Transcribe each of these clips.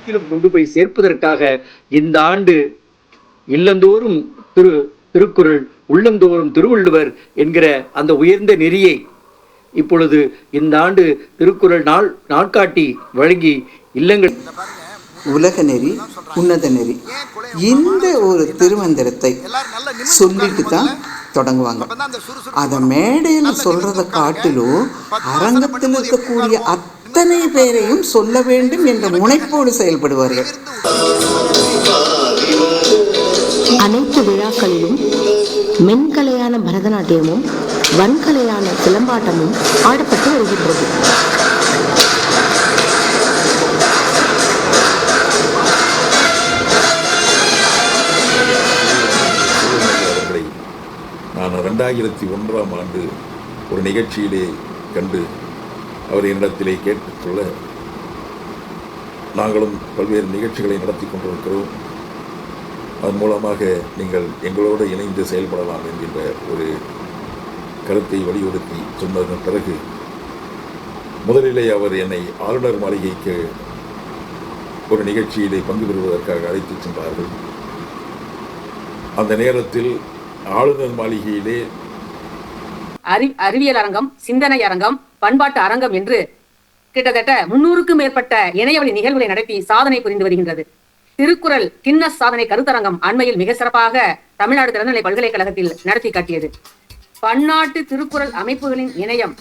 இல்லத்திலும் கொண்டு போய் சேர்ப்பதற்காக இந்த ஆண்டு இல்லந்தோறும் திருக்குறள், உள்ளந்தோறும் திருவள்ளுவர் என்கிற அந்த உயர்ந்த நெறியை இப்பொழுது இந்த ஆண்டு திருக்குறள் நாட்காட்டி வழங்கி இல்லங்கள் உலக நெறி, உன்னத நெறி, இந்த ஒரு திருமந்திரத்தை சொல்லிட்டு தான் தொடங்குவாங்க. அதை மேடையில் சொல்றதை காட்டிலும் அரங்கத்தில் இருக்கக்கூடிய அத்தனை பேரையும் சொல்ல வேண்டும் என்ற முனைப்போடு செயல்படுவார்கள். அனைத்து விழாக்களிலும் மென்கலையான பரதநாட்டியமும் வன்கலையான சிலம்பாட்டமும் ஆடப்பட்டு வருகின்றது. நான் 2001ஆம் ஆண்டு ஒரு நிகழ்ச்சியிலே கண்டு அவர் என்னிடத்திலே கேட்டுக்கொள்ள நாங்களும் பல்வேறு நிகழ்ச்சிகளை நடத்தி கொண்டிருக்கிறோம். அதன் மூலமாக நீங்கள் எங்களோடு இணைந்து செயல்படலாம் என்கின்ற ஒரு கருத்தை வலியுறுத்தி சொன்னதன் பிறகு முதலிலே அவர் என்னை ஆளுநர் மாளிகைக்கு ஒரு நிகழ்ச்சியிலே பங்கு பெறுவதற்காக அழைத்துச் சென்றார்கள். அந்த நேரத்தில் ஆளுநர் மாளிகையிலே அறிவியல் அரங்கம், சிந்தனை அரங்கம், பண்பாட்டு அரங்கம் என்று கிட்டத்தட்ட 300க்கும் மேற்பட்ட இணையவழி நிகழ்வுகளை நடத்தி சாதனை புரிந்து வருகின்றது. திருக்குறள் கின்னஸ் சாதனை கருத்தரங்கம் அண்மையில் மிக சிறப்பாக தமிழ்நாடு திறந்தநிலை பல்கலைக்கழகத்தில் நடத்தி காட்டியது. பன்னாட்டு திருக்குறள் அமைப்புகளின் இணையம்,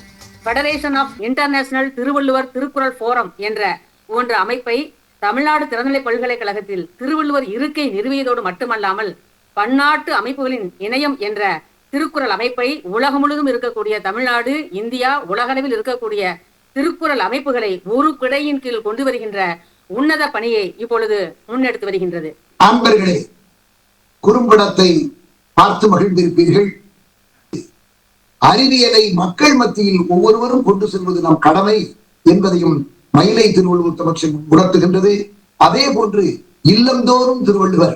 federation of international Thiruvalluvar Thirukkural forum என்ற போன்ற அமைப்பை தமிழ்நாடு திறந்தநிலை பல்கலைக்கழகத்தில் திருவள்ளுவர் இருக்கை நிறுவியதோடு மட்டுமல்லாமல் பன்னாட்டு அமைப்புகளின் இணையம் என்ற திருக்குறள் அமைப்பை உலகம் முழுவதும் இருக்கக்கூடிய தமிழ்நாடு, இந்தியா, உலகளவில் இருக்கக்கூடிய திருக்குறள் அமைப்புகளை ஒரு குடையின் கீழ் கொண்டு வருகின்ற உன்னத பணியை இப்பொழுது முன்னெடுத்து வருகின்றது. அன்பர்களே, குறும்படத்தை பார்த்து மகிழ்ந்திருப்பீர்கள். அறிவியலை மக்கள் மத்தியில் ஒவ்வொருவரும் கொண்டு செல்வது நம் கடமை என்பதையும் மயிலை திருவள்ளுவர் தமிழ்ச்சங்கம் உணர்த்துகின்றது. அதே போன்று இல்லந்தோறும் திருவள்ளுவர்,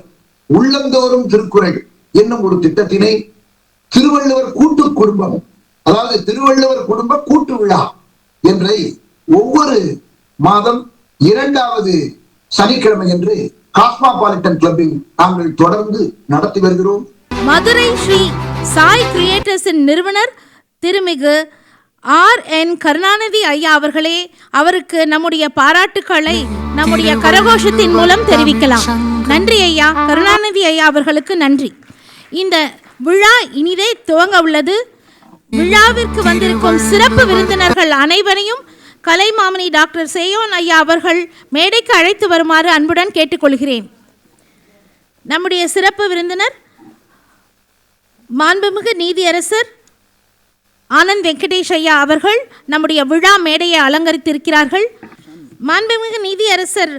உள்ளந்தோறும் திருக்குறள் என்னும் ஒரு திட்டத்தினை திருவள்ளுவர் கூட்டு குடும்பம், அதாவது திருவள்ளுவர் குடும்ப கூட்டு விழா என்றை ஒவ்வொரு மாதம் 2வது சனிக்கிழமை என்று காஸ்மாபாலிட்டன் கிளப்பில் நாங்கள் தொடர்ந்து நடத்தி வருகிறோம். மதுரை ஸ்ரீ சாய் கிரியேட்டர்ஸின் நிறுவனர் திருமிகு RN கருணாநிதி ஐயா அவர்களே, அவருக்கு நம்முடைய பாராட்டுக்களை நம்முடைய கரகோஷத்தின் மூலம் தெரிவிக்கலாம். நன்றி ஐயா, கருணாநிதி ஐயா அவர்களுக்கு நன்றி. இந்த விழா இனிதே துவங்க உள்ளது. விழாவிற்கு வந்திருக்கும் சிறப்பு விருந்தினர்கள் அனைவரையும் கலைமாமணி டாக்டர் சேயோன் ஐயா அவர்கள் மேடைக்கு அழைத்து வருமாறு அன்புடன் கேட்டுக்கொள்கிறேன். நம்முடைய சிறப்பு விருந்தினர் மாண்புமிகு நீதியரசர் ஆனந்த் வெங்கடேஷ் ஐயா அவர்கள் நம்முடைய விழா மேடையை அலங்கரித்திருக்கிறார்கள். மாண்புமிகு நீதியரசர்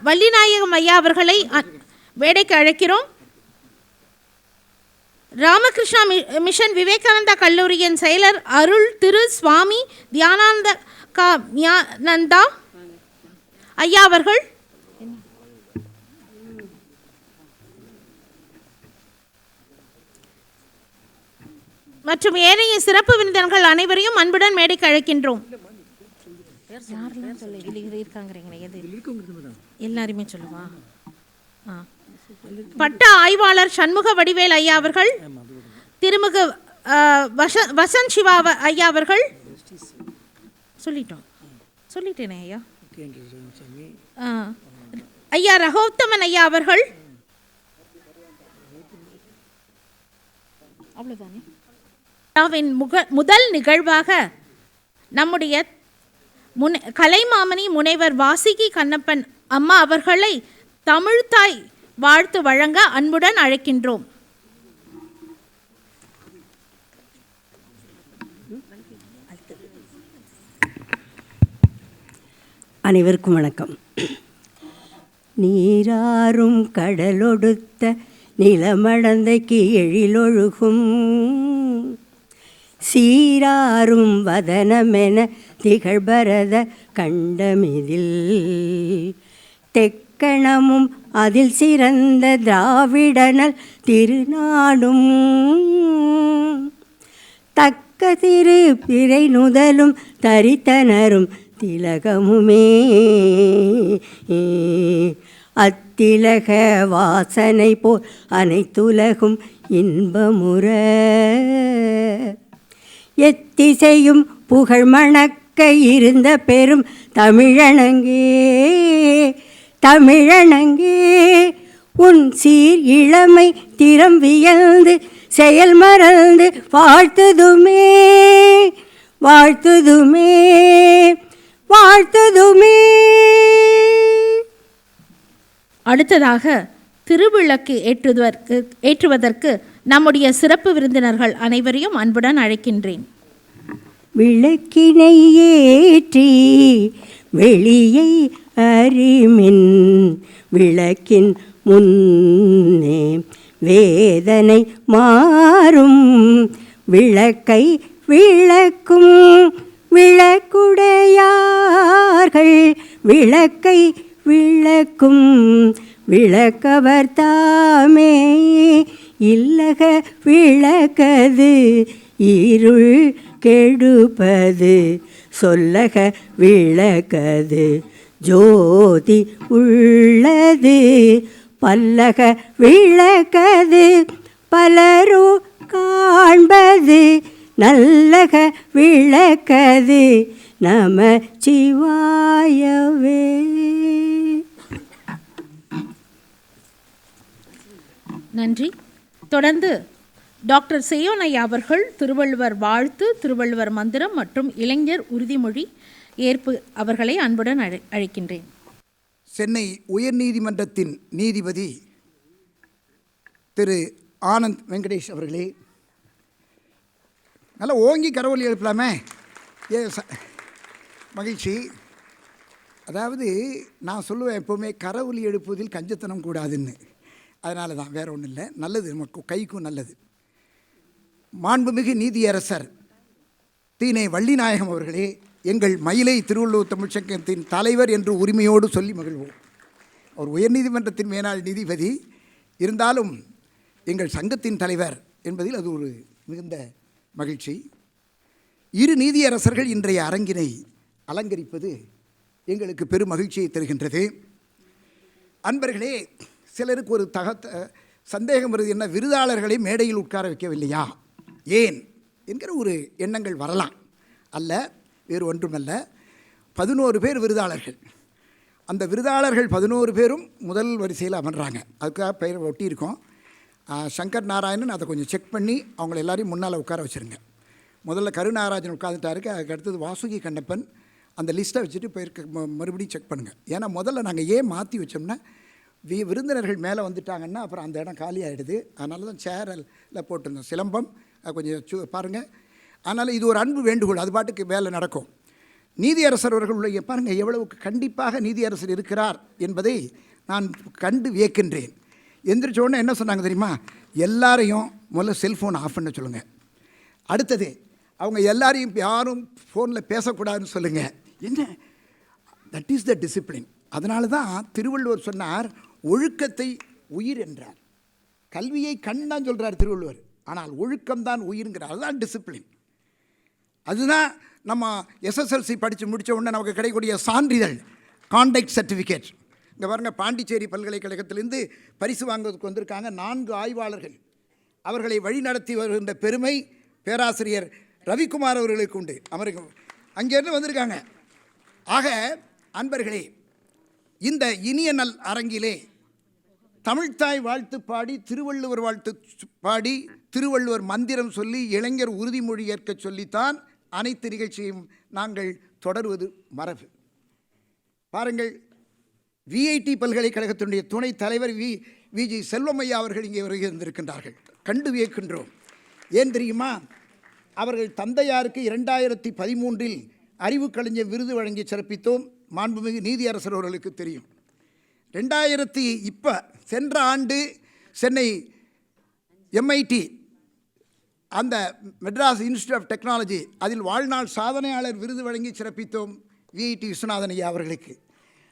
வள்ளிநாயகம் ஐயா அவர்களை மேடைக்கு அழைக்கிறோம். ராமகிருஷ்ணா மிஷன் விவேகானந்தா கல்லூரியின் செயலர் அருள் திரு சுவாமி தியானந்தா ஐயா அவர்கள், மற்றும் ஏனைய சிறப்பு விருந்தினர்கள் அனைவரையும் அன்புடன் மேடைக்கு அழைக்கின்றோம். எல்லாருமே சொல்லுவா. பட்ட ஆய்வாளர் சண்முக வடிவேல் ஐயா அவர்கள், திருமிகு வசந்த் சிவா ஐயா அவர்கள், சொல்லிட்டேனே ஐயா, ஐயா ரகோத்தமன் ஐயா அவர்கள், அவ்வளவுதானே. முதல் நிகழ்வாக நம்முடைய கலைமாமணி முனைவர் வாசுகி கண்ணப்பன் அம்மா அவர்களை தமிழ்தாய் வாழ்த்து வழங்க அன்புடன் அழைக்கின்றோம். அனைவருக்கும் வணக்கம். நீராறும் கடலொடுத்த நிலமடந்தைக்கு எழிலொழுகும் சீராறும் வதனமென திகழ்பரத கண்டமிதில் தெக்கணமும் அதில் சிறந்த திராவிடனல் திருநாடும் தக்க திரு பிறை நுதலும் தரித்தனரும் திலகமுமே அத்திலக வாசனை போல் அனைத்துலகும் இன்பமுற எத்திசையும் புகழ் மணக்க இருந்த பெரும் தமிழனங்கே தமிழனங்கே உன் சீர் இளமை திறம் வியந்து செயல் மறந்து வாழ்த்துதுமே வாழ்த்துதுமே வாழ்த்துதுமே. அடுத்ததாக திருவிளக்கு ஏற்றுவதற்கு நம்முடைய சிறப்பு விருந்தினர்கள் அனைவரையும் அன்புடன் அழைக்கின்றேன். விளக்கினை ஏற்றி வெளியை அறிமின் விளக்கின் முன்னே வேதனை மாறும் விளக்கை விளக்கும் விளக்குடையார்கள் விளக்கை விளக்கும் விளக்கவர் தாமே இல்லக விளக்கது இருள் கெடுப்பது சொல்லக விளக்கது ஜோதி உள்ளது பல்லக விளக்கது பலரு காண்பது நல்லக விளக்கது நம சிவாயவே. நன்றி. தொடர்ந்து டாக்டர் செய்யோனையா அவர்கள் திருவள்ளுவர் வாழ்த்து, திருவள்ளுவர் மந்திரம் மற்றும் இளைஞர் உறுதிமொழி ஏற்பு அவர்களை அன்புடன் அழைக்கின்றேன். சென்னை உயர்நீதிமன்றத்தின் நீதிபதி திரு ஆனந்த் வெங்கடேஷ் அவர்களே, நல்லா ஓங்கி கரவொலி எழுப்பலாமே. மகிழ்ச்சி. அதாவது நான் சொல்லுவேன் எப்போவுமே கரவொலி எழுப்புவதில் கஞ்சத்தனம் கூடாதுன்னு. அதனால தான், வேறு ஒன்றும் இல்லை. நல்லது, நமக்கு கைக்கும் நல்லது. மாண்புமிகு நீதியரசர் தீனை வள்ளிநாயகம் அவர்களே, எங்கள் மயிலை திருவள்ளுவர் தமிழ்ச்சங்கத்தின் தலைவர் என்று உரிமையோடு சொல்லி மகிழ்வோம். அவர் உயர்நீதிமன்றத்தின் மேலாள் நீதிபதி இருந்தாலும் எங்கள் சங்கத்தின் தலைவர் என்பதில் அது ஒரு மிகுந்த மகிழ்ச்சி. இரு நீதியரசர்கள் இன்றைய அரங்கினை அலங்கரிப்பது எங்களுக்கு பெரும் மகிழ்ச்சியை தருகின்றது. அன்பர்களே, சிலருக்கு ஒரு சந்தேகம் வருது, என்ன விருதாளர்களை மேடையில் உட்கார வைக்கவில்லையா ஏன் என்கிற ஒரு எண்ணங்கள் வரலாம். அல்ல, வேறு ஒன்றுமல்ல. 11 பேர் விருதாளர்கள். அந்த விருதாளர்கள் 11 பேரும் முதல் வரிசையில் அமர்றாங்க. அதுக்காக பெயர் ஒட்டியிருக்கோம். சங்கர் நாராயணன் அதை கொஞ்சம் செக் பண்ணி அவங்கள எல்லாரையும் முன்னால் உட்கார வச்சுருங்க. முதல்ல கருநாராஜன் உட்காந்துட்டாருக்கு. அதுக்கு அடுத்தது வாசுகி கண்ணப்பன். அந்த லிஸ்ட்டை வச்சுட்டு போயிருக்க மறுபடியும் செக் பண்ணுங்கள். ஏன்னா முதல்ல நாங்கள் ஏன் மாற்றி வச்சோம்னா, விருந்தினர்கள் மேலே வந்துட்டாங்கன்னா அப்புறம் அந்த இடம் காலியாகிடுது. அதனால தான் சேரில் போட்டிருந்தோம். சிலம்பம் கொஞ்சம் பாருங்கள். அதனால் இது ஒரு அன்பு வேண்டுகோள். அது பாட்டுக்கு வேலை நடக்கும். நீதியரசர் அவர்களுடைய பாருங்கள் எவ்வளவுக்கு கண்டிப்பாக நீதியரசர் இருக்கிறார் என்பதை நான் கண்டு வியக்கின்றேன். எந்திரிச்சோடனே என்ன சொன்னாங்க தெரியுமா? எல்லாரையும் முதல்ல செல்ஃபோன் ஆஃப் பண்ண சொல்லுங்கள். அடுத்தது அவங்க எல்லாரையும் யாரும் ஃபோனில் பேசக்கூடாதுன்னு சொல்லுங்கள். என்ன, தட் இஸ் த டிசிப்ளின். அதனால தான் திருவள்ளுவர் சொன்னார், ஒழுக்கத்தை உயிர் என்றார். கல்வியை கண் தான் சொல்கிறார் திருவள்ளுவர், ஆனால் ஒழுக்கம்தான் உயிருங்கிறார். அதுதான் டிசிப்ளின். அதுதான் நம்ம எஸ்எஸ்எல்சி படித்து முடித்த உடனே நமக்கு கிடைக்கக்கூடிய சான்றிதழ், கான்டக்ட் சர்டிஃபிகேட். இங்கே பாருங்கள், பாண்டிச்சேரி பல்கலைக்கழகத்திலேருந்து பரிசு வாங்குவதற்கு வந்திருக்காங்க 4 ஆய்வாளர்கள். அவர்களை வழிநடத்தி வருகின்ற பெருமை பேராசிரியர் ரவிக்குமார் அவர்களுக்கு உண்டு. அங்கேருந்து வந்திருக்காங்க. ஆக அன்பர்களே, இந்த இனிய நல் அரங்கிலே தமிழ்த்தாய் வாழ்த்து பாடி, திருவள்ளுவர் வாழ்த்து பாடி, திருவள்ளுவர் மந்திரம் சொல்லி, இளைஞர் உறுதிமொழி ஏற்க சொல்லித்தான் அனைத்து நிகழ்ச்சியும் நாங்கள் தொடர்வது மரபு. பாருங்கள், விஐடி பல்கலைக்கழகத்தினுடைய துணைத் தலைவர் விஜி செல்வமையா அவர்கள் இங்கே வருகின்றிருக்கின்றார்கள். கண்டு வியக்கின்றோம். ஏன் தெரியுமா? அவர்கள் தந்தையாருக்கு 2013 அறிவு கலைஞர் விருது வழங்கி சிறப்பித்தோம். மாண்புமிகு நீதியரசர் அவர்களுக்கு தெரியும். சென்ற ஆண்டு சென்னை MIT, அந்த மெட்ராஸ் இன்ஸ்டியூட் ஆஃப் டெக்னாலஜி, அதில் வாழ்நாள் சாதனையாளர் விருது வழங்கி சிறப்பித்தோம் விஐடி விஸ்வநாதன் ஐயா அவர்களுக்கு.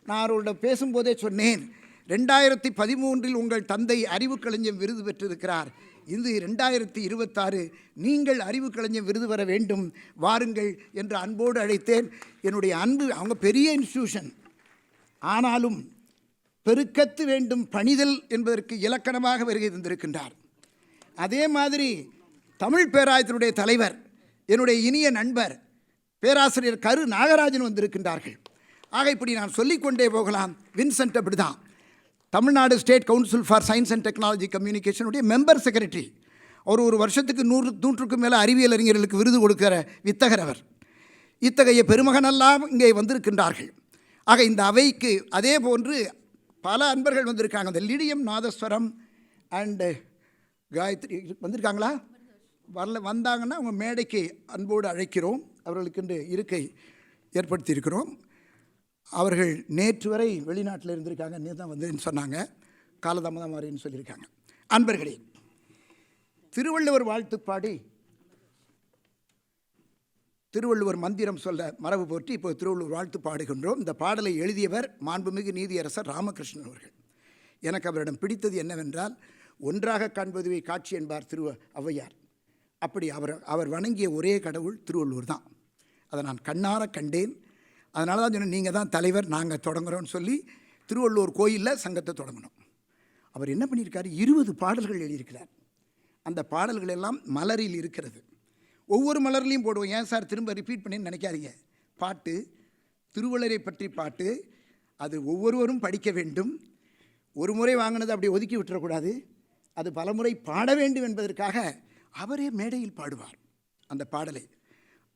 நான் அவர்களோட பேசும்போதே சொன்னேன், 2013 உங்கள் தந்தை அறிவு கலைஞர் விருது பெற்றிருக்கிறார். இது 2026 நீங்கள் அறிவு கலைஞர் விருது பெற வேண்டும், வாருங்கள் என்று அன்போடு அழைத்தேன். என்னுடைய அன்பு, அவங்க பெரிய இன்ஸ்டிடியூஷன், ஆனாலும் பெருக்கத்து வேண்டும் பணிதல் என்பதற்கு இலக்கணமாக வருகை தந்திருக்கின்றார். அதே மாதிரி தமிழ் பேராயத்தினுடைய தலைவர், என்னுடைய இனிய நண்பர் பேராசிரியர் கரு நாகராஜன் வந்திருக்கின்றார்கள். ஆக இப்படி நான் சொல்லிக்கொண்டே போகலாம். வின்சென்ட் அப்படிதான், Tamil Nadu state council for science and technology கம்யூனிகேஷனுடைய மெம்பர் செக்ரட்டரி. அவர் ஒரு வருஷத்துக்கு 100க்கும் மேலே அறிவியல் அறிஞர்களுக்கு விருது கொடுக்கிற வித்தகர் அவர். இத்தகைய பெருமகனெல்லாம் இங்கே வந்திருக்கின்றார்கள். ஆக இந்த அவைக்கு அதே போன்று பல அன்பர்கள் வந்திருக்காங்க. இந்த லிடியம் நாதஸ்வரம் அண்டு காயத்ரி வந்திருக்காங்களா? வந்தாங்கன்னா அவங்க மேடைக்கு அன்போடு அழைக்கிறோம். அவர்களுக்கு இருக்கை ஏற்படுத்தியிருக்கிறோம். அவர்கள் நேற்று வரை வெளிநாட்டில் இருந்திருக்காங்க, நேற்று தான் வந்தேன்னு சொன்னாங்க, காலதாமதம் மாறின்னு சொல்லியிருக்காங்க. அன்பர்களே, திருவள்ளுவர் வாழ்த்து பாடி திருவள்ளுவர் மந்திரம் சொல்ல மரபு போற்றி இப்போ திருவள்ளுவர் வாழ்த்து பாடுகின்றோம். இந்த பாடலை எழுதியவர் மாண்புமிகு நீதியரசர் ராமகிருஷ்ணன் அவர்கள். எனக்கு அவரிடம் பிடித்தது என்னவென்றால், ஒன்றாக காண்பதுவே காட்சி என்பார் ஔவையார். அப்படி அவர் வணங்கிய ஒரே கடவுள் திருவள்ளுவர் தான். அதை நான் கண்ணார கண்டேன். அதனால தான் சொன்னேன், நீங்கள் தான் தலைவர், நாங்கள் தொடங்குறோன்னு சொல்லி திருவள்ளுவர் கோயிலில் சங்கத்தை தொடங்கணும். அவர் என்ன பண்ணியிருக்காரு, 20 பாடல்கள் எழுதியிருக்கிறார். அந்த பாடல்கள் எல்லாம் மலரில் இருக்கிறது. ஒவ்வொரு மலர்லையும் போடுவோம். ஏன் சார் திரும்ப ரிப்பீட் பண்ணின்னு நினைக்காதீங்க. பாட்டு, திருவள்ளுவரை பற்றி பாட்டு, அது ஒவ்வொருவரும் படிக்க வேண்டும். ஒரு முறை வாங்கினது அப்படி ஒதுக்கி விட்டுறக்கூடாது, அது பலமுறை பாட வேண்டும் என்பதற்காக அவரே மேடையில் பாடுவார் அந்த பாடலை.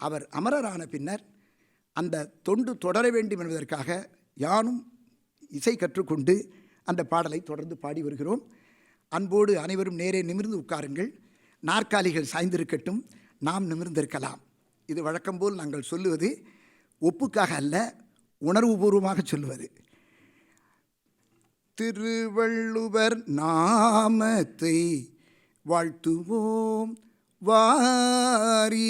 அவர் அமரரான பின்னர் அந்த தொண்டு தொடர வேண்டும் என்பதற்காக யானும் இசை கற்றுக்கொண்டு அந்த பாடலை தொடர்ந்து பாடி வருகிறோம். அன்போடு அனைவரும் நேரே நிமிர்ந்து உட்காருங்கள். நாற்காலிகள் சாய்ந்திருக்கட்டும், நாம் நிமிர்ந்திருக்கலாம். இது வழக்கம்போல் நாங்கள் சொல்லுவது ஒப்புக்காக அல்ல, உணர்வுபூர்வமாக சொல்லுவது. திருவள்ளுவர் நாமத்தை வாழ்த்துவோம் வாரீர்.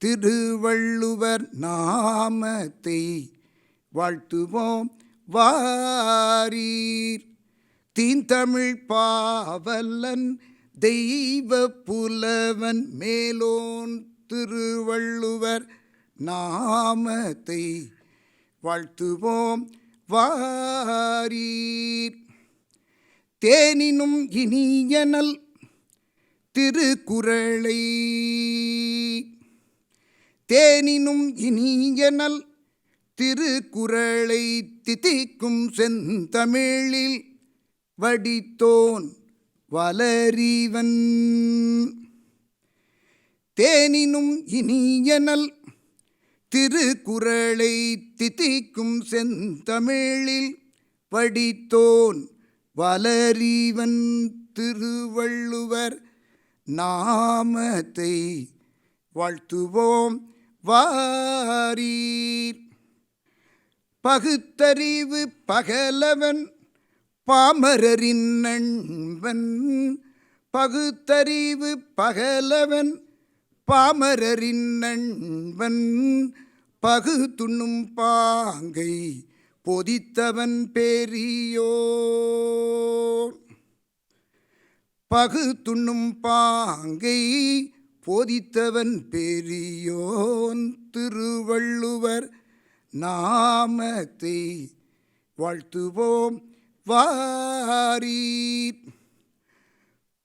திருவள்ளுவர் நாமத்தை வாழ்த்துவோம் வாரீர். தீந்தமிழ் பாவலன் தெய்வ புலவன் மேலோன் திருவள்ளுவர் நாமத்தை வாழ்த்துவோம் வாரீர். தேனினும் இனியனல் திருக்குறளை, தேனினும் இனியனல் திருக்குறளை தித்திக்கும் செந்தமிழில் வடித்தோன் வளரிவன். தேனினும் இனியனல் திருக்குறளை தித்திக்கும் செந்தமிழில் வடித்தோன் வளரிவன். திருவள்ளுவர் நாமத்தை வாழ்த்துவோம் வாரீர். பகுத்தறிவு பகலவன் பாமரரின் நண்பன். பகுத்தறிவு பகலவன் பாமரரின் நண்பன். பகுத்துண்ணும் பாங்கை பொதித்தவன் பெரியோர். பகுத்துண்ணும் பாங்கை போதித்தவன் பெரியோன். திருவள்ளுவர் நாமத்தை வாழ்த்துவோம் வாரீர்.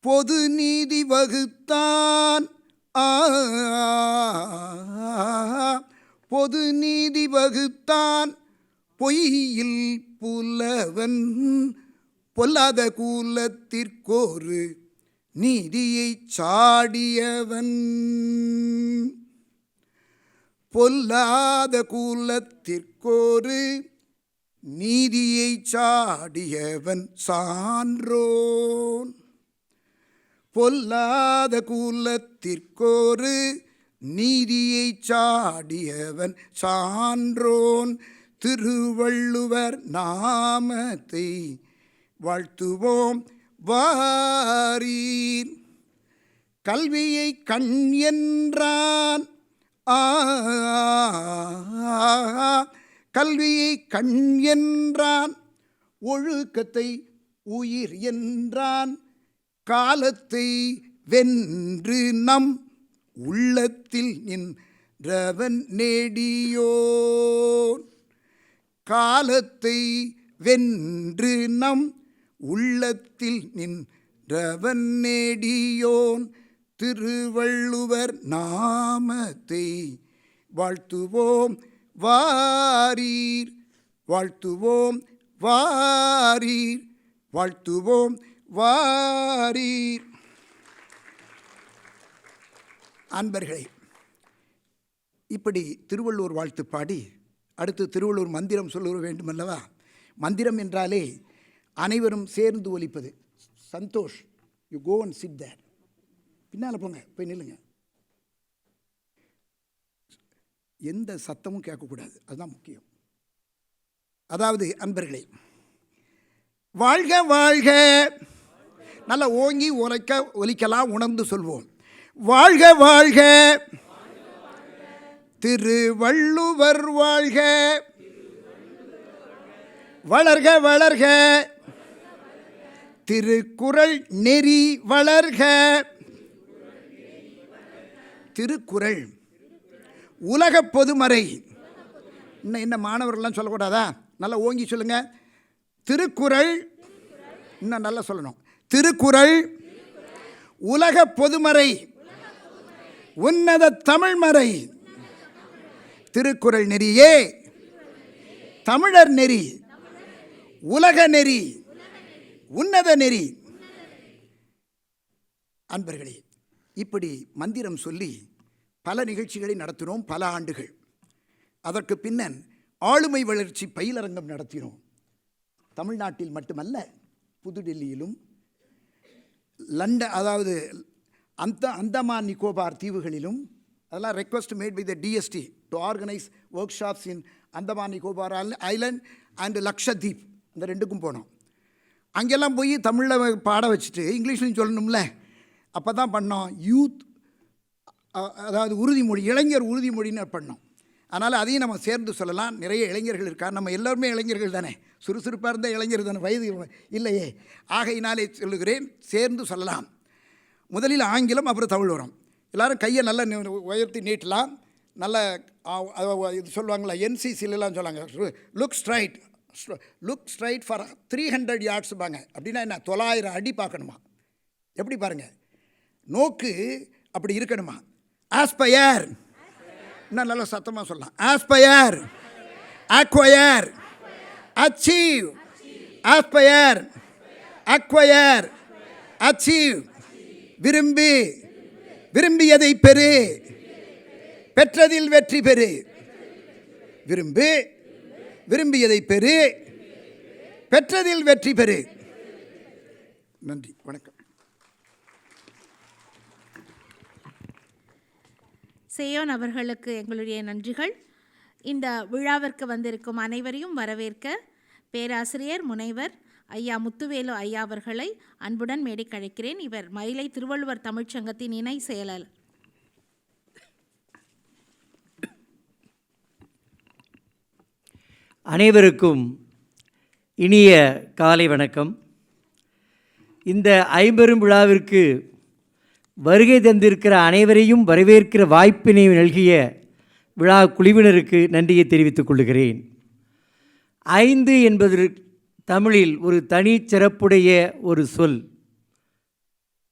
பொது நீதி வகுத்தான், பொது நீதி வகுத்தான் பொய்யில் புலவன். பொல்லாத கூலத்திற்கொரு நீதியை சாடியவன். பொல்லாத கூலத்திற்கொரு நீதியை சாடியவன் சான்றோன். பொல்லாத கூலத்திற்கொரு நீதியை சாடியவன் சான்றோன். திருவள்ளுவர் நாமத்தை வாழ்த்துவோம் வாரீர். கல்வியை கண் என்றான், கல்வியை கண் என்றான். ஒழுக்கத்தை உயிர் என்றான். காலத்தை வென்று நம் உள்ளத்தில் நின்றவன் நெடியோன். காலத்தை வென்று நம் உள்ளத்தில் நின்றவன் நெடியோன். திருவள்ளுவர் நாமத்தை வாழ்த்துவோம் வாரீர், வாழ்த்துவோம் வாரீர், வாழ்த்துவோம் வாரீர். அன்பர்களே, இப்படி திருவள்ளுவர் வாழ்த்து பாடி அடுத்து திருவள்ளுவர் மந்திரம் சொல்ல வேண்டும் அல்லவா? மந்திரம் என்றாலே அனைவரும் சேர்ந்து ஒலிப்பது. Santosh, you go and sit there. பின்னால் போங்க, போய் நில்லுங்க. எந்த சத்தமும் கேட்கக்கூடாது, அதுதான் முக்கியம். அதாவது அன்பர்களே, வாழ்க வாழ்க, நல்லா ஓங்கி ஒலிக்கலாம், உணர்ந்து சொல்வோம். வாழ்க வாழ்க, திருவள்ளுவர் வாழ்க, வளர்க வளர்க, திருக்குறள் நெறி வளர்க. திருக்குறள் உலக பொதுமறை. இன்னும் என்ன மாணவர்கள்லாம் சொல்லக்கூடாதா? நல்லா ஓங்கி சொல்லுங்க. திருக்குறள், இன்னும் நல்லா சொல்லணும். திருக்குறள் உலக பொதுமறை, உன்னத தமிழ்மறை. திருக்குறள் நெறியே தமிழர் நெறி, உலக நெறி, உன்னத நெறி. அன்பர்களே, இப்படி மந்திரம் சொல்லி பல நிகழ்ச்சிகளை நடத்தினோம், பல ஆண்டுகள். அதற்கு பின்னர் ஆளுமை வளர்ச்சி பயிலரங்கம் நடத்தினோம். தமிழ்நாட்டில் மட்டுமல்ல, புதுடெல்லியிலும் லண்டன், அதாவது அந்தமான் நிக்கோபார் தீவுகளிலும். அதெல்லாம் request made by the DST to organise workshops in Andaman Nicobar island and Lakshadweep. இந்த ரெண்டுக்கும் போனோம். அங்கெல்லாம் போய் தமிழில் பாட வச்சுட்டு இங்கிலீஷ்லையும் சொல்லணும்ல. அப்போ தான் பண்ணோம் யூத், அதாவது உறுதிமொழி, இளைஞர் உறுதிமொழின்னு பண்ணோம். அதனால் அதையும் நம்ம சேர்ந்து சொல்லலாம். நிறைய இளைஞர்கள் இருக்கார், நம்ம எல்லாருமே இளைஞர்கள் தானே, சுறுசுறுப்பாக இருந்த இளைஞர் தானே, வயது இல்லையே. ஆகையினாலே சொல்லுகிறேன், சேர்ந்து சொல்லலாம். முதலில் ஆங்கிலம், அப்புறம் தமிழ் வரும். எல்லோரும் கையை நல்லா உயர்த்தி நீட்டலாம். நல்ல இது சொல்லுவாங்களா, என்சிசிலெலாம் சொல்லுவாங்க, look straight, look straight for 300 yardsபாங்க. அப்படின்னா என்ன, 900 அடி பார்க்கணுமா? எப்படி பாருங்கள், நோக்கு அப்படி இருக்கணுமா? ஆஸ்பயர், இன்னும் நல்லா சத்தமாக சொல்லலாம். Aspire, acquire, achieve. Aspire, acquire, achieve. விரும்பி, விரும்பியதை பெறு, பெற்றதில் வெற்றி பெறு. விரும்பு, விரும்பியதை பெறு, பெற்றதில் வெற்றி பெறு. நன்றி, வணக்கம். சேயோன் அவர்களுக்கு எங்களுடைய நன்றிகள். இந்த விழாவிற்கு வந்திருக்கும் அனைவரையும் வரவேற்க பேராசிரியர் முனைவர் ஐயா முத்துவேலு ஐயா அவர்களை அன்புடன் மேடைக்கு அழைக்கிறேன். இவர் மயிலை திருவள்ளுவர் தமிழ்ச்சங்கத்தின் இணை செயலாளர். அனைவருக்கும் இனிய காலை வணக்கம். இந்த ஐம்பெரும் விழாவிற்கு வருகை தந்திருக்கிற அனைவரையும் வரவேற்கிற வாய்ப்பினை நல்கிய விழா குழுவினருக்கு நன்றியை தெரிவித்துக் கொள்கிறேன். 5 என்பது தமிழில் ஒரு தனி சிறப்புடைய ஒரு சொல்.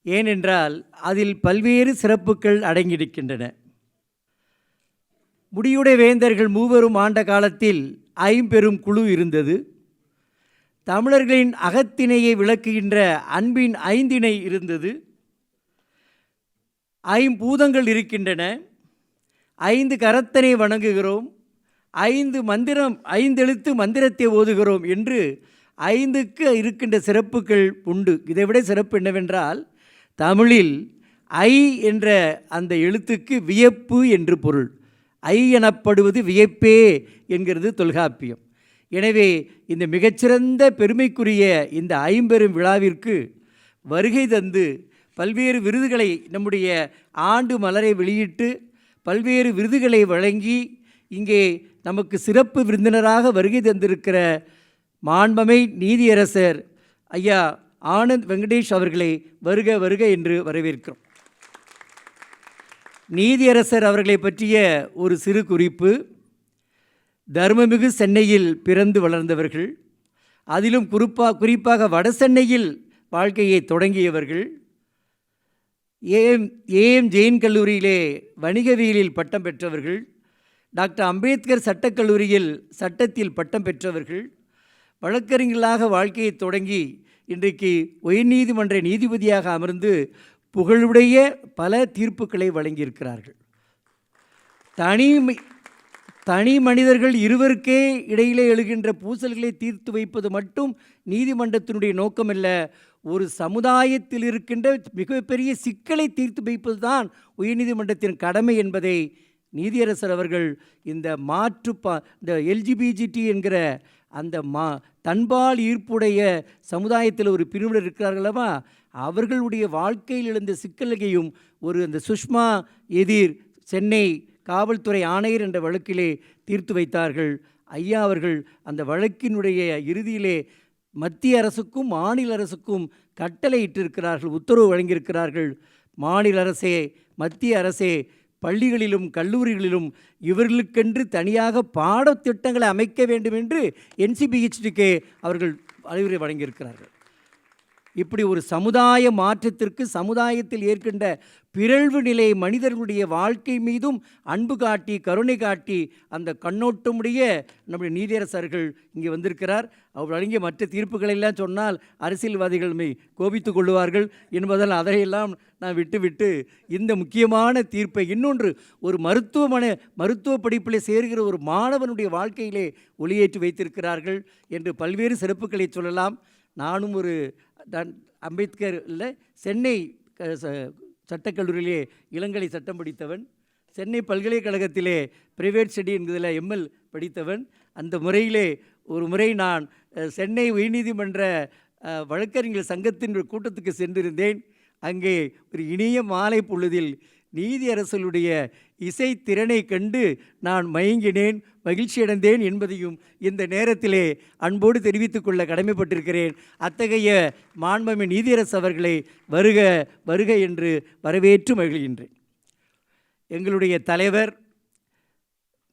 ஏனென்றால் அதில் பல்வேறு சிறப்புகள் அடங்கியிருக்கின்றன. முடியுடைய வேந்தர்கள் மூவரும் ஆண்ட காலத்தில் 5 பெரும் குழு இருந்தது. தமிழர்களின் அகத்தினையை விளக்குகின்ற அன்பின் 5 இணை இருந்தது. 5 பூதங்கள் இருக்கின்றன. 5 கரத்தனை வணங்குகிறோம். 5 மந்திரம், 5 எழுத்து மந்திரத்தை ஓதுகிறோம் என்று 5க்கு இருக்கின்ற சிறப்புகள் உண்டு. இதைவிட சிறப்பு என்னவென்றால், தமிழில் ஐ என்ற அந்த எழுத்துக்கு வியப்பு என்று பொருள். ஐ எனப்படுவது வியப்பே என்கிறது தொல்காப்பியம். எனவே இந்த மிகச்சிறந்த பெருமைக்குரிய இந்த 5 பெரும் விழாவிற்கு வருகை தந்து பல்வேறு விருதுகளை, நம்முடைய ஆண்டு மலரை வெளியிட்டு பல்வேறு விருதுகளை வழங்கி இங்கே நமக்கு சிறப்பு விருந்தினராக வருகை தந்திருக்கிற மாண்பமை நீதியரசர் ஐயா ஆனந்த் வெங்கடேஷ் அவர்களை வருக வருக என்று வரவேற்கிறோம். நீதியரசர் அவர்களை பற்றிய ஒரு சிறு குறிப்பு. தர்மமிகு சென்னையில் பிறந்து வளர்ந்தவர்கள், அதிலும் குறிப்பாக வட சென்னையில் வாழ்க்கையை தொடங்கியவர்கள். ஏஎம் ஜெயின் கல்லூரியிலே வணிகவியலில் பட்டம் பெற்றவர்கள். டாக்டர் அம்பேத்கர் சட்டக்கல்லூரியில் சட்டத்தில் பட்டம் பெற்றவர்கள். வழக்கறிஞர்களாக வாழ்க்கையை தொடங்கி இன்றைக்கு உயர்நீதிமன்ற நீதிபதியாக அமர்ந்து புகழுடைய பல தீர்ப்புகளை வழங்கியிருக்கிறார்கள். தனி மனிதர்கள் இருவருக்கே இடையிலே எழுகின்ற பூசல்களை தீர்த்து வைப்பது மட்டும் நீதிமன்றத்தினுடைய நோக்கமல்ல, ஒரு சமுதாயத்தில் இருக்கின்ற மிகப்பெரிய சிக்கலை தீர்த்து வைப்பது தான் உயர்நீதிமன்றத்தின் கடமை என்பதை நீதியரசர் அவர்கள் இந்த இந்த எல்ஜிபிஜிடி என்கிற அந்த தன்பால் ஈர்ப்புடைய சமுதாயத்தில் ஒரு பிரிவினர் இருக்கிறார்களவா, அவர்களுடைய வாழ்க்கையில் எழுந்த சிக்கலையும் அந்த சுஷ்மா எதிர் சென்னை காவல்துறை ஆணையர் என்ற வழக்கிலே தீர்த்து வைத்தார்கள். ஐயா அவர்கள் அந்த வழக்கினுடைய இறுதியிலே மத்திய அரசுக்கும் மாநில அரசுக்கும் கட்டளை இட்டிருக்கிறார்கள், உத்தரவு வழங்கியிருக்கிறார்கள். மாநில அரசே, மத்திய அரசே, பள்ளிகளிலும் கல்லூரிகளிலும் இவர்களுக்கென்று தனியாக பாடத்திட்டங்களை அமைக்க வேண்டும் என்று NCBHDக்கு அவர்கள் அறிவுரை வழங்கியிருக்கிறார்கள். இப்படி ஒரு சமுதாய மாற்றத்திற்கு, சமுதாயத்தில் ஏற்கின்ற பிறழ்வு நிலை மனிதர்களுடைய வாழ்க்கை மீதும் அன்பு காட்டி, கருணை காட்டி, அந்த கண்ணோட்டமுடைய நம்முடைய நீதியரசர்கள் இங்கே வந்திருக்கிறார். அவர் வழங்கிய மற்ற தீர்ப்புகளெல்லாம் சொன்னால் அரசியல்வாதிகள் கோபித்து கொள்வார்கள் என்பதால் அதையெல்லாம் நான் விட்டுவிட்டு இந்த முக்கியமான தீர்ப்பை, இன்னொன்று ஒரு மருத்துவ படிப்பில் சேர்கிற ஒரு மாணவனுடைய வாழ்க்கையிலே ஒளியேற்றி வைத்திருக்கிறார்கள் என்று பல்வேறு சிறப்புகளை சொல்லலாம். நானும் ஒரு அம்பேத்கர் இல்லை, சென்னை சட்டக்கல்லூரியிலே இளங்கலை சட்டம் படித்தவன், சென்னை பல்கலைக்கழகத்திலே பிரைவேட் ஸ்டடி என்கிறதில் ML படித்தவன். அந்த முறையிலே ஒரு முறை நான் சென்னை உயர்நீதிமன்ற வழக்கறிஞர் சங்கத்தின் கூட்டத்துக்கு சென்றிருந்தேன். அங்கே ஒரு இனிய மாலை பொழுதில் நீதியரசருடைய இசை திறனை கண்டு நான் மயங்கினேன், மகிழ்ச்சியடைந்தேன் என்பதையும் இந்த நேரத்திலே அன்போடு தெரிவித்துக் கொள்ள கடமைப்பட்டிருக்கிறேன். அத்தகைய மாண்புமிகு நீதியரசு அவர்களை வருக வருக என்று வரவேற்று மகிழ்கின்றேன். எங்களுடைய தலைவர்,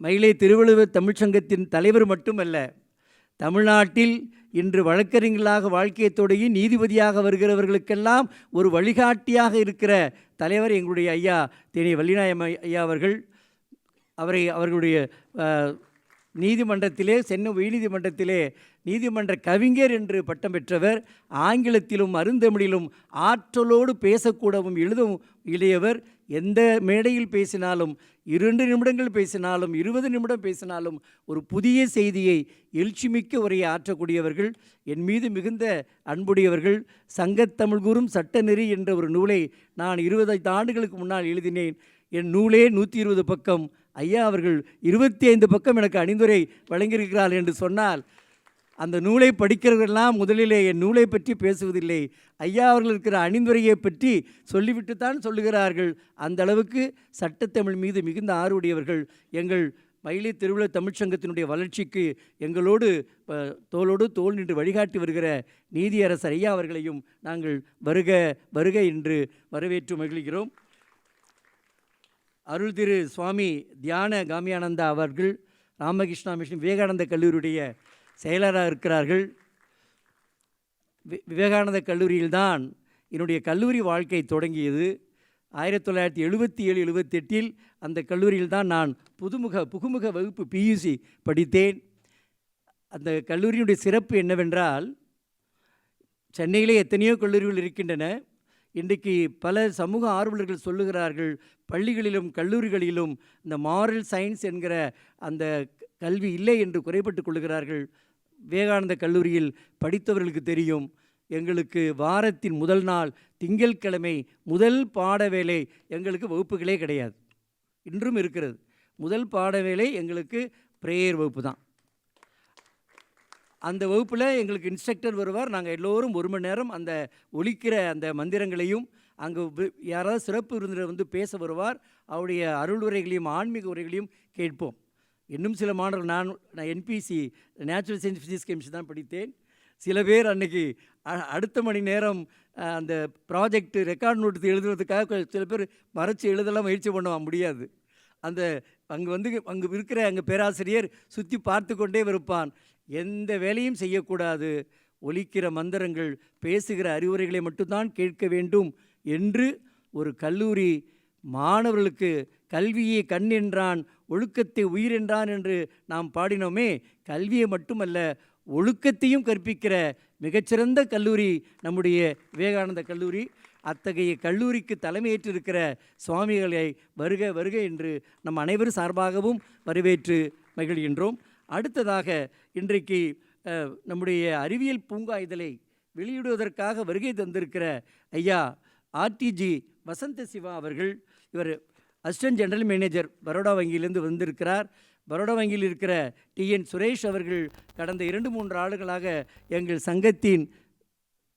மயிலை திருவள்ளுவர் தமிழ்ச்சங்கத்தின் தலைவர் மட்டுமல்ல, தமிழ்நாட்டில் இன்று வழக்கறிஞர்களாக வாழ்க்கையை தொடங்கி நீதிபதியாக வருகிறவர்களுக்கெல்லாம் ஒரு வழிகாட்டியாக இருக்கிற தலைவர் எங்களுடைய ஐயா தேனி வள்ளிநாயம் ஐயா அவர்கள். அவர்களுடைய நீதிமன்றத்திலே, சென்னை உயர்நீதிமன்றத்திலே நீதிமன்ற கவிஞர் என்று பட்டம் பெற்றவர். ஆங்கிலத்திலும் அருந்தமிழிலும் ஆற்றலோடு பேசக்கூடவும் எழுதவும் இளையவர். எந்த மேடையில் பேசினாலும், 2 நிமிடங்கள் பேசினாலும், 20 நிமிடம் பேசினாலும் ஒரு புதிய செய்தியை எழுச்சிமிக்க உரையை ஆற்றக்கூடியவர்கள். என் மீது மிகுந்த அன்புடையவர்கள். சங்கத்தமிழ் கூறும் சட்டநெறி என்ற ஒரு நூலை நான் 25 ஆண்டுகளுக்கு முன்னால் எழுதினேன். என் நூலே 120 பக்கம். ஐயா அவர்கள் 25 பக்கம் எனக்கு அணிந்துரை வழங்கியிருக்கிறார்கள் என்று சொன்னால், அந்த நூலை படிக்கிறவர்களெல்லாம் முதலிலே என் நூலை பற்றி பேசுவதில்லை, ஐயா அவர்கள் இருக்கிற அணிந்துரையை பற்றி சொல்லிவிட்டுத்தான் சொல்லுகிறார்கள். அந்த அளவுக்கு சட்டத்தமிழ் மீது மிகுந்த ஆர்வமுடையவர்கள். எங்கள் மயிலை திருவிழா தமிழ்ச்சங்கத்தினுடைய வளர்ச்சிக்கு எங்களோடு தோளோடு தோள் நின்று வழிகாட்டி வருகிற நீதியரசர் ஐயா அவர்களையும் நாங்கள் வருக வருக என்று வரவேற்று மகிழ்கிறோம். அருள் திரு சுவாமி தியான காமியானந்தா அவர்கள் ராமகிருஷ்ணா மிஷன் விவேகானந்த கல்லூரியுடைய செயலராக இருக்கிறார்கள். விவேகானந்த கல்லூரியில்தான் என்னுடைய கல்லூரி வாழ்க்கை தொடங்கியது. 1977-78 அந்த கல்லூரியில்தான் நான் புகுமுக வகுப்பு PUC படித்தேன். அந்த கல்லூரியினுடைய சிறப்பு என்னவென்றால், சென்னையிலே எத்தனையோ கல்லூரிகள் இருக்கின்றன. இன்றைக்கு பல சமூக ஆர்வலர்கள் சொல்லுகிறார்கள், பள்ளிகளிலும் கல்லூரிகளிலும் இந்த மாரல் சயின்ஸ் என்கிற அந்த கல்வி இல்லை என்று குறைபட்டு கொள்கிறார்கள். விவேகானந்த கல்லூரியில் படித்தவர்களுக்கு தெரியும், எங்களுக்கு வாரத்தின் முதல் நாள் திங்கட்கிழமை முதல் பாட வேலை எங்களுக்கு வகுப்புகளே கிடையாது. இன்றும் இருக்கிறது. முதல் பாட வேலை எங்களுக்கு ப்ரேயர் வகுப்பு தான். அந்த வகுப்பில் எங்களுக்கு இன்ஸ்ட்ரக்டர் வருவார். நாங்கள் எல்லோரும் 1 மணி நேரம் அந்த ஒலிக்கிற அந்த மந்திரங்களையும், அங்கே யாராவது சிறப்பு விருந்தினர் வந்து பேச வருவார், அவருடைய அருள் உரைகளையும் ஆன்மீக உரைகளையும் கேட்போம். இன்னும் சில மாணவர்கள், நான் NPC natural science physics chemistry தான் படித்தேன். சில பேர் அன்னைக்கு அடுத்த மணி நேரம் அந்த ப்ராஜெக்ட் ரெக்கார்ட் நோட்டு எழுதுறதுக்காக சில பேர் மறைச்சி எழுதலாம் முயற்சி பண்ண முடியாது. அந்த அங்கே இருக்கிற பேராசிரியர் சுற்றி பார்த்து கொண்டே இருப்பான். எந்த வேலையும் செய்யக்கூடாது, ஒலிக்கிற மந்திரங்கள், பேசுகிற அறிவுரைகளை மட்டும்தான் கேட்க வேண்டும் என்று ஒரு கல்லூரி மாணவர்களுக்கு கல்வியை கண் என்றான், ஒழுக்கத்தை உயிர் என்றான் என்று நாம் பாடினோமே, கல்வியை மட்டுமல்ல ஒழுக்கத்தையும் கற்பிக்கிற மிகச்சிறந்த கல்லூரி நம்முடைய விவேகானந்த கல்லூரி. அத்தகைய கல்லூரிக்கு தலைமையேற்றிருக்கிற சுவாமிகளை வருக வருக என்று நம் அனைவரும் சார்பாகவும் வரவேற்று மகிழ்கின்றோம். அடுத்ததாக இன்றைக்கு நம்முடைய அறிவியல் பூங்கா இதழை வெளியிடுவதற்காக வருகை தந்திருக்கிற ஐயா ஆர்டிஜி வசந்த சிவா அவர்கள். இவர் அசிஸ்டன்ட் ஜெனரல் மேனேஜர் பரோடா வங்கியிலிருந்து வந்திருக்கிறார். பரோடா வங்கியில் இருக்கிற டிஎன் சுரேஷ் அவர்கள் கடந்த 2-3 ஆண்டுகளாக எங்கள் சங்கத்தின்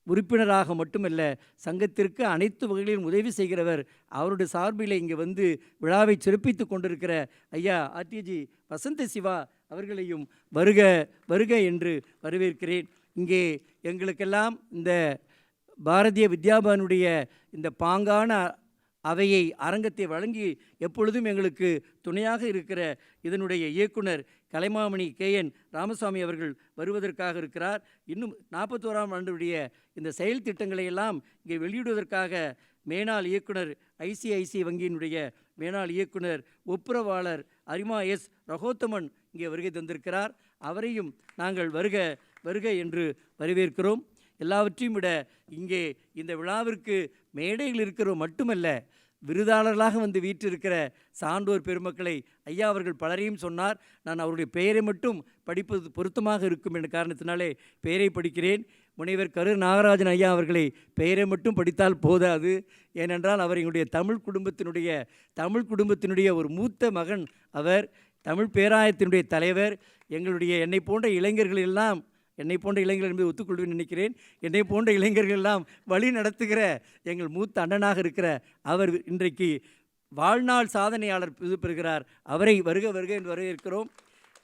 உறுப்பினராக மட்டுமல்ல, சங்கத்திற்கு அனைத்து வகைகளிலும் உதவி செய்கிறவர். அவருடைய சார்பில் இங்கே வந்து விழாவை சிறப்பித்து கொண்டிருக்கிற ஐயா ஆர்டிஜி வசந்த சிவா அவர்களையும் வருக வருக என்று வரவேற்கிறேன். இங்கே எங்களுக்கெல்லாம் இந்த பாரதிய வித்யாபவனுடைய இந்த பாங்கான அவையை அரங்கத்தை வழங்கி எப்பொழுதும் எங்களுக்கு துணையாக இருக்கிற இதனுடைய இயக்குனர் கலைமாமணி KN ராமசாமி அவர்கள் வருவதற்காக இருக்கிறார். இன்னும் 41ஆம் ஆண்டுடைய இந்த செயல் திட்டங்களை எல்லாம் இங்கே வெளியிடுவதற்காக மேனாள் இயக்குனர் ICICI வங்கியினுடைய மேனாள் இயக்குனர் ஒப்புரவாளர் அரிமா S ரகோத்தமன் இங்கே வருகை தந்திருக்கிறார். அவரையும் நாங்கள் வருக வருக என்று வரவேற்கிறோம். எல்லாவற்றையும் விட இங்கே இந்த விழாவிற்கு மேடையில் இருக்கிறோம் மட்டுமல்ல, விருதாளர்களாக வந்து வீற்றிருக்கிற சான்றோர் பெருமக்களை ஐயா அவர்கள் பலரையும் சொன்னார். நான் அவருடைய பெயரை மட்டும் படிப்பது பொருத்தமாக இருக்கும் என்ற காரணத்தினாலே பெயரை படிக்கிறேன். முனைவர் கரு நாகராஜன் ஐயா அவர்களை பெயரை மட்டும் படித்தால் போதாது. ஏனென்றால் அவர் எங்களுடைய தமிழ் குடும்பத்தினுடைய ஒரு மூத்த மகன். அவர் தமிழ் பேராயத்தினுடைய தலைவர். என்னை போன்ற இளைஞர்கள் எல்லாம், என்னை போன்ற இளைஞர்கள் என்பதை ஒத்துக்கொள்வேன் நினைக்கிறேன், என்னை போன்ற இளைஞர்கள் எல்லாம் வழி நடத்துகிற எங்கள் மூத்த அண்ணனாக இருக்கிற அவர் இன்றைக்கு வாழ்நாள் சாதனையாளர் விருது பெறுகிறார். அவரை வருக வருக என்று வரவேற்கிறோம்.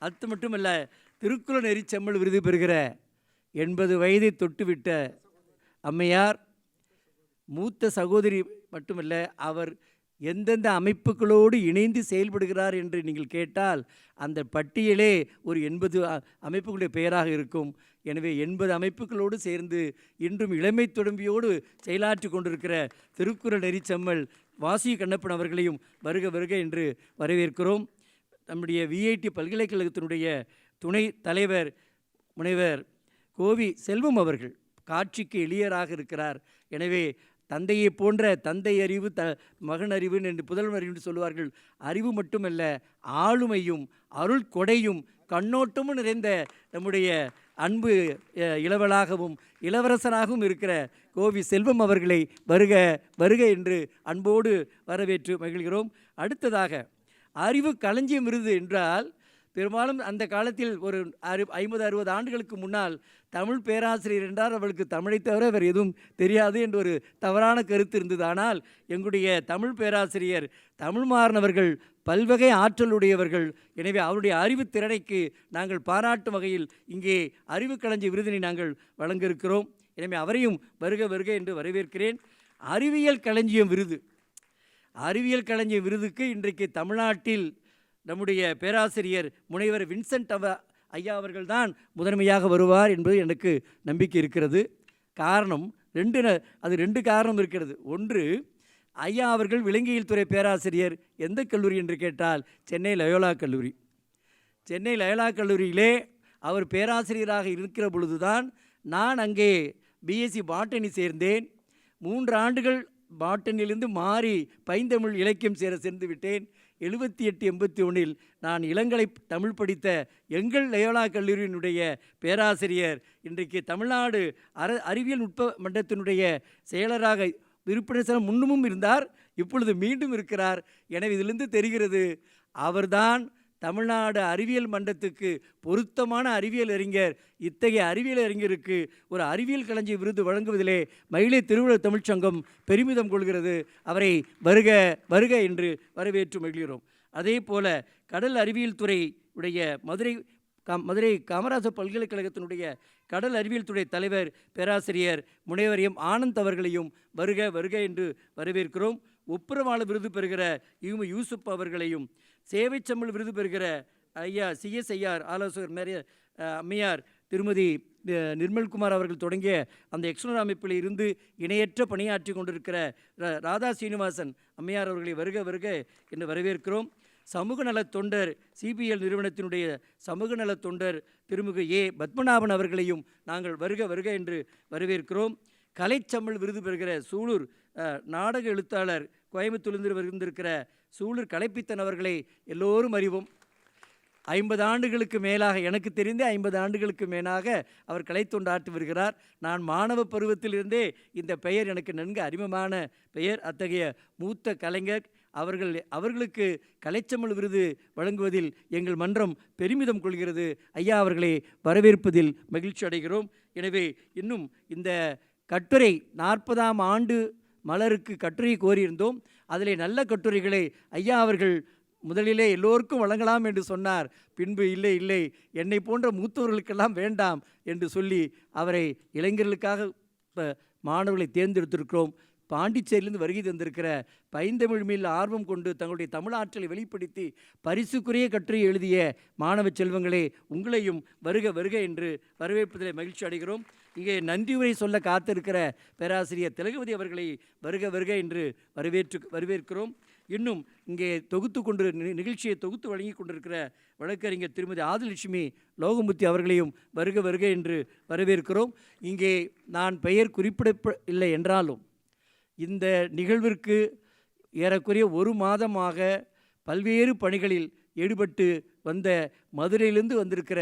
அது மட்டுமல்ல, திருக்குறள் நெறிச்செம்மல் விருது பெறுகிற 80 வயதை தொட்டுவிட்ட அம்மையார், மூத்த சகோதரி மட்டுமல்ல, அவர் எந்தெந்த அமைப்புகளோடு இணைந்து செயல்படுகிறார் என்று நீங்கள் கேட்டால் அந்த பட்டியலே ஒரு 80 அமைப்புகளுடைய பெயராக இருக்கும். எனவே 80 அமைப்புகளோடு சேர்ந்து இன்றும் இளமை தொடம்பியோடு செயலாற்றி கொண்டிருக்கிற திருக்குறள் நெறிச்செம்மல் வாசி கண்ணப்பன் அவர்களையும் வருக வருக என்று வரவேற்கிறோம். நம்முடைய VIT பல்கலைக்கழகத்தினுடைய துணை தலைவர் முனைவர் கோவி செல்வம் அவர்கள் காட்சிக்கு எளியராக இருக்கிறார். எனவே தந்தையை போன்ற தந்தை அறிவு மகன் அறிவு என்று புதல்வன் அறிவு என்று சொல்லுவார்கள். அறிவு மட்டுமல்ல, ஆளுமையும் அருள் கொடையும் கண்ணோட்டமும் நிறைந்த நம்முடைய அன்பு இளவலாகவும் இளவரசராகவும் இருக்கிற கோவி செல்வம் அவர்களை வருக வருக என்று அன்போடு வரவேற்று மகிழ்கிறோம். அடுத்ததாக அறிவு களஞ்சியம் விருது என்றால் பெரும்பாலும் அந்த காலத்தில் ஒரு 50-60 ஆண்டுகளுக்கு முன்னால் தமிழ் பேராசிரியர் என்றால் அவளுக்கு தமிழை தவிர வேறு எதுவும் தெரியாது என்ற ஒரு தவறான கருத்து இருந்தது. ஆனால் எங்களுடைய தமிழ் பேராசிரியர் தமிழ் மாறனவர்கள் பல்வகை ஆற்றலுடையவர்கள். எனவே அவருடைய அறிவு திறனைக்கு நாங்கள் பாராட்டும் வகையில் இங்கே அறிவு களஞ்சிய விருதினை நாங்கள் வழங்க இருக்கிறோம். எனவே அவரையும் வருக வருக என்று வரவேற்கிறேன். அறிவியல் களஞ்சியம் விருதுக்கு இன்றைக்கு தமிழ்நாட்டில் நம்முடைய பேராசிரியர் முனைவர் வின்சென்ட் ஐயா அவர்கள்தான் முதன்மையாக வருவார் என்பது எனக்கு நம்பிக்கை இருக்கிறது. காரணம் ரெண்டு காரணம் இருக்கிறது. ஒன்று, ஐயா அவர்கள் விலங்கியல் துறை பேராசிரியர் எந்த கல்லூரி என்று கேட்டால் சென்னை லயோலா கல்லூரியிலே அவர் பேராசிரியராக இருக்கிற பொழுதுதான் நான் அங்கே BSc பாட்டனி சேர்ந்தேன். 3 ஆண்டுகள் பாட்டனிலிருந்து மாறி பைந்தமிழ் இலக்கியம் சேர்ந்து விட்டேன். 78-81 நான் இளங்கலை தமிழ் படித்த எங்கள் லயோலா கல்லூரியினுடைய பேராசிரியர் இன்றைக்கு தமிழ்நாடு அறிவியல் நுட்ப மன்றத்தினுடைய செயலராக விருப்பினர் முன்னமும் இருந்தார், இப்பொழுது மீண்டும் இருக்கிறார். எனவே இதிலிருந்து தெரிகிறது அவர்தான் தமிழ்நாடு அறிவியல் மன்றத்துக்கு பொருத்தமான அறிவியல் அறிஞர். இத்தகைய அறிவியல் அறிஞருக்கு ஒரு அறிவியல் களஞ்சிய விருது வழங்குவதிலே மயிலை திருவிழா தமிழ்ச்சங்கம் பெருமிதம் கொள்கிறது. அவரை வருக வருக என்று வரவேற்று மகிழ்கிறோம். அதே போல கடல் அறிவியல் துறை உடைய மதுரை மதுரை காமராஜர் பல்கலைக்கழகத்தினுடைய கடல் அறிவியல் துறை தலைவர் பேராசிரியர் முனைவர் எம் ஆனந்த் அவர்களையும் வருக வருக என்று வரவேற்கிறோம். ஒப்புரவாளர் விருது பெறுகிற யூசுப் அவர்களையும், சேவை செம்மல் விருது பெறுகிற ஐயா CSIR ஆலோசகர் அம்மையார் திருமதி நிர்மல்குமார் அவர்கள் தொடங்கிய அந்த எக்ஸ்னோர் அமைப்பில் இருந்து இணையற்ற பணியாற்றி கொண்டிருக்கிற ராதா சீனிவாசன் அம்மையார் அவர்களை வருக வருக என்று வரவேற்கிறோம். சமூக நலத் தொண்டர் CBL நிறுவனத்தினுடைய சமூக நலத் தொண்டர் திருமிகு பத்மநாபன் அவர்களையும் நாங்கள் வருக வருக என்று வரவேற்கிறோம். கலைச்சம்மல் விருது பெறுகிற சூலூர் நாடக எழுத்தாளர் கோயம்புத்தூரிலிருந்து வருகின்றிருக்கிற சூலூர் கலைப்பித்தன் அவர்களை எல்லோரும் அறிவோம். 50 ஆண்டுகளுக்கு மேலாக, எனக்கு தெரிந்தே 50 ஆண்டுகளுக்கு மேலாக அவர் கலைத்தொண்டாற்றி வருகிறார். நான் மாணவ பருவத்திலிருந்தே இந்த பெயர் எனக்கு நன்கு அறிமுகமான பெயர். அத்தகைய மூத்த கலைஞர் அவர்களுக்கு கலைச்சம்மல் விருது வழங்குவதில் எங்கள் மன்றம் பெருமிதம் கொள்கிறது. ஐயா அவர்களை வரவேற்பதில் மகிழ்ச்சி அடைகிறோம். எனவே இன்னும் இந்த கட்டுரை 40ஆம் ஆண்டு மலருக்கு கட்டுரை கோரியிருந்தோம். அதிலே நல்ல கட்டுரைகளை ஐயா அவர்கள் முதலிலே எல்லோருக்கும் வழங்கலாம் என்று சொன்னார். பின்பு இல்லை இல்லை, என்னை போன்ற மூத்தவர்களுக்கெல்லாம் வேண்டாம் என்று சொல்லி அவரை இளைஞர்களுக்காக மாணவர்களை தேர்ந்தெடுத்திருக்கிறோம். பாண்டிச்சேரியிலிருந்து வருகை தந்திருக்கிற பைந்தமிழ் மேல் ஆர்வம் கொண்டு தங்களுடைய தமிழ் ஆற்றலை வெளிப்படுத்தி பரிசுக்குரிய கட்டுரை எழுதிய மாணவ செல்வங்களே, உங்களையும் வருக வருக என்று வரவேற்பதில் மகிழ்ச்சி அடைகிறோம். இங்கே நன்றி உரை சொல்ல காத்திருக்கிற பேராசிரியர் திலகவதி அவர்களை வருக வருக என்று வரவேற்கிறோம். இன்னும் இங்கே நிகழ்ச்சியை தொகுத்து வழங்கி கொண்டிருக்கிற வழக்கறிஞர் திருமதி ஆதிலட்சுமி லோகமுத்தி அவர்களையும் வருக வருக என்று வரவேற்கிறோம். இங்கே நான் பெயர் குறிப்பிடவில்லை என்றாலும் இந்த நிகழ்விற்கு ஏறக்குறைய 1 மாதமாக பல்வேறு பணிகளில் ஈடுபட்டு வந்த மதுரையிலிருந்து வந்திருக்கிற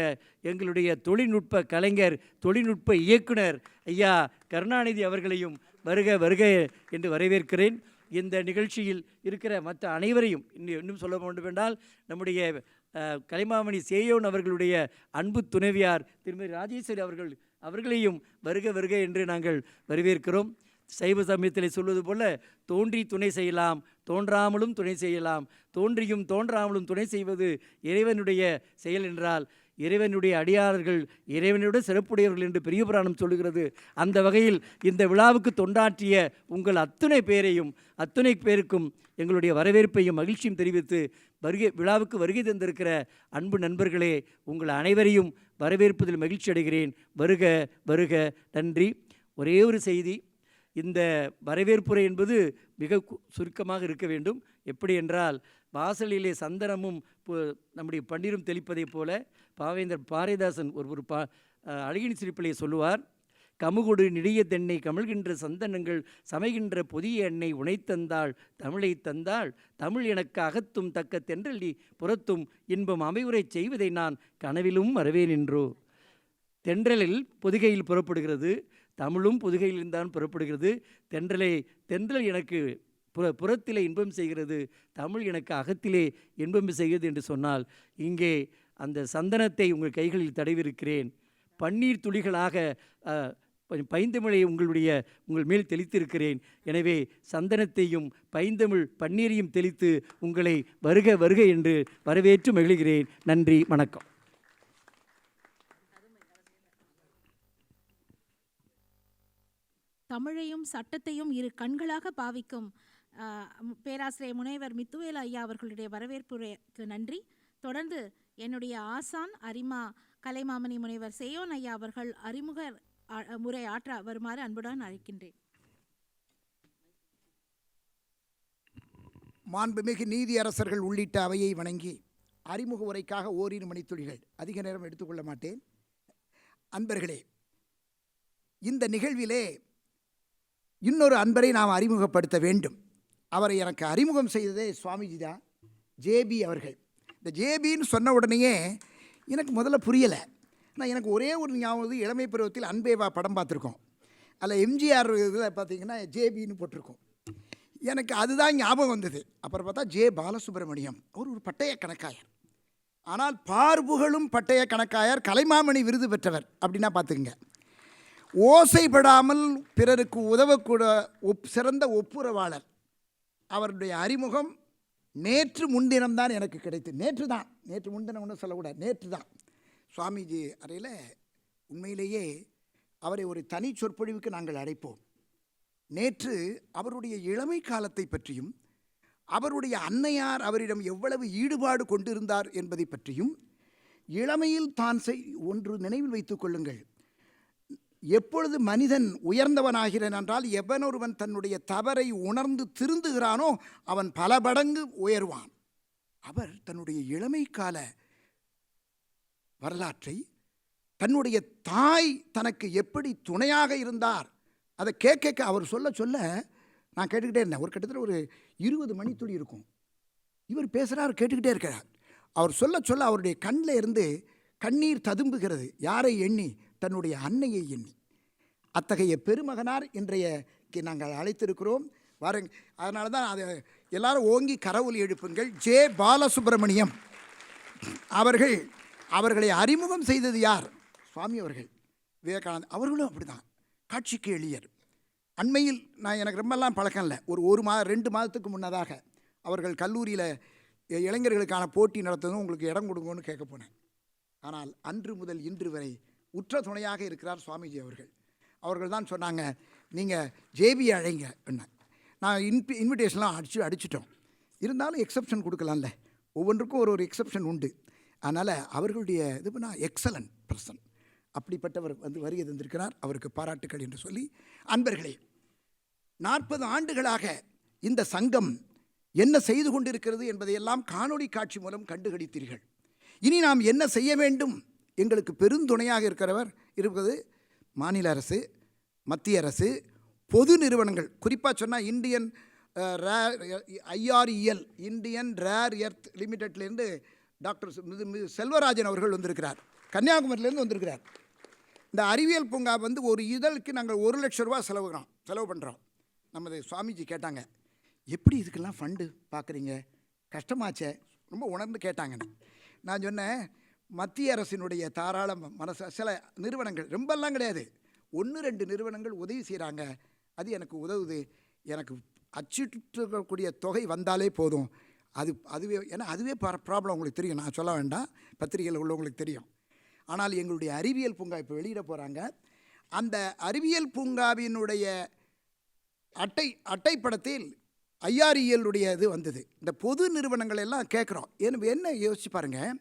எங்களுடைய தொழில்நுட்ப கலைஞர், தொழில்நுட்ப இயக்குனர் ஐயா கருணாநிதி அவர்களையும் வருக வருக என்று வரவேற்கிறேன். இந்த நிகழ்ச்சியில் இருக்கிற மற்ற அனைவரையும் இன்னும் சொல்ல வேண்டுமென்றால் நம்முடைய கலைமாமணி சேயோன் அவர்களுடைய அன்பு துணைவியார் திருமதி ராஜேஸ்வரி அவர்களையும் வருக வருக என்று நாங்கள் வரவேற்கிறோம். சைவ சமயத்தில் சொல்வது போல தோன்றி துணை செய்யலாம், தோன்றாமலும் துணை செய்யலாம், தோன்றியும் தோன்றாமலும் துணை செய்வது இறைவனுடைய செயல் என்றால் இறைவனுடைய அடியாளர்கள் இறைவனோட சிறப்புடையவர்கள் என்று பெரிய புராணம் சொல்லுகிறது. அந்த வகையில் இந்த விழாவுக்கு தொண்டாற்றிய உங்கள் அத்துணை பேருக்கும் எங்களுடைய வரவேற்பையும் மகிழ்ச்சியும் தெரிவித்து விழாவுக்கு வருகை தந்திருக்கிற அன்பு நண்பர்களே, உங்கள் அனைவரையும் வரவேற்பதில் மகிழ்ச்சி அடைகிறேன். வருக வருக, நன்றி. ஒரே ஒரு செய்தி, இந்த வரவேற்புரை என்பது மிக சுருக்கமாக இருக்க வேண்டும். எப்படி என்றால், வாசலிலே சந்தனமும் நம்முடைய பன்னீரும் தெளிப்பதைப் போல பாவேந்தர் பாரதிதாசன் ஒரு அழகின் சிரிப்பிலே சொல்லுவார், கமுகொடு நெடிய தென்னை கமழ்கின்ற சந்தனங்கள் சமைகின்ற புதிய எண்ணெய் உனைத்தந்தாள் தமிழை தந்தாள் தமிழ் எனக்கு அகத்தும் தக்க தென்றலி புறத்தும் இன்பம் அமைவுரை செய்வதை நான் கனவிலும் மறவேனென்றோ. தென்றலில் பொதிகையில் புறப்படுகிறது, தமிழும் பொதிகையில்தான் புறப்படுகிறது. தென்றல் எனக்கு புறத்திலே இன்பம் செய்கிறது, தமிழ் எனக்கு அகத்திலே இன்பம் செய்கிறது என்று சொன்னால், இங்கே அந்த சந்தனத்தை உங்கள் கைகளில் தடவிருக்கிறேன். பன்னீர் துளிகளாக பைந்தமிழை உங்கள் மேல் தெளித்திருக்கிறேன். எனவே சந்தனத்தையும் பைந்தமிழ் பன்னீரையும் தெளித்து உங்களை வருக வருக என்று வரவேற்று மகிழ்கிறேன். நன்றி, வணக்கம். தமிழையும் சட்டத்தையும் இரு கண்களாக பாவிக்கும் பேராசிரியர் முனைவர் முத்துவேல் ஐயா அவர்களுடைய வரவேற்புரைக்கு நன்றி. தொடர்ந்து என்னுடைய ஆசான் அரிமா கலைமாமணி முனைவர் சேயோன் ஐயா அவர்கள் அறிமுக முறை ஆற்ற வருமாறு அன்புடன் அழைக்கின்றேன். மாண்புமிகு நீதியரசர்கள் உள்ளிட்ட அவையை வணங்கி அறிமுக உரைக்காக ஓரிரு மணித்துளிகள், அதிக நேரம் எடுத்துக்கொள்ள மாட்டேன். அன்பர்களே, இந்த நிகழ்விலே இன்னொரு அன்பரை நாம் அறிமுகப்படுத்த வேண்டும். அவரை எனக்கு அறிமுகம் செய்ததே சுவாமிஜி தான், ஜேபி அவர்கள். இந்த ஜேபின்னு சொன்ன உடனேயே எனக்கு முதல்ல புரியலை. ஆனால் எனக்கு ஒரே ஒரு ஞாபகம், இளமை பருவத்தில் அன்பேவா படம் பார்த்துருக்கோம். அதில் எம்ஜிஆர் இதில் பார்த்திங்கன்னா ஜேபின்னு போட்டிருக்கோம். எனக்கு அதுதான் ஞாபகம் வந்தது. அப்புறம் பார்த்தா ஜே பாலசுப்ரமணியம், அவர் ஒரு பட்டய கணக்காயர். ஆனால் பார்புகளும் பட்டய கணக்காயர், கலைமாமணி விருது பெற்றவர். அப்படின்னா பார்த்துக்குங்க. ஓசைப்படாமல் பிறருக்கு உதவக்கூட சிறந்த ஒப்புரவாளர். அவருடைய அறிமுகம் நேற்று முன்தினம்தான் எனக்கு கிடைத்தது. நேற்று முன்தினம் ஒன்றும் சொல்லக்கூடாது, நேற்று தான். சுவாமிஜி அறையில் உண்மையிலேயே அவரை ஒரு தனி சொற்பொழிவுக்கு நாங்கள் அழைப்போம். நேற்று அவருடைய இளமை காலத்தை பற்றியும் அவருடைய அன்னையார் அவரிடம் எவ்வளவு ஈடுபாடு கொண்டிருந்தார் என்பதை பற்றியும், இளமையில் தான் ஒன்று நினைவில் வைத்துக் கொள்ளுங்கள், எப்பொழுது மனிதன் உயர்ந்தவனாகிறான் என்றால் எவனொருவன் தன்னுடைய தவறை உணர்ந்து திருந்துகிறானோ அவன் பல மடங்கு உயர்வான். அவர் தன்னுடைய இளமை கால வரலாற்றை, தன்னுடைய தாய் தனக்கு எப்படி துணையாக இருந்தார், அதை கேட்க அவர் சொல்ல நான் கேட்டுக்கிட்டே இருந்தேன். ஒரு கிட்டத்தட்ட ஒரு 20 மணித்துளி இருக்கும். இவர் பேசுகிறார், கேட்டுக்கிட்டே இருக்கிறார். அவர் சொல்ல அவருடைய கண்ணில் இருந்து கண்ணீர் ததும்புகிறது. யாரை எண்ணி? தன்னுடைய அன்னையை எண்ணி. அத்தகைய பெருமகனார் இன்றையக்கு நாங்கள் அழைத்திருக்கிறோம். வாருங்க. அதனால தான் அதை எல்லாரும் ஓங்கி கரவொலி எழுப்புங்கள். ஜே பாலசுப்ரமணியம் அவர்களை அறிமுகம் செய்தது யார்? சுவாமி அவர்கள், விவேகானந்தர் அவர்களும் அப்படி தான், காட்சிக்கு எளியர். அண்மையில் எனக்கு ரொம்பலாம் பழக்கம் இல்லை, ஒரு 2 மாதத்துக்கு முன்னதாக அவர்கள் கல்லூரியில் இளைஞர்களுக்கான போட்டி நடத்ததும் உங்களுக்கு இடம் கொடுங்கன்னு கேட்க போனேன். ஆனால் அன்று முதல் இன்று வரை உற்ற துணையாக இருக்கிறார் சுவாமிஜி அவர்கள் தான் சொன்னாங்க, நீங்கள் ஜேபி அழைங்க என்ன. நான் இன்விடேஷன்லாம் அடிச்சிட்டோம். இருந்தாலும் எக்ஸப்ஷன் கொடுக்கலாம்ல, ஒவ்வொன்றுக்கும் ஒரு எக்ஸப்ஷன் உண்டு. அதனால் அவர்களுடைய இது பண்ணால் எக்ஸலண்ட் பர்சன், அப்படிப்பட்டவர் வருகை தந்திருக்கிறார். அவருக்கு பாராட்டுக்கள் என்று சொல்லி, அன்பர்களே, 40 ஆண்டுகளாக இந்த சங்கம் என்ன செய்து கொண்டிருக்கிறது என்பதையெல்லாம் காணொளி காட்சி மூலம் கண்டுகளித்தீர்கள். இனி நாம் என்ன செய்ய வேண்டும்? எங்களுக்கு பெருந்துணையாக இருப்பது மாநில அரசு, மத்திய அரசு, பொது நிறுவனங்கள். குறிப்பாக சொன்னால் Indian IREL, Indian rare earth லிமிடெட்லேருந்து டாக்டர் செல்வராஜன் அவர்கள் வந்திருக்கிறார், கன்னியாகுமரியிலேருந்து வந்திருக்கிறார். இந்த அறிவியல் பூங்கா ஒரு இதழுக்கு நாங்கள் 1 லட்சம் ரூபா செலவு பண்ணுறோம். நமது சுவாமிஜி கேட்டாங்க, எப்படி இதுக்கெல்லாம் ஃபண்டு பார்க்குறீங்க, கஷ்டமாச்சே, ரொம்ப உணர்ந்து கேட்டாங்க. நான் சொன்னேன், மத்திய அரசினுடைய தாராள மனசு, சில நிறுவனங்கள், ரொம்பலாம் கிடையாது, 1-2 நிறுவனங்கள் உதவி செய்கிறாங்க, அது எனக்கு உதவுது. எனக்கு அச்சிட்டுக்கூடிய தொகை வந்தாலே போதும். அதுவே ஏன்னா அதுவே ப்ராப்ளம் உங்களுக்கு தெரியும், நான் சொல்ல வேண்டாம், பத்திரிகையில் உள்ளவங்களுக்கு தெரியும். ஆனால் எங்களுடைய அறிவியல் பூங்கா இப்போ வெளியிட போகிறாங்க. அந்த அறிவியல் பூங்காவினுடைய அட்டைப்படத்தில் IREL-உடைய இது வந்தது. இந்த பொது நிறுவனங்கள் எல்லாம் கேட்குறோம். என்ன யோசிச்சு பாருங்கள்,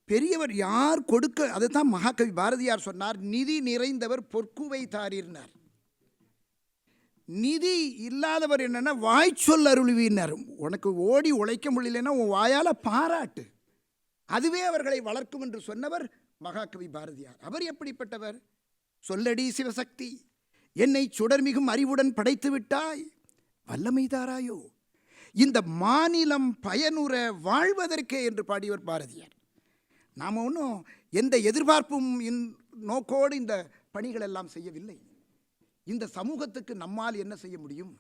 பெரியவர் யார் கொடுக்க, அதை தான் மகாகவி பாரதியார் சொன்னார், நிதி நிறைந்தவர் பொற்குவை தாரினார். நிதி இல்லாதவர் என்னென்னா வாய்ச்சொல் அருள்வினார். உனக்கு ஓடி உழைக்க முடியலன்னா உன் வாயால் பாராட்டு, அதுவே அவர்களை வளர்க்கும் என்று சொன்னவர் மகாகவி பாரதியார். அவர் எப்படிப்பட்டவர்? சொல்லடி சிவசக்தி, என்னை சுடர்மிகும் அறிவுடன் படைத்து விட்டாய், வல்லமை தாராயோ, இந்த மாநிலம் பயனுற வாழ்வதற்கே என்று பாடியவர் பாரதியார். நாம் ஒன்றும் எந்த எதிர்பார்ப்பும் நோக்கோடு இந்த பணிகள் எல்லாம் செய்யவில்லை. இந்த சமூகத்துக்கு நம்மால் என்ன செய்ய முடியும்,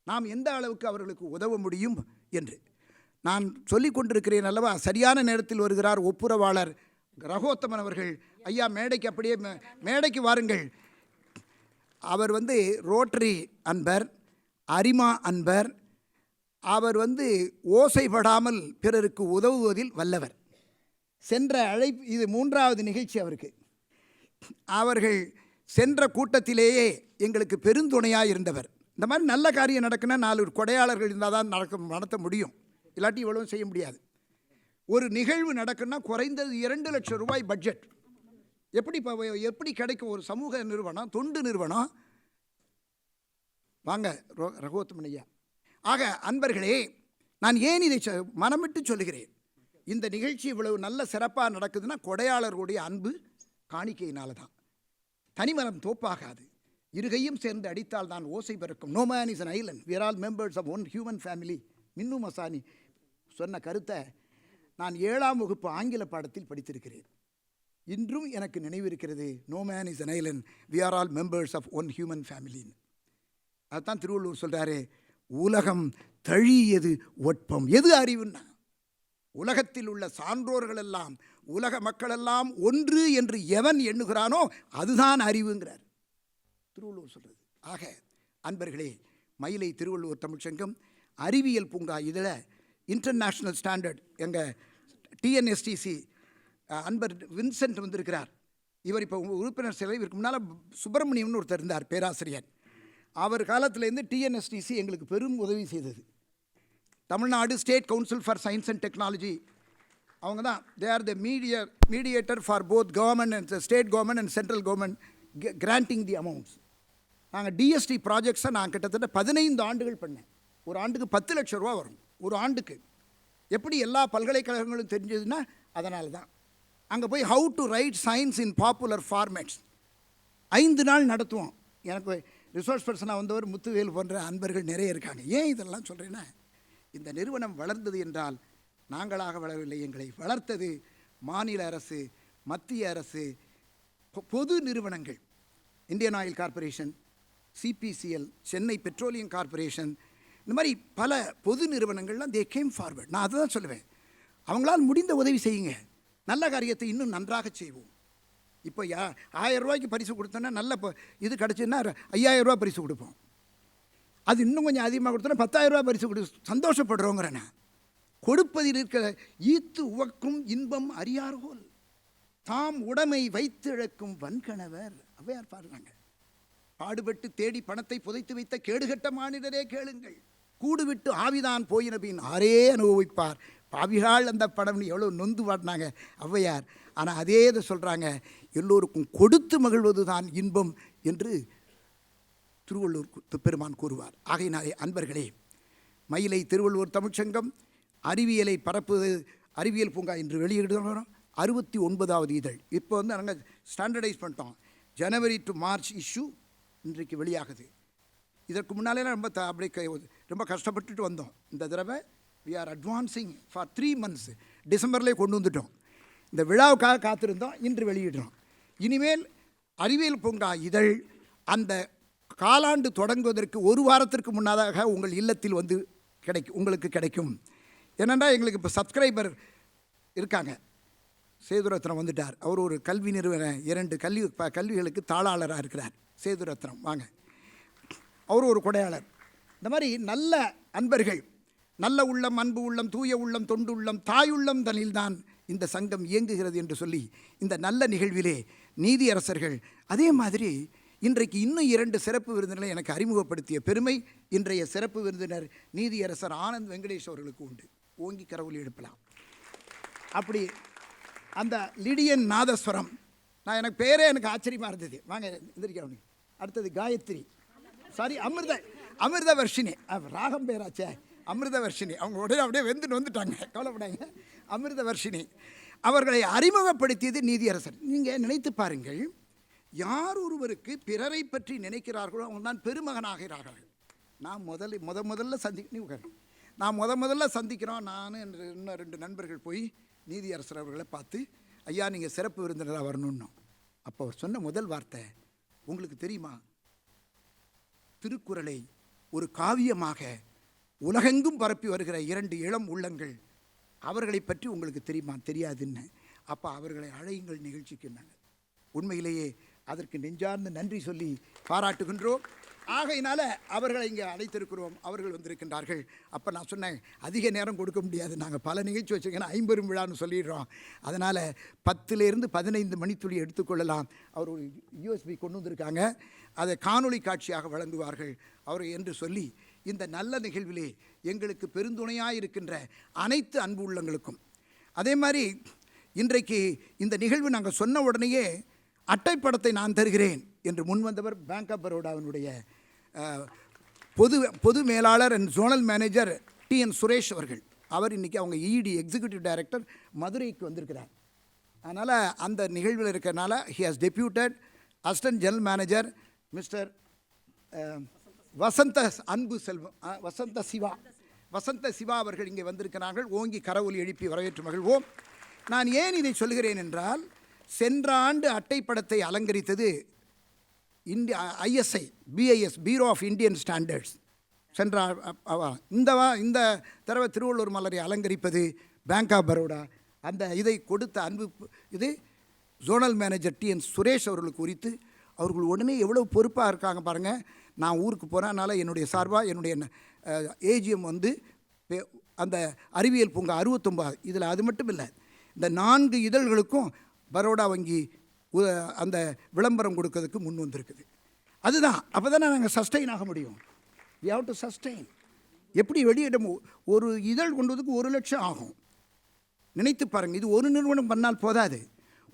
நாம் எந்த அளவுக்கு அவர்களுக்கு உதவ முடியும் என்று நான் சொல்லிக் கொண்டிருக்கிறேன் அல்லவா. சரியான நேரத்தில் வருகிறார் ஒப்புரவாளர் ரகோத்தமன் அவர்கள். ஐயா, மேடைக்கு அப்படியே மேடைக்கு வாருங்கள். அவர் ரோட்டரி அன்பர், அரிமா அன்பர். அவர் ஓசைப்படாமல் பிறருக்கு உதவுவதில் வல்லவர். சென்ற இது 3வது நிகழ்ச்சி அவருக்கு. அவர்கள் சென்ற கூட்டத்திலேயே எங்களுக்கு பெருந்துணையாக இருந்தவர். இந்த மாதிரி நல்ல காரியம் நடக்குன்னா 4 கொடையாளர்கள் இருந்தால் தான் நடத்த முடியும், இல்லாட்டி இவ்வளவும் செய்ய முடியாது. ஒரு நிகழ்வு நடக்குன்னா குறைந்தது 2 லட்சம் ரூபாய் பட்ஜெட். எப்படி கிடைக்கும் ஒரு சமூக நிறுவனம், தொண்டு நிறுவனம்? வாங்க ரகோத்தமன் ஐயா. ஆக அன்பர்களே, நான் ஏன் இதை மனமிட்டு சொல்லுகிறேன், இந்த நிகழ்ச்சி இவ்வளவு நல்ல சிறப்பாக நடக்குதுன்னா கொடையாளர்களுடைய அன்பு காணிக்கையினால தான். தனிமரம் தோப்பாகாது, இருகையும் சேர்ந்து அடித்தால் தான் ஓசை பிறக்கும். No man is an island, we are all members of one human family. மின்னு மசானி சொன்ன கருத்தை நான் 7ஆம் வகுப்பு ஆங்கில பாடத்தில் படித்திருக்கிறேன். இன்றும் எனக்கு நினைவிருக்கிறது. No man is an island, we are all members of one human family. அதுதான் திருவள்ளுவர் சொல்கிறாரு, உலகம் தழியது ஒட்பம். எது அறிவுன்னா, உலகத்தில் உள்ள சான்றோர்கள் எல்லாம், உலக மக்களெல்லாம் ஒன்று என்று எவன் எண்ணுகிறானோ அதுதான் அறிவுங்கிறார் திருவள்ளுவர் சொல்கிறது. ஆக அன்பர்களே, மயிலை திருவள்ளுவர் தமிழ்ச்சங்கம் அறிவியல் பூங்கா இதில் இன்டர்நேஷ்னல் ஸ்டாண்டர்ட், எங்கள் TNSTC அன்பர் வின்சென்ட் வந்திருக்கிறார். இவர் இப்போ உறுப்பினர் சிலை. இவருக்கு முன்னால் சுப்பிரமணியம்னு ஒருத்தர் இருந்தார், பேராசிரியர். அவர் காலத்திலேருந்து டிஎன்எஸ்டிசி எங்களுக்கு பெரும் உதவி செய்தது. Tamil Nadu state council for science and technology, அவங்க தான் they are the mediator for both government and state government and central government granting the amounts. நாங்கள் டிஎஸ்டி ப்ராஜெக்ட்ஸை நான் கிட்டத்தட்ட 15 ஆண்டுகள் பண்ணேன். ஒரு ஆண்டுக்கு 10 லட்சம் ரூபா வரும் ஒரு ஆண்டுக்கு. எப்படி எல்லா பல்கலைக்கழகங்களும் தெரிஞ்சதுன்னா அதனால தான். அங்கே போய் how to right science in popular formats 5 நாள் நடத்துவோம். எனக்கு ரிசோர்ஸ் பர்சனாக வந்தவர் முத்துவேல் போன்ற அன்பர்கள் நிறைய இருக்காங்க. ஏன் இதெல்லாம் சொல்கிறேன்னா, இந்த நிறுவனம் வளர்ந்தது என்றால் நாங்களாக வளரவில்லை, எங்களை வளர்த்தது மாநில அரசு, மத்திய அரசு, பொது நிறுவனங்கள், Indian oil corporation, CPCL, Chennai petroleum corporation, இந்த மாதிரி பல பொது நிறுவனங்கள்லாம் தே கேம் ஃபார்வர்ட். நான் அதை தான் சொல்லுவேன், அவங்களால் முடிந்த உதவி செய்யுங்க, நல்ல காரியத்தை இன்னும் நன்றாக செய்வோம். இப்போ 1000 ரூபாய்க்கு பரிசு கொடுத்தோன்னா நல்ல இது கிடச்சுன்னா 5000 ரூபா பரிசு கொடுப்போம். அது இன்னும் கொஞ்சம் அதிகமாக கொடுத்தோன்னா 10,000 ரூபா பரிசு கொடு சந்தோஷப்படுறோங்கிறேண்ணா. கொடுப்பதில் இருக்கிற ஈத்து உவக்கும் இன்பம் அறியார்கோல் தாம் உடைமை வைத்து இழக்கும் வன்கணவர் அவ்வையார் பாடுறாங்க. பாடுபட்டு தேடி பணத்தை புதைத்து வைத்த கேடுகட்ட மானிடரே கேளுங்கள், கூடுவிட்டு ஆவிதான் போயின பின் ஆரே அனுபவிப்பார் பாவிகால் அந்த படம்னு எவ்வளோ நொந்து பாடினாங்க ஔவையார். ஆனால் அதே இதை சொல்கிறாங்க, எல்லோருக்கும் கொடுத்து மகிழ்வது தான் இன்பம் என்று திருவள்ளுவர் பெருமான் கூறுவார். ஆகையினாலே அன்பர்களே, மயிலை திருவள்ளுவர் தமிழ்ச்சங்கம் அறிவியலை பரப்புவது அறிவியல் பூங்கா என்று வெளியிடுகிறோம். 69வது இதழ். இப்போ வந்து நாங்கள் ஸ்டாண்டர்டைஸ் பண்ணிட்டோம். ஜனவரி டு மார்ச் இஷ்யூ இன்றைக்கு வெளியாகுது. இதற்கு முன்னாலே ரொம்ப கஷ்டப்பட்டுட்டு வந்தோம். இந்த தடவை we are advancing for 3 months. டிசம்பர்லேயே கொண்டு வந்துட்டோம். இந்த விழாவுக்காக காத்திருந்தோம், இன்று வெளியிடுறோம். இனிமேல் அறிவியல் பூங்கா இதழ் அந்த காலாண்டு தொடங்குவதற்கு 1 வாரத்திற்கு முன்னதாக உங்கள் இல்லத்தில் வந்து உங்களுக்கு கிடைக்கும். ஏனென்றால் எங்களுக்கு இப்போ சப்ஸ்கிரைபர் இருக்காங்க. சேதுரத்னம் வந்துட்டார். அவர் ஒரு கல்வி நிறுவன 2 கல்விகளுக்கு தாளாளராக இருக்கிறார். சேதுரத்னம் வாங்க, அவர் ஒரு கொடையாளர். இந்த மாதிரி நல்ல அன்பர்கள், நல்ல உள்ளம், அன்பு உள்ளம், தூய உள்ளம், தொண்டு உள்ளம், தாயுள்ளம் தனில்தான் இந்த சங்கம் இயங்குகிறது என்று சொல்லி இந்த நல்ல நிகழ்விலே நீதியரசர்கள், அதே மாதிரி இன்றைக்கு இன்னும் 2 சிறப்பு விருந்தினரை எனக்கு அறிமுகப்படுத்திய பெருமை இன்றைய சிறப்பு விருந்தினர் நீதியரசர் ஆனந்த் வெங்கடேஷ் அவர்களுக்கு உண்டு. ஓங்கி கரவொலி எழுப்பலாம். அப்படி அந்த லிடியன் நாதஸ்வரம், எனக்கு பேரே எனக்கு ஆச்சரியமாக இருந்தது. வாங்க எந்திரிக்க. அடுத்தது காயத்ரி, சாரி அமிர்த வர்ஷினி, ராகம் பேராச்சே, அமிர்த வர்ஷினி. அவங்க உடனே அப்படியே வந்துட்டாங்க, கவலைப்படாங்க. அமிர்த வர்ஷினி அவர்களை அறிமுகப்படுத்தியது நீதியரசர். நீங்கள் நினைத்து பாருங்கள், யார் ஒருவருக்கு பிறரை பற்றி நினைக்கிறார்களோ அவங்க தான் பெருமகனாகிறார்கள். நான் முதல்ல சந்திக்கிறோம். நான் இன்னும் 2 நண்பர்கள் போய் நீதியரசர் அவர்களை பார்த்து, ஐயா நீங்கள் சிறப்பு விருந்தினராக வரணுன்னோம். அப்போ அவர் சொன்ன முதல் வார்த்தை, உங்களுக்கு தெரியுமா, திருக்குறளை ஒரு காவியமாக உலகெங்கும் பரப்பி வருகிற 2 இளம் உள்ளங்கள், அவர்களை பற்றி உங்களுக்கு தெரியுமா? தெரியாதுன்னு. அப்போ அவர்களை அழையுங்கள் நிகழ்ச்சிக்குன்னாங்க. உண்மையிலேயே அதற்கு நெஞ்சார்ந்த நன்றி சொல்லி பாராட்டுகின்றோம். ஆகையினால அவர்களை இங்கே அழைத்திருக்கிறோம். அவர்கள் வந்திருக்கின்றார்கள். அப்போ நான் சொன்னேன், அதிக நேரம் கொடுக்க முடியாது, நாங்கள் பல நிகழ்ச்சி வச்சுருக்கேன்னா 50 விழான்னு சொல்லிடுறோம். அதனால் 10லேருந்து 15 மணித்துளி எடுத்துக்கொள்ளலாம். அவர் ஒரு USB கொண்டு வந்திருக்காங்க, அதை காணொளி காட்சியாக வழங்குவார்கள் அவர் என்று சொல்லி, இந்த நல்ல நிகழ்விலே எங்களுக்கு பெருந்துணையாக இருக்கின்ற அனைத்து அன்பு உள்ளங்களுக்கும், அதே மாதிரி இன்றைக்கு இந்த நிகழ்வு நாங்கள் சொன்ன உடனேயே அட்டைப்படத்தை நான் தருகிறேன் என்று முன்வந்தவர் பேங்க் ஆஃப் பரோடாவினுடைய பொது மேலாளர் and zonal manager TN Suresh அவர்கள். அவர் இன்றைக்கி அவங்க ED எக்ஸிக்யூட்டிவ் டைரக்டர் மதுரைக்கு வந்திருக்கிறார். அதனால் அந்த நிகழ்வில் இருக்கிறனால he has deputed assistant general manager mister வசந்த சிவா அவர்கள் இங்கே வந்திருக்கிறார்கள். ஓங்கி கரவொலி எழுப்பி வரவேற்று மகிழ்வோம். நான் ஏன் இதை சொல்கிறேன் என்றால், சென்ற ஆண்டு அட்டைப்படத்தை அலங்கரித்தது ISI BIS bureau of Indian standards. இந்த தடவை திருவள்ளுவர் மலரை அலங்கரிப்பது பேங்க் ஆஃப் பரோடா. அந்த இதை கொடுத்த அன்பு இது ஜோனல் மேனேஜர் TN சுரேஷ் அவர்களுக்கு குறித்து அவர்கள் உடனே எவ்வளோ பொறுப்பாக இருக்காங்க பாருங்கள். நான் ஊருக்கு போகிறனால என்னுடைய சார்பாக என்னுடைய AGM வந்து அந்த அறிவியல் பூங்கா 69, இதில் அது மட்டும் இல்லை, இந்த 4 இதழ்களுக்கும் பரோடா வங்கி அந்த விளம்பரம் கொடுக்கறதுக்கு முன் வந்திருக்குது. அதுதான் அப்போ தானே நாங்கள் சஸ்டெயின் ஆக முடியும். We have to sustain. எப்படி வெளியிட ஒரு இதழ் கொண்டு வரதுக்கு 1 லட்சம் ஆகும். நினைத்து பாருங்கள். இது ஒரு நிறுவனம் பண்ணால் போதாது,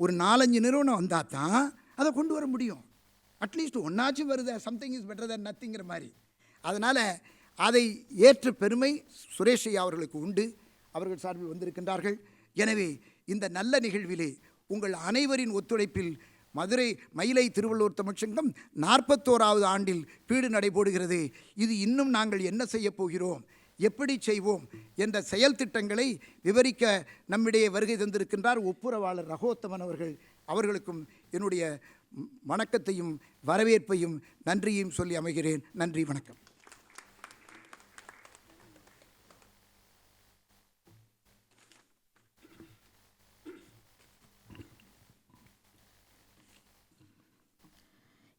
ஒரு 4-5 நிறுவனம் வந்தால் தான் அதை கொண்டு வர முடியும். அட்லீஸ்ட் ஒன்றாச்சும் வருது, சம்திங் இஸ் பெட்டர் தேன் நத்திங்கிற மாதிரி. அதனால் அதை ஏற்ற பெருமை சுரேஷ் ஐயா அவர்களுக்கு உண்டு. அவர்கள் சார்பில் வந்திருக்கின்றார்கள். எனவே இந்த நல்ல நிகழ்விலே உங்கள் அனைவரின் ஒத்துழைப்பில் மதுரை மயிலை திருவள்ளுவர் தமிழ்ச்சங்கம் 41வது ஆண்டில் பீடு நடைபோடுகிறது. இது இன்னும் நாங்கள் என்ன செய்ய போகிறோம், எப்படி செய்வோம் என்ற செயல் திட்டங்களை விவரிக்க நம்மிடையே வருகை தந்திருக்கின்றார் ஒப்புரவாளர் ரகோத்தமன் அவர்கள். அவர்களுக்கும் என்னுடைய வணக்கத்தையும் வரவேற்பையும் நன்றியையும் சொல்லி அமைகிறேன். நன்றி, வணக்கம்.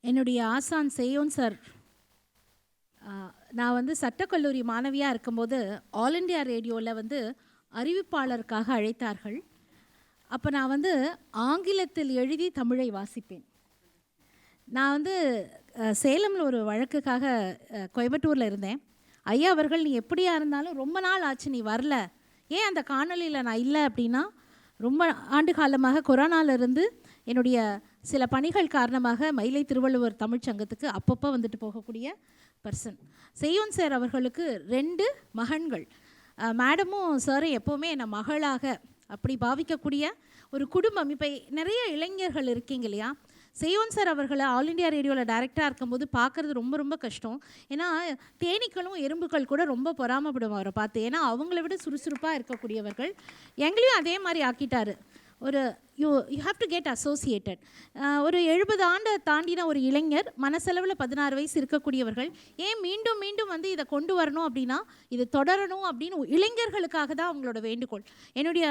என்னுடைய ஆசான் செய்யோன் சார், நான் வந்து சட்டக்கல்லூரி மாணவியாக இருக்கும்போது ஆல் இண்டியா ரேடியோவில் வந்து அறிவிப்பாளருக்காக அழைத்தார்கள். அப்போ நான் வந்து ஆங்கிலத்தில் எழுதி தமிழை வாசிப்பேன். நான் வந்து சேலமில் ஒரு வழக்குக்காக கோயம்புத்தூரில் இருந்தேன். ஐயா அவர்கள், நீ எப்படியா இருந்தாலும் ரொம்ப நாள் ஆச்சு நீ வரல, ஏன் அந்த காணொலியில் நான் இல்லை அப்படின்னா, ரொம்ப ஆண்டு காலமாக கொரோனாவிலிருந்து என்னுடைய சில பணிகள் காரணமாக மயிலை திருவள்ளுவர் தமிழ்ச்சங்கத்துக்கு அப்பப்போ வந்துட்டு போகக்கூடிய பர்சன். செய்யோன் சார் அவர்களுக்கு 2 மகன்கள். மேடமும் சாரும் எப்போவுமே என்னை மகளாக அப்படி பாவிக்கக்கூடிய ஒரு குடும்பம். இப்போ நிறைய இளைஞர்கள் இருக்கீங்க இல்லையா, செய்யோன் சார் அவர்களை ஆல் இண்டியா ரேடியோவில் டைரக்டாக இருக்கும்போது பார்க்குறது ரொம்ப ரொம்ப கஷ்டம். ஏன்னா தேனீக்களும் எறும்புகள் கூட ரொம்ப பொறாமப்படுவோம் அவரை பார்த்து. ஏன்னா அவங்கள விட சுறுசுறுப்பாக இருக்கக்கூடியவர்கள். எங்களையும் அதே மாதிரி ஆக்கிட்டார். ஒரு you have to get associated. ஒரு 70 ஆண்டை தாண்டின ஒரு இளைஞர், மனசெலவில் 16 வயசு இருக்கக்கூடியவர்கள் ஏன் மீண்டும் மீண்டும் வந்து இதை கொண்டு வரணும் அப்படின்னா, இது தொடரணும் அப்படின்னு இளைஞர்களுக்காக தான் அவங்களோட வேண்டுகோள். என்னுடைய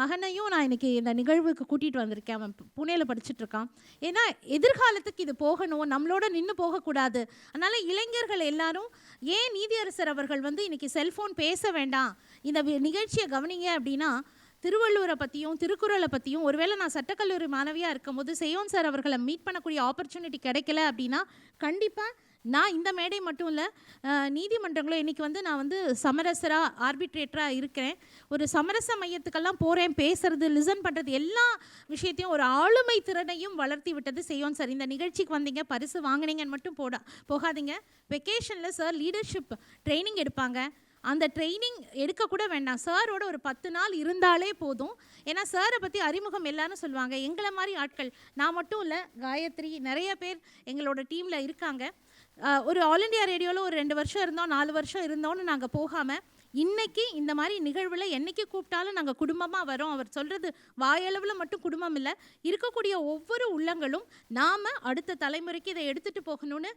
மகனையும் நான் இன்றைக்கி இந்த நிகழ்வுக்கு கூட்டிகிட்டு வந்திருக்கேன். அவன் புனேயில் படிச்சுட்ருக்கான். ஏன்னா எதிர்காலத்துக்கு இது போகணும், நம்மளோட நின்று போகக்கூடாது. அதனால் இளைஞர்கள் எல்லாரும் ஏன் நீதியரசர் அவர்கள் வந்து இன்றைக்கி செல்ஃபோன் பேச வேண்டாம், இந்த நிகழ்ச்சியை கவனிங்க அப்படின்னா, திருவள்ளுவரை பற்றியும் திருக்குறளை பற்றியும், ஒருவேளை நான் சட்டக்கல்லூரி மாணவியாக இருக்கும்போது செய்யோன் சார் அவர்களை மீட் பண்ணக்கூடிய ஆப்பர்ச்சுனிட்டி கிடைக்கல அப்படின்னா, கண்டிப்பாக நான் இந்த மேடை மட்டும் இல்லை, நீதிமன்றங்களும் இன்றைக்கி வந்து நான் வந்து சமரசராக ஆர்பிட்ரேட்டராக இருக்கிறேன். ஒரு சமரச மையத்துக்கெல்லாம் போகிறேன், பேசுறது, லிசன் பண்ணுறது, எல்லா விஷயத்தையும் ஒரு ஆளுமை திறனையும் வளர்த்தி விட்டது செய்யோன் சார். இந்த நிகழ்ச்சிக்கு வந்தீங்க, பரிசு வாங்கினீங்கன்னு மட்டும் போகாதீங்க. வெக்கேஷனில் சார் லீடர்ஷிப் ட்ரைனிங் எடுப்பாங்க. அந்த ட்ரைனிங் எடுக்கக்கூட வேண்டாம், சாரோட ஒரு 10 நாள் இருந்தாலே போதும். ஏன்னா சாரை பற்றி அறிமுகம் எல்லாரும் சொல்லுவாங்க. எங்களை மாதிரி ஆட்கள், நான் மட்டும் இல்லை, காயத்ரி, நிறைய பேர் எங்களோட டீமில் இருக்காங்க. ஒரு ஆல் இண்டியா ரேடியோவில் ஒரு 2 வருஷம் இருந்தோம், 4 வருஷம் இருந்தோன்னு நாங்கள் போகாமல், இன்றைக்கி இந்த மாதிரி நிகழ்வில் என்றைக்கு கூப்பிட்டாலும் நாங்கள் குடும்பமாக வரோம். அவர் சொல்கிறது வாயளவில் மட்டும் குடும்பம் இல்லை, இருக்கக்கூடிய ஒவ்வொரு உள்ளங்களும் நாம் அடுத்த தலைமுறைக்கு இதை எடுத்துகிட்டு போகணும்னு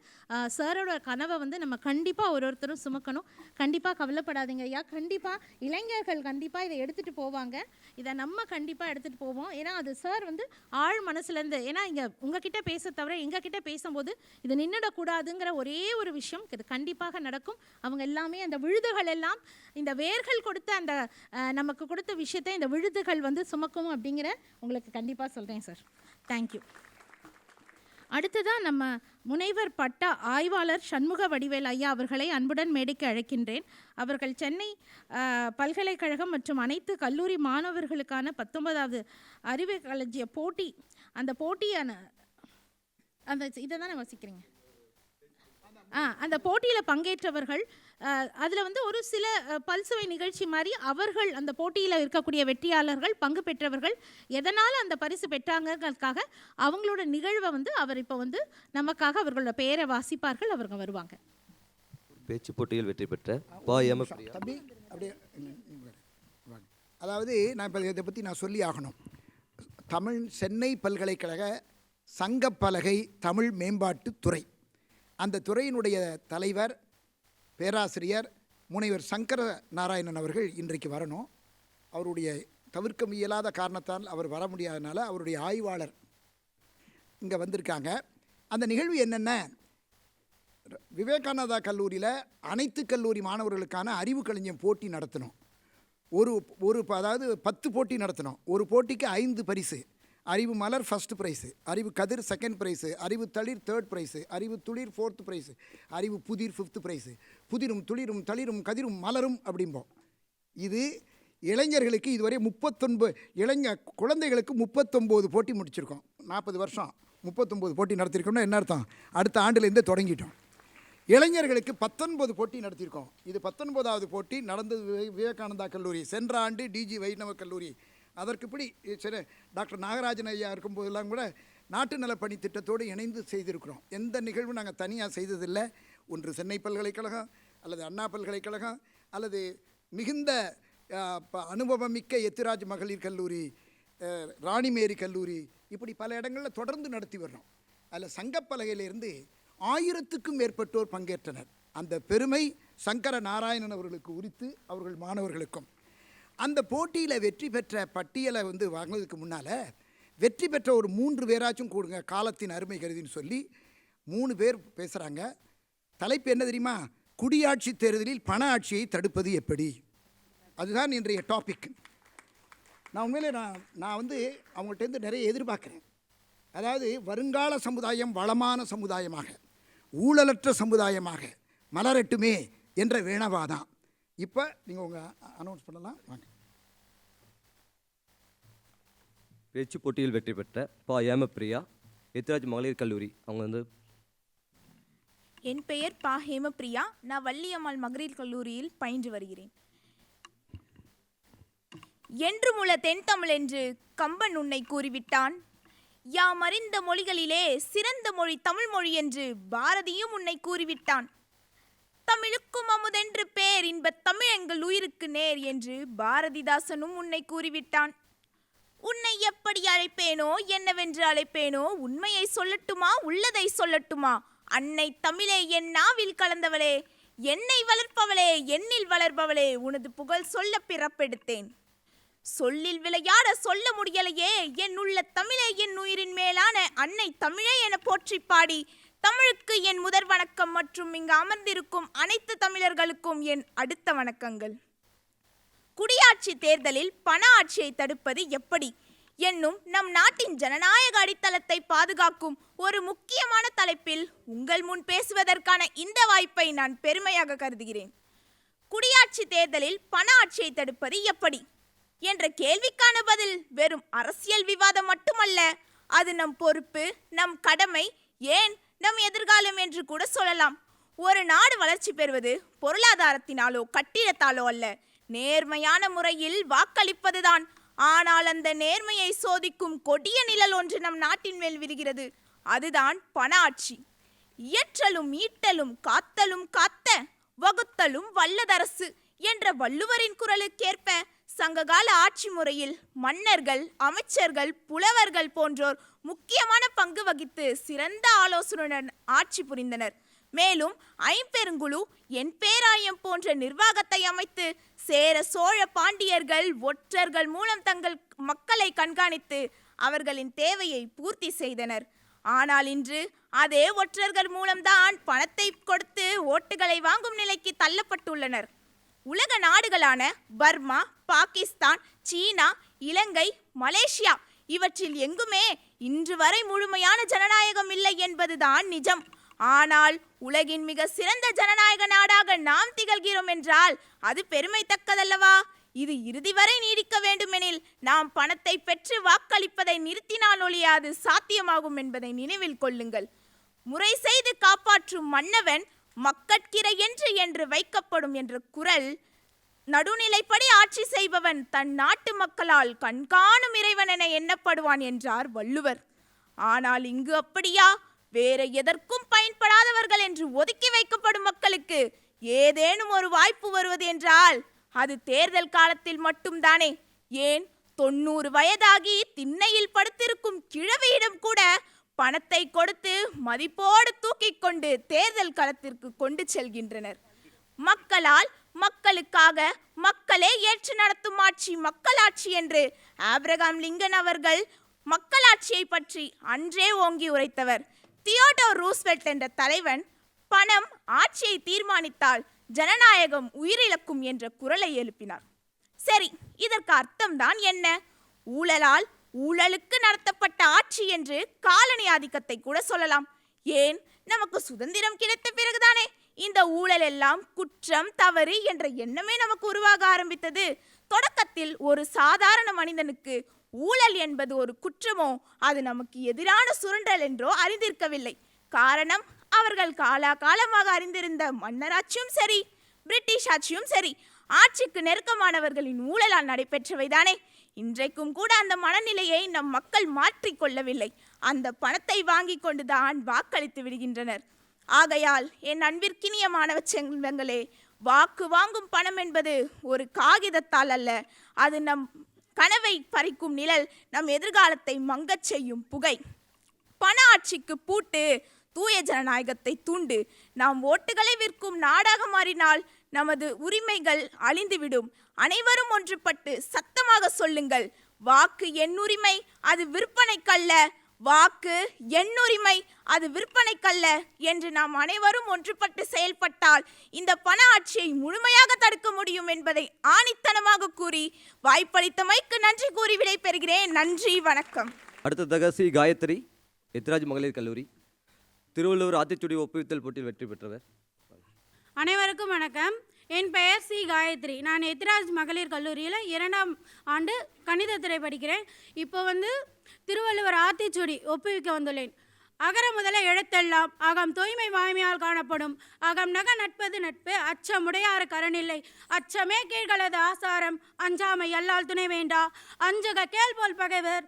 சாரோட கனவை வந்து நம்ம கண்டிப்பாக ஒருத்தரும் சுமக்கணும். கண்டிப்பாக கவலைப்படாதீங்க ஐயா, கண்டிப்பாக இளைஞர்கள் கண்டிப்பாக இதை எடுத்துகிட்டு போவாங்க. இதை நம்ம கண்டிப்பாக எடுத்துகிட்டு போவோம். ஏன்னா அது சார் வந்து ஆழ் மனசுலேருந்து, ஏன்னா இங்கே உங்ககிட்ட பேச தவிர எங்ககிட்ட பேசும்போது இது நின்றுடக்கூடாதுங்கிற ஒரே ஒரு விஷயம் இது கண்டிப்பாக நடக்கும். அவங்க எல்லாமே அந்த விழுதுகள் எல்லாம் இந்த வேர்கள் கொடுத்த அந்த நமக்கு கொடுத்த விஷயத்தை இந்த விழுதுகள் வந்து சுமக்கும் அப்படிங்கிற உங்களுக்கு கண்டிப்பாக சொல்கிறேன் சார். தேங்க்யூ. அடுத்ததான் நம்ம முனைவர் பட்ட ஆய்வாளர் சண்முக வடிவேல் ஐயா அவர்களை அன்புடன் மேடைக்கு அழைக்கின்றேன். அவர்கள் சென்னை பல்கலைக்கழகம் மற்றும் அனைத்து கல்லூரி மாணவர்களுக்கான 19வது அறிவு களஞ்சிய போட்டி, அந்த போட்டியான அந்த இதை தானே வசிக்கிறீங்க, அந்த போட்டியில் பங்கேற்றவர்கள், அதில் வந்து ஒரு சில பல்சுவை நிகழ்ச்சி மாதிரி அவர்கள் அந்த போட்டியில் இருக்கக்கூடிய வெற்றியாளர்கள், பங்கு பெற்றவர்கள் எதனால் அந்த பரிசு பெற்றாங்கிறதுக்காக அவங்களோட நிகழ்வை வந்து அவர் இப்போ வந்து நமக்காக அவர்களோட பெயரை வாசிப்பார்கள். அவர்கள் வருவாங்க. பேச்சு போட்டியில் வெற்றி பெற்ற தம்பி அப்படியே. அதாவது நான் இப்போ இதை பற்றி நான் சொல்லி ஆகணும். சென்னை பல்கலைக்கழக சங்கப்பலகை தமிழ் மேம்பாட்டு துறை, அந்த துறையினுடைய தலைவர் பேராசிரியர் முனைவர் சங்கர நாராயணன் அவர்கள் இன்றைக்கு வரணும். அவருடைய தவிர்க்க இயலாத காரணத்தால் அவர் வர முடியாதனால அவருடைய ஆய்வாளர் இங்கே வந்திருக்காங்க. அந்த நிகழ்வு என்னென்ன, விவேகானந்தா கல்லூரியில் அனைத்து கல்லூரி மாணவர்களுக்கான அறிவு களஞ்சியம் போட்டி நடத்தணும். அதாவது 10 போட்டி நடத்தினோம். ஒரு போட்டிக்கு 5 பரிசு. அறிவு மலர் ஃபர்ஸ்ட் ப்ரைஸு, அறிவு கதிர் செகண்ட் ப்ரைஸு, அறிவு தளிர் தேர்ட் ப்ரைஸு, அறிவு துளிர் ஃபோர்த் ப்ரைஸு, அறிவு புதிர் ஃபிஃப்த் ப்ரைஸு. புதிரும் துளிரும் தளிரும் கதிரும் மலரும் அப்படிம்போம். இது இளைஞர்களுக்கு இதுவரை 39 குழந்தைகளுக்கு 39 போட்டி முடிச்சிருக்கோம். 40 வருஷம் 39 போட்டி நடத்தியிருக்கோம்னா என்ன அர்த்தம்? அடுத்த ஆண்டுலேருந்தே தொடங்கிட்டோம். இளைஞர்களுக்கு 19 போட்டி நடத்தியிருக்கோம். இது 19வது போட்டி நடந்தது விவேகானந்தா கல்லூரி, சென்ற ஆண்டு டிஜி வைணவ கல்லூரி. அதற்கு இப்படி சரி டாக்டர் நாகராஜன் ஐயா இருக்கும்போதெல்லாம் கூட நாட்டு நலப்பணி திட்டத்தோடு இணைந்து செய்திருக்கிறோம். எந்த நிகழ்வும் நாங்கள் தனியாக செய்ததில்லை. ஒன்று சென்னை பல்கலைக்கழகம் அல்லது அண்ணா பல்கலைக்கழகம் அல்லது மிகுந்த அனுபவமிக்க எத்திராஜ் மகளிர் கல்லூரி, ராணிமேரி கல்லூரி, இப்படி பல இடங்களில் தொடர்ந்து நடத்தி வர்றோம். அதில் சங்கப்பலகையிலிருந்து 1000க்கும் மேற்பட்டோர் பங்கேற்றனர். அந்த பெருமை சங்கர நாராயணன் அவர்களுக்கு உரித்து அவர்கள் மாணவர்களுக்கும். அந்த போட்டியில் வெற்றி பெற்ற பட்டியலை வாங்கினதுக்கு முன்னால் வெற்றி பெற்ற ஒரு 3 பேராச்சும் கொடுங்க, காலத்தின் அருமை கருதின்னு சொல்லி 3 பேர் பேசுகிறாங்க. தலைப்பு என்ன தெரியுமா? குடியாட்சி தேர்தலில் பண ஆட்சியை தடுப்பது எப்படி. அதுதான் இன்றைய டாபிக். நான் உண்மையிலே நான் அவங்கள்ட்டேருந்து நிறைய எதிர்பார்க்குறேன். அதாவது வருங்கால சமுதாயம் வளமான சமுதாயமாக, ஊழலற்ற சமுதாயமாக மலரட்டுமே என்ற வேணவாதான். இப்போ நீங்கள் உங்கள் அனௌன்ஸ் பண்ணலாம் வாங்க. பேச்சு போட்டியில் வெற்றி பெற்ற ஏமப்பிரியா, எத்திராஜ் மகளிர் கல்லூரி. அவங்க என் பெயர் ஹேமப்பிரியா. நான் வள்ளியம்மாள் மகளிர் கல்லூரியில் பயின்று வருகிறேன். என்றுமுள்ள தென்தமிழ் என்று கம்பன் உன்னை கூறிவிட்டான். யாம் அறிந்த மொழிகளிலே சிறந்த மொழி தமிழ் மொழி என்று பாரதியும் உன்னை கூறிவிட்டான். தமிழுக்கும் அமுதென்று பேர் இன்பத் தமிழ் எங்கள் உயிருக்கு நேர் என்று பாரதிதாசனும் உன்னை கூறிவிட்டான். உன்னை எப்படி அழைப்பேனோ, என்னவென்று அழைப்பேனோ, உண்மையை சொல்லட்டுமா, உள்ளதை சொல்லட்டுமா, அன்னை தமிழே என் நாவில் கலந்தவளே, என்னை வளர்ப்பவளே, எண்ணில் வளர்ப்பவளே, உனது புகழ் சொல்ல பிறப்பெடுத்தேன். சொல்லில் விளையாட சொல்ல முடியலையே, என் உள்ள தமிழே என் உயிரின் மேலான அன்னை தமிழே என போற்றி பாடி தமிழுக்கு என் முதற் வணக்கம் மற்றும் இங்கு அமர்ந்திருக்கும் அனைத்து தமிழர்களுக்கும் என் அடுத்த வணக்கங்கள். குடியாட்சி தேர்தலில் பண ஆட்சியை தடுப்பது எப்படி என்னும் நம் நாட்டின் ஜனநாயக அடித்தளத்தை பாதுகாக்கும் ஒரு முக்கியமான தலைப்பில் உங்கள் முன் பேசுவதற்கான இந்த வாய்ப்பை நான் பெருமையாக கருதுகிறேன். குடியாட்சி தேர்தலில் பண ஆட்சியை தடுப்பது எப்படி என்ற கேள்விக்கான பதில் வெறும் அரசியல் விவாதம் மட்டுமல்ல, அது நம் பொறுப்பு, நம் கடமை, ஏன் நம் எதிர்காலம் என்று கூட சொல்லலாம். ஒரு நாடு வளர்ச்சி பெறுவது பொருளாதாரத்தினாலோ கட்டிடத்தாலோ அல்ல, நேர்மையான முறையில் வாக்களிப்பதுதான். ஆனால் அந்த நேர்மையை சோதிக்கும் கொடிய நிழல் ஒன்று நம் நாட்டின் மேல் விழுகிறது. அதுதான் பண ஆட்சி. இயற்றலும் ஈட்டலும் காத்தலும் காத்த வகுத்தலும் வல்லதரசு என்ற வள்ளுவரின் குரலுக்கேற்ப சங்ககால ஆட்சி முறையில் மன்னர்கள், அமைச்சர்கள், புலவர்கள் போன்றோர் முக்கியமான பங்கு வகித்து சிறந்த ஆலோசனையுடன் ஆட்சி புரிந்தனர். மேலும் ஐம்பெருங்குழு, என் பேராயம் போன்ற நிர்வாகத்தை அமைத்து சேர, சோழ, பாண்டியர்கள், ஒற்றர்கள் மூலம் தங்கள் மக்களை கண்காணித்து அவர்களின் தேவையை பூர்த்தி செய்தனர். ஆனால் இன்று அதே ஒற்றர்கள் மூலம்தான் பணத்தை கொடுத்து ஓட்டுகளை வாங்கும் நிலைக்கு தள்ளப்பட்டுள்ளனர். உலக நாடுகளான பர்மா, பாகிஸ்தான், சீனா, இலங்கை, மலேசியா இவற்றில் எங்குமே இன்று வரை முழுமையான ஜனநாயகம் இல்லை என்பதுதான் நிஜம். ஆனால் உலகின் மிக சிறந்த ஜனநாயக நாடாக நாம் திகழ்கிறோம் என்றால் அது பெருமைத்தக்கதல்லவா? இது இறுதி வரை நீடிக்க வேண்டுமெனில் நாம் பணத்தை பெற்று வாக்களிப்பதை நிறுத்தினால் ஒழியாது சாத்தியமாகும் என்பதை நினைவில் கொள்ளுங்கள். முறை செய்து காப்பாற்றும் மன்னவன் மக்கட்கிரை என்று வைக்கப்படும் என்ற குரல், நடுநிலைப்படி ஆட்சி செய்பவன் தன் நாட்டு மக்களால் கண்காணும் இறைவன் என எண்ணப்படுவான் என்றார் வள்ளுவர். ஆனால் இங்கு அப்படியா? வேற எதற்கும் பயன்படாதவர்கள் என்று ஒதுக்கி வைக்கப்படும் மக்களுக்கு ஏதேனும் ஒரு வாய்ப்பு வருவது என்றால் அது தேர்தல் காலத்தில் மட்டும்தானே. ஏன் 90 வயதாகி திண்ணையில் படுத்திருக்கும் கிழவியிடம் கூட பணத்தை கொடுத்து மதிப்போடு தூக்கி கொண்டு தேர்தல் களத்திற்கு கொண்டு செல்கின்றனர். மக்களால், மக்களுக்காக, மக்களே ஏற்று நடத்தும் ஆட்சி மக்களாட்சி என்று ஆபிரகாம் லிங்கன் அவர்கள் மக்களாட்சியை பற்றி அன்றே ஓங்கி உரைத்தவர். தியோடோர் ரூஸ்வெல்ட் என்ற தலைவன் பணம் ஆட்சியை தீர்மானித்தால் ஜனநாயகம் உயிரிழக்கும் என்ற குரலை எழுப்பினார். சரி, இதற்கு அர்த்தம்தான் என்ன? ஊழலால் ஊழலுக்கு நடத்தப்பட்ட ஆட்சி என்று காலனி ஆதிக்கத்தை கூட சொல்லலாம். ஏன், நமக்கு சுதந்திரம் கிடைத்த பிறகுதானே இந்த ஊழல் எல்லாம் குற்றம், தவறு என்ற எண்ணமே நமக்கு உருவாக ஆரம்பித்தது. தொடக்கத்தில் ஒரு சாதாரண மனிதனுக்கு ஊழல் என்பது ஒரு குற்றமோ, அது நமக்கு எதிரான சுரண்டல் என்றோ அறிந்திருக்கவில்லை. காரணம், அவர்கள் காலமாக அறிந்திருந்த மன்னராட்சியும் சரி, பிரிட்டிஷ் ஆட்சியும் சரி, ஆட்சிக்கு நெருக்கமானவர்களின் ஊழலால் நடைபெற்றவைதானே. இன்றைக்கும் கூட அந்த மனநிலையை நம் மக்கள் மாற்றிக்கொள்ளவில்லை. அந்த பணத்தை வாங்கி கொண்டுதான் வாக்களித்து விடுகின்றனர். ஆகையால் என் அன்பிற்கினிய மாணவ செல்வங்களே, வாக்கு வாங்கும் பணம் என்பது ஒரு காகிதத்தால் அல்ல, அது நம் கனவை பறிக்கும் நிழல், நம் எதிர்காலத்தை மங்கச் செய்யும் புகை. பண ஆட்சிக்கு பூட்டு, தூய ஜனநாயகத்தை தூண்டு. நாம் ஓட்டுகளை விற்கும் நாடாக மாறினால் நமது உரிமைகள் அழிந்துவிடும். அனைவரும் ஒன்றுபட்டு சத்தமாக சொல்லுங்கள், வாக்கு என் உரிமை, அது விற்பனைக்கல்ல. வாக்கு என் உரிமை, அது விற்பனைக்கல்ல என்று நாம் அனைவரும் ஒன்றுபட்டு செயல்பட்டால் இந்த பண ஆட்சியை முழுமையாக தடுக்க முடியும் என்பதை ஆணித்தனமாக கூறி வாய்ப்பளித்தமைக்கு நன்றி கூறி விடைபெறுகிறேன். நன்றி, வணக்கம். அடுத்ததாக சி காயத்ரி, எத்திராஜ் மகளிர் கல்லூரி, திருவள்ளுவர் ஆத்திச்சூடி ஒப்புவித்தல் போட்டியில் வெற்றி பெற்றவர். அனைவருக்கும் வணக்கம். என் பெயர் சி காயத்ரி. நான் எத்திராஜ் மகளிர் கல்லூரியில் 2ஆம் ஆண்டு கணிதத்துறை படிக்கிறேன். இப்போ திருவள்ளுவர் ஆத்திச்சூடி ஒப்புவிக்க வந்துள்ளேன். அகர முதல எழுத்தெல்லாம் அகம் தூய்மை வாய்மையால் காணப்படும். அகம் நக நட்பது நட்பு, அச்சமுடையாறு கரணில்லை. அச்சமே கீழ்களது ஆசாரம், அஞ்சாமை அல்லால் துணை வேண்டா. அஞ்சுக கேள்போல் பகைவர்.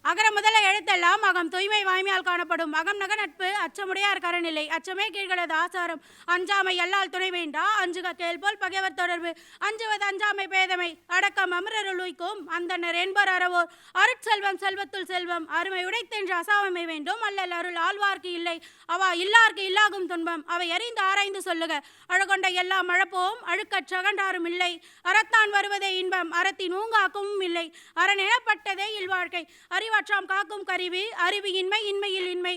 அகர முதல எழுத்தெல்லாம் அகம் தூய்மை வாய்மையால் காணப்படும். அகம் நக நட்பு, அச்சமுடையார் கரணில்லை. அச்சமே கீழ்களது ஆசாரம், அஞ்சாமை அல்லால் துணை வேண்டா. அஞ்சுக கேள்போல் பகைவர் தொடர்பு. அஞ்சுவது அஞ்சாமை பேதமை, அடக்கம் அமரருள் உய்க்கும். அந்தனர் என்பர் அறவோர் அருட்செல்வம் செல்வத்துள் செல்வம். அருமை உடைத்தென்று அசாவமை வேண்டும், அல்லல் அருள் ஆழ்வார்க்கு இல்லை. அவா இல்லார்க்கு இல்லாகும் துன்பம், அவை அறிந்து ஆராய்ந்து சொல்லுக. அழகொண்ட எல்லாம் அழப்போம், அழுக்கற்றகண்டாரும் இல்லை. அறத்தான் வருவதே இன்பம், அறத்தின் ஊங்காக்கும் இல்லை. அரண் எனப்பட்டதே இல்வாழ்க்கை, அறிவாற்றாம் காக்கும் கருவி. அறிவு இன்மை, இன்மையில் இன்மை.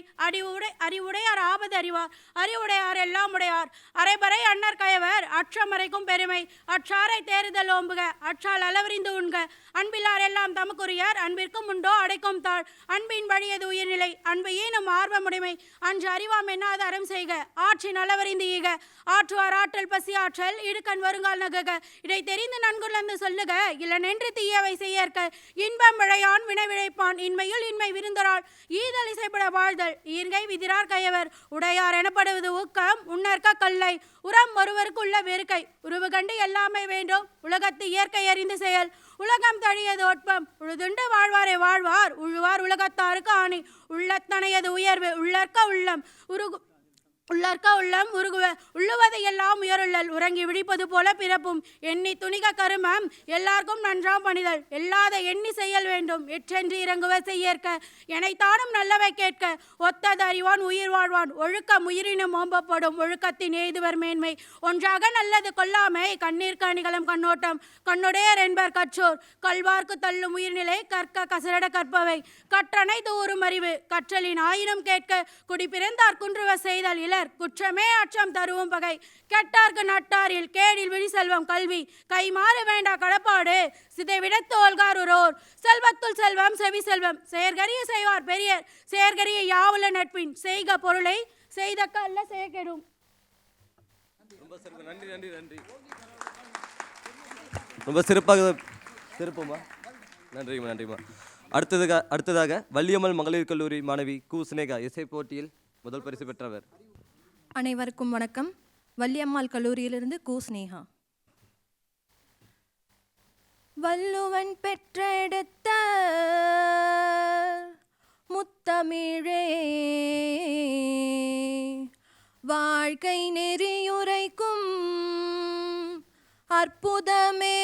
அறிவுடையார் ஆபது அறிவார், அறிவுடையார் எல்லாம் உடையார். அரைபறை அன்னர் கயவர், அற்றமறைக்கும் பெருமை. அற்றாரை தேறுதல் ஓம்புக, அற்றால் அளவறிந்து உண்க. அன்பிலார் எல்லாம் தமக்குரியர், அன்பிற்கும் உண்டோ அடைக்கும் தாழ். அன்பின் வழியது உயிர்நிலை, அன்பு ஈனும் ஆர்வமுடைமை. அன்று அறிவாம் என்னாத அறம் செய்க, ஆற்றின் அளவறிந்து ஈக. ஆற்றுவார் ஆற்றல் பசி ஆற்றல், இடுக்கண் வருங்கால் நகுக. இடை தெரிந்து நன்குலர்ந்து சொல்லுக, இல்லனென்று தீயவை செய்யற்க. இன்பம் விழையான் வினை விழைப்பான், இன்மையில் இன்மை விருந்தரால். ஈதல் இசைப்பட வாழ்தல், ஈர்கை விதிரார் கயவர். உடையார் எனப்படுவது ஊக்கம், உன்னற்க கல்லை. உரம் ஒருவருக்கு உள்ள வெறுக்கை, உருவு கண்டு எல்லாமே வேண்டும். உலகத்து இயற்கை அறிந்து செயல், உலகம் தழியது ஒட்பம். உழுதுண்டு வாழ்வாரே வாழ்வார், உழுவார் உலகத்தாருக்கு ஆணி. உள்ளத்தனையது உயர்வு, உள்ளற்க உள்ளம் உருகுவ. உள்ளுவதை எல்லாம் உயருள்ளல், உறங்கி விழிப்பது போல பிறப்பும். எண்ணி துணிக கருமம், எல்லாருக்கும் நன்றாம் பணிதல். எல்லாத எண்ணி செயல் வேண்டும், எற்றென்று இறங்குவ செய்யற்க. எனைத்தானும் நல்லவை கேட்க, ஒத்தது அறிவான் உயிர் வாழ்வான். ஒழுக்கம் உயிரினும் ஓம்பப்படும், ஒழுக்கத்தின் எய்துவர் மேன்மை. ஒன்றாக நல்லது கொல்லாமை, கண்ணீர்க்கு அணிகலம் கண்ணோட்டம். கண்ணுடையர் என்பர் கற்றோர், கல்வார்க்கு தள்ளும் உயிர்நிலை. கற்க கசரட கற்பவை, கற்றனை தூறும் அறிவு. கற்றலின் ஆயினும் கேட்க, குடி பிறந்தார் குன்றுவ செய்தல் இலர். குற்றமே அச்சம் தருவும் பகை, கெட்டார்க்கு நட்டாரில் கேடில் விழி செல்வம் கல்வி. கைமாறு வேண்டா கடப்பாடு, சிதைவிடத்து ஒல்காருரோர். செல்வத்துள் செல்வம் செவி செல்வம், செயற்கரிய செய்வார் பெரியர். செயற்கரிய யாவுல நட்பின், செய்க பொருளை செய்தக்க அல்ல செயற்கெடும். ரொம்ப சிறப்புமா, நன்றிம்மா. அடுத்ததாக வள்ளியம்மாள் மகளிர் கல்லூரி மாணவி கு சினேகா, இசை போட்டியில் முதல் பரிசு பெற்றவர். அனைவருக்கும் வணக்கம். வள்ளியம்மாள் கல்லூரியிலிருந்து கு ஸ்னேகா. வள்ளுவன் பெற்றெடுத்த முத்தமிழே, வாழ்க்கை நெறியுரைக்கும் அற்புதமே.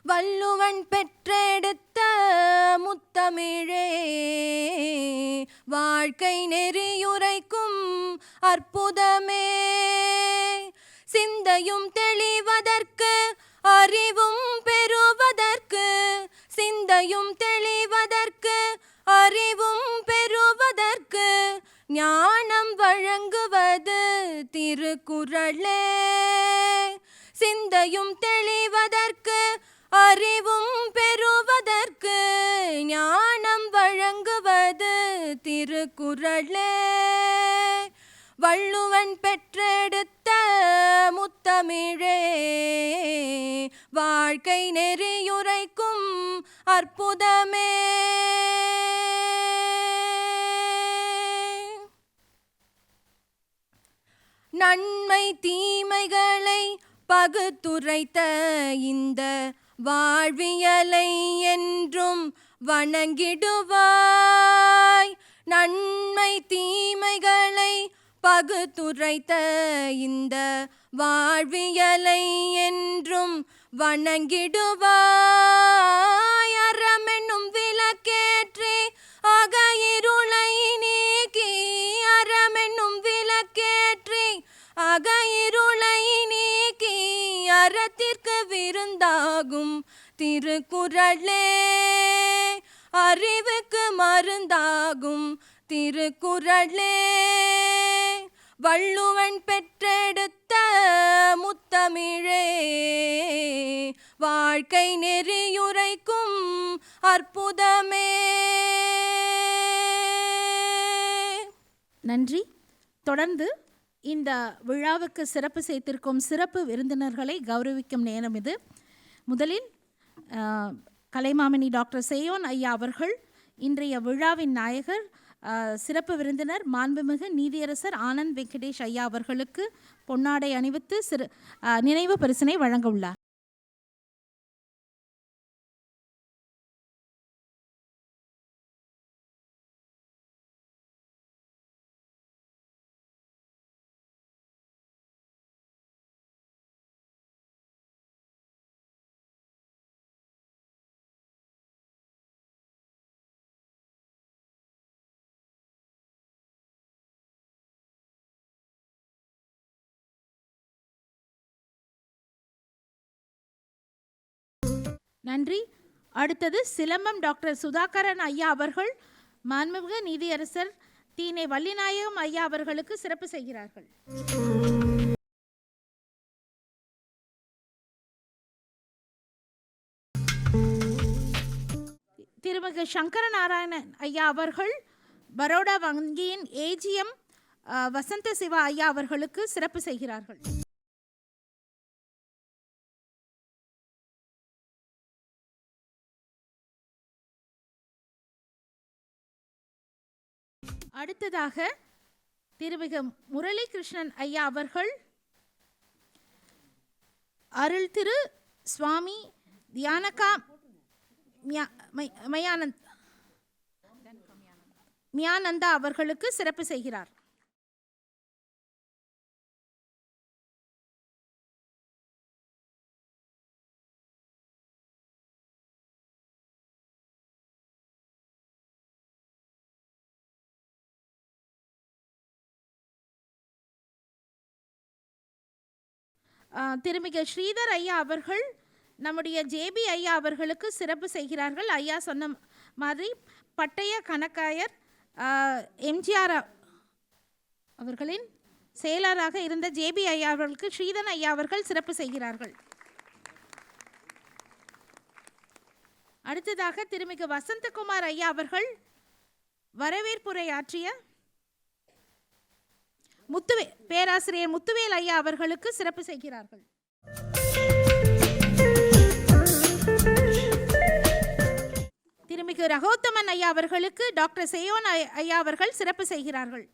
வள்ளுவன் பெற்றெடுத்த முத்தமிழே, வாழ்க்கை நெறியுரைக்கும் அற்புதமே. சிந்தையும் தெளிவதற்கு, அறிவும் பெறுவதற்கு. சிந்தையும் தெளிவதற்கு, அறிவும் பெறுவதற்கு. ஞானம் வழங்குவது திருக்குறளே. சிந்தையும் தெளிவதற்கு அறிவும் பெறுவதற்கு ஞானம் வழங்குவது திருக்குறளே. வள்ளுவன் பெற்றெடுத்த முத்தமிழே வாழ்க்கை நெறியுரைக்கும் அற்புதமே. நன்மை தீமைகளை பகுத்துரைத்த இந்த வாழ்வியலை என்றும் வணங்கிடுவாய். நன்மை தீமைகளை பகுத்துரைத்த இந்த வாழ்வியலை என்றும் வணங்கிடுவாய். அறமென்னும் விளக்கேற்றி அகயிருளை நீக்கி, அறமென்னும் விளக்கேற்றி அகயிருளை நீக்கி அறத்திற்கு விருந்தாகும் திருக்குறளே. அறிவுக்கு மருந்தாகும் திருக்குறளே. வள்ளுவன் பெற்றெடுத்த முத்தமிழே வாழ்க்கை நெறியுரைக்கும் அற்புதமே. நன்றி. தொடர்ந்து இந்த விழாவுக்கு சிறப்பு சேர்த்திருக்கும் சிறப்பு விருந்தினர்களை கௌரவிக்கும் நேரம் இது. முதலில் கலைமாமணி டாக்டர் சேயோன் ஐயா அவர்கள், இன்றைய விழாவின் நாயகர், சிறப்பு விருந்தினர் மாண்புமிகு நீதியரசர் ஆனந்த் வெங்கடேஷ் ஐயா அவர்களுக்கு பொன்னாடை அணிவித்து நினைவு பரிசினை வழங்க உள்ளார். நன்றி. அடுத்தது சிலம்பம் டாக்டர் சுதாகரன் ஐயா அவர்கள் மாண்புமிகு நீதியரசர் தீனை வள்ளிநாயகம் ஐயா அவர்களுக்கு சிறப்பு செய்கிறார்கள். திருமிகு சங்கர நாராயணன் ஐயா அவர்கள் பரோடா வங்கியின் ஏஜிஎம் வசந்த சிவா ஐயா அவர்களுக்கு சிறப்பு செய்கிறார்கள். அடுத்ததாக திருமிகு முரளி கிருஷ்ணன் ஐயா அவர்கள் அருள் திரு சுவாமி தியானகா மியானந்தா அவர்களுக்கு சிறப்பு செய்கிறார். திருமிகு ஸ்ரீதர் ஐயா அவர்கள் நம்முடைய ஜேபி ஐயா அவர்களுக்கு சிறப்பு செய்கிறார்கள். ஐயா சொன்ன மாதிரி பட்டய கணக்காயர் எம்ஜிஆர் அவர்களின் செயலராக இருந்த ஜேபி ஐயா அவர்களுக்கு ஸ்ரீதர் ஐயா அவர்கள் சிறப்பு செய்கிறார்கள். அடுத்ததாக திருமிகு வசந்தகுமார் ஐயா அவர்கள் வரவேற்புரை ஆற்றிய பேராசிரியர் முத்துவேல் ஐயா அவர்களுக்கு சிறப்பு செய்கிறார்கள். திருமிகு ரகோத்தமன் ஐயா அவர்களுக்கு டாக்டர் சேயோன் ஐயா அவர்கள் சிறப்பு செய்கிறார்கள்.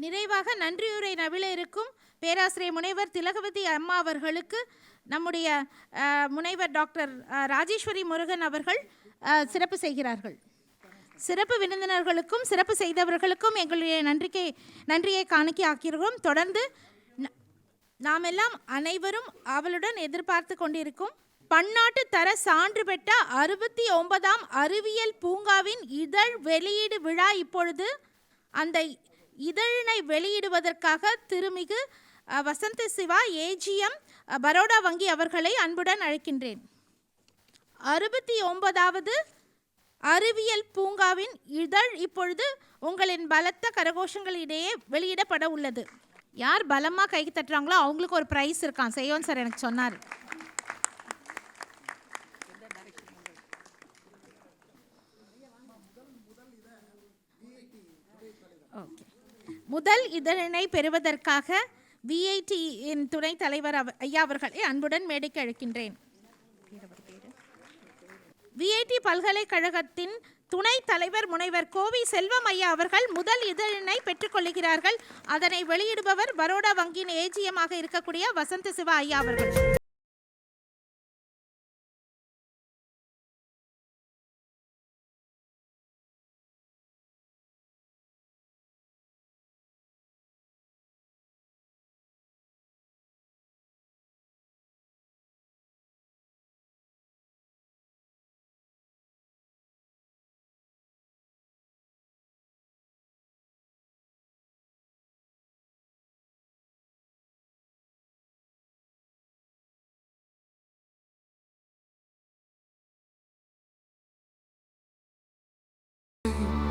நிறைவாக நன்றியுரை நவில இருக்கும் பேராசிரியர் முனைவர் திலகவதி அம்மா அவர்களுக்கு நம்முடைய முனைவர் டாக்டர் ராஜேஸ்வரி முருகன் அவர்கள் சிறப்பு செய்கிறார்கள். சிறப்பு விருந்தினர்களுக்கும் சிறப்பு செய்தவர்களுக்கும் எங்களுடைய நன்றியை காணிக்கை ஆக்கிறோம். தொடர்ந்து நாம் எல்லாம் அனைவரும் அவளுடன் எதிர்பார்த்து கொண்டிருக்கும் பன்னாட்டு தர சான்று பெற்ற 69ஆம் அறிவியல் பூங்காவின் இதழ் வெளியீடு விழா இப்பொழுது. அந்த இதழினை வெளியிடுவதற்காக திருமிகு வசந்த சிவா ஏஜிஎம் பரோடா வங்கி அவர்களை அன்புடன் அழைக்கின்றேன். 69வது அறிவியல் பூங்காவின் இதழ் இப்பொழுது உங்களின் பலத்த கரகோஷங்களிடையே வெளியிடப்பட உள்ளது. யார் பலமாக கை தட்டுறாங்களோ அவங்களுக்கு ஒரு ப்ரைஸ் இருக்கான். செய்யோன் சார் எனக்கு சொன்னார். ஓகே, முதல் இதழினை பெறுவதற்காக விஐடியின் துணைத் தலைவர் ஐயா அவர்களை அன்புடன் மேடைக்கு அழைக்கின்றேன். விஐடி பல்கலைக்கழகத்தின் துணைத் தலைவர் முனைவர் கோவி செல்வம் ஐயா அவர்கள் முதல் இதழினை பெற்றுக்கொள்கிறார்கள். அதனை வெளியிடுபவர் பரோடா வங்கியின் ஏஜிஎமாக இருக்கக்கூடிய வசந்த சிவா ஐயா அவர்கள்.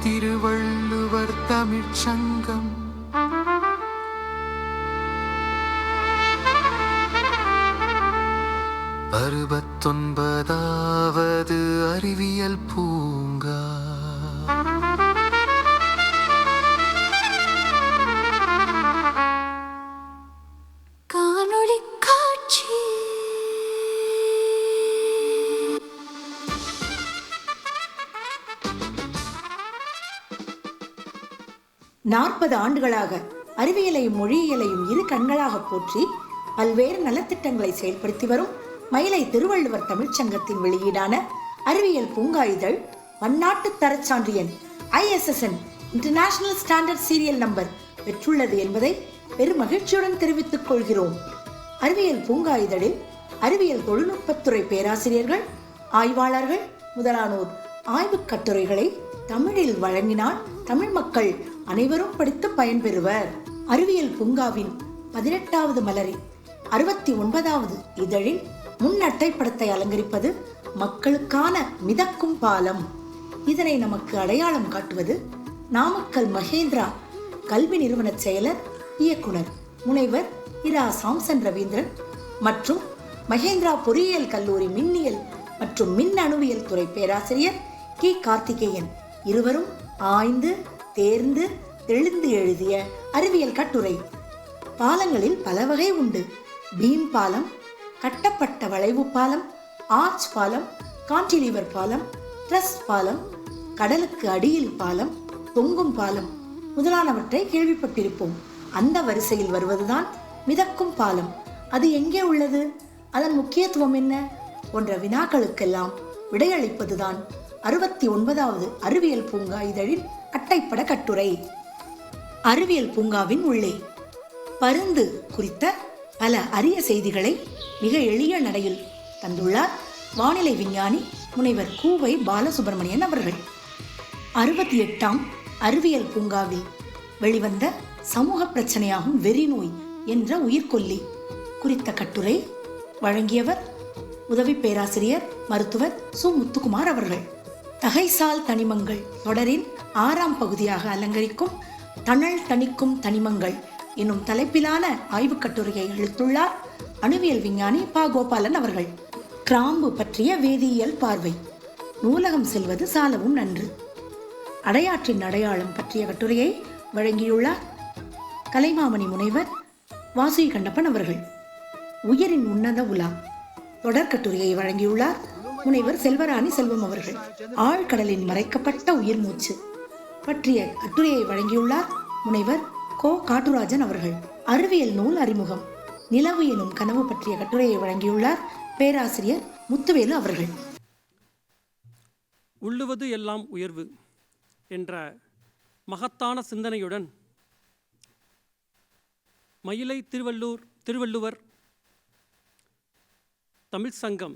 திருவள்ளுவர் தமிழ்ச்சங்கம் அறுபத்தொன்பதாவது அறிவியல் பூங்கா காணொளி காட்சி. நாற்பது ஆண்டுகளாக அறிவியலையும் மொழியியலையும் இரு கண்களாக போற்றி பல்வேறு நலத்திட்டங்களை செயல்படுத்தி வரும் மயிலை திருவள்ளுவர் தமிழ்ச்சங்கத்தின் வெளியீடான அறிவியல் பூங்கா இதழ் பன்னாட்டு தரச்சான்றியன் ISSN international standard serial number பெற்றுள்ளது என்பதை பெரும் மகிழ்ச்சியுடன் தெரிவித்துக் கொள்கிறோம். அறிவியல் பூங்கா இதழில் அறிவியல் தொழில்நுட்பத்துறை பேராசிரியர்கள், ஆய்வாளர்கள் முதலானோர் ஆய்வுக் கட்டுரைகளை தமிழில் வழங்கினால் தமிழ் மக்கள் அனைவரும் படித்து பயன்பெறுவர். அறிவியல் பூங்காவின் 18வது மலரின் 69வது இதழில் முன் அட்டைப்படத்தை அலங்கரிப்பது மக்களுக்கான மிதக்கும் பாலம். இதனை நமக்கு அடையாளம் காட்டுவது நாமக்கல் மகேந்திரா கல்வி நிறுவன செயலர் இயக்குனர் முனைவர் இரா சாம்சன் ரவீந்திரன் மற்றும் மகேந்திரா பொறியியல் கல்லூரி மின்னியல் மற்றும் மின்னணுவியல் துறை பேராசிரியர் கி கார்த்திகேயன் இருவரும் ஆய்ந்து தேர்ந்து தெளிந்து எழுதிய அறிவியல் கட்டுரை. பாலங்களில் பல வகை உண்டு. பீம் பாலம், கட்டப்பட்ட வளைவு பாலம், ஆர்ச் பாலம், கான்டிலீவர் பாலம், ட்ரஸ் பாலம், கடலுக்கு அடியில் பாலம், தொங்கும் பாலம் முதலானவற்றை கேள்விப்பட்டிருப்போம். அந்த வரிசையில் வருவதுதான் மிதக்கும் பாலம். அது எங்கே உள்ளது, அதன் முக்கியத்துவம் என்ன போன்ற வினாக்களுக்கெல்லாம் விடையளிப்பதுதான் 69வது அறிவியல் பூங்கா இதழின் அட்டைப்பட கட்டுரை. அறிவியல் பூங்காவின் உள்ளே பருந்து குறித்த பல அரிய செய்திகளை மிக எளிய நடையில் தந்துள்ளார் வானிலை விஞ்ஞானி முனைவர் கூவை பாலசுப்ரமணியன் அவர்கள். 68ஆம் அறிவியல் பூங்காவில் வெளிவந்த சமூக பிரச்சனையாகும் வெறிநோய் என்ற உயிர்கொல்லி குறித்த கட்டுரை வழங்கியவர் உதவி பேராசிரியர் மருத்துவர் சு முத்துக்குமார் அவர்கள். தகைசால் தனிமங்கள் தொடரின் 6ஆம் பகுதியாக அலங்கரிக்கும் தணல் தணிக்கும் தனிமங்கள் என்னும் தலைப்பிலான ஆய்வுக் கட்டுரையை அளித்துள்ளார் அணுவியல் விஞ்ஞானி ப கோபாலன் அவர்கள். கிராம்பு பற்றிய வேதியியல் பார்வை, நூலகம் செல்வது சாலவும் நன்று, அடையாற்றின் அடையாளம் பற்றிய கட்டுரையை வழங்கியுள்ளார் கலைமாமணி முனைவர் வாசுகி கண்ணப்பன் அவர்கள். உயிரின் உன்னத உலா தொடர்கட்டுரையை வழங்கியுள்ளார் முனைவர் செல்வராணி செல்வம் அவர்கள். ஆழ்கடலின் மறைக்கப்பட்ட உயிர் மூச்சு பற்றிய கட்டுரையை வழங்கியுள்ளார் முனைவர் கோ காட்டுராஜன் அவர்கள். அறிவியல் நூல் அறிமுகம், நிலவு எனும் கனவு பற்றிய கட்டுரையை வழங்கியுள்ளார் பேராசிரியர் முத்துவேலு அவர்கள். உள்ளுவது எல்லாம் உயர்வு என்ற மகத்தான சிந்தனையுடன் மயிலை திருவள்ளுவர் தமிழ் சங்கம்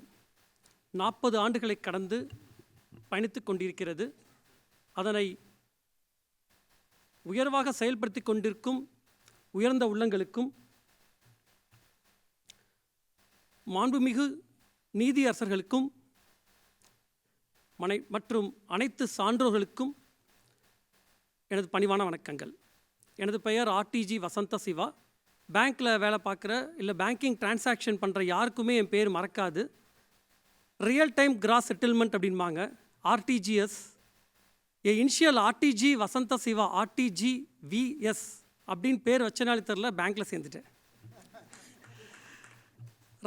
40 ஆண்டுகளை கடந்து பயணித்து கொண்டிருக்கிறது. அதனை உயர்வாக செயல்படுத்தி கொண்டிருக்கும் உயர்ந்த உள்ளங்களுக்கும் மாண்புமிகு நீதியரசர்களுக்கும் மற்றும் அனைத்து சான்றோர்களுக்கும் எனது பணிவான வணக்கங்கள். எனது பெயர் ஆர்டிஜி வசந்த சிவா. பேங்க்கில் வேலை பார்க்குற இல்லை பேங்கிங் டிரான்சாக்ஷன் பண்ணுற யாருக்குமே என் பேர் மறக்காது. ரியல் டைம் கிராஸ் செட்டில்மெண்ட் அப்படின்பாங்க, ஆர்டிஜிஎஸ். என் இனிஷியல் ஆர்டிஜி வசந்த சிவா, ஆர்டிஜி விஎஸ் அப்படின்னு பேர் வச்சனாலே தெரில, பேங்க்கில் சேர்ந்துட்டேன்.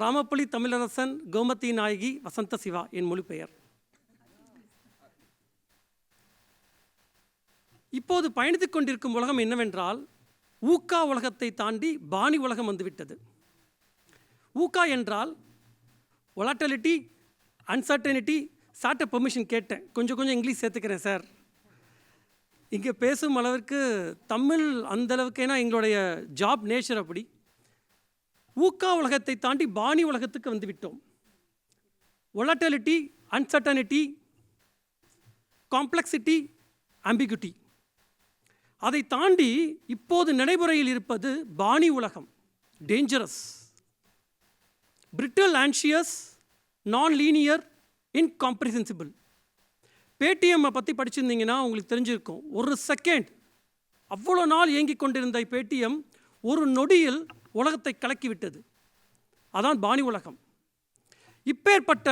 ராமப்பள்ளி தமிழரசன் கோமதி நாயகி வசந்த சிவா என் மொழி பெயர். இப்போது பயணித்துக் கொண்டிருக்கும் உலகம் என்னவென்றால், ஊக்கா உலகத்தை தாண்டி பாணி உலகம் வந்துவிட்டது. ஊக்கா என்றால் வொலாட்டிலிட்டி, அன்சர்டனிட்டி, சாட்ட பெர்மிஷன் கேட்டேன். கொஞ்சம் இங்கிலீஷ் சேர்த்துக்கிறேன் சார். இங்கே பேசும் அளவிற்கு தமிழ் அந்தளவுக்கு, ஏன்னா எங்களுடைய ஜாப் நேச்சர் அப்படி. ஊக்கா உலகத்தை தாண்டி பாணி உலகத்துக்கு வந்து விட்டோம். வொலாட்டிலிட்டி, அன்சர்டனிட்டி, காம்ப்ளெக்சிட்டி, ஆம்பிகுட்டி, அதை தாண்டி இப்போது நடைமுறையில் இருப்பது பாணி உலகம். டேஞ்சரஸ், பிரிட்டில், ஆன்ஷியஸ், நான் லீனியர், இன்காம்ப்ரிஹென்சிபிள். பேடிஎம்மை பற்றி படிச்சிருந்தீங்கன்னா உங்களுக்கு தெரிஞ்சிருக்கும். ஒரு செகண்ட் அவ்வளோ நாள் இயங்கி கொண்டிருந்த பேடிஎம் ஒரு நொடியில் உலகத்தை கலக்கிவிட்டது. அதான் பாணி உலகம். இப்பேற்பட்ட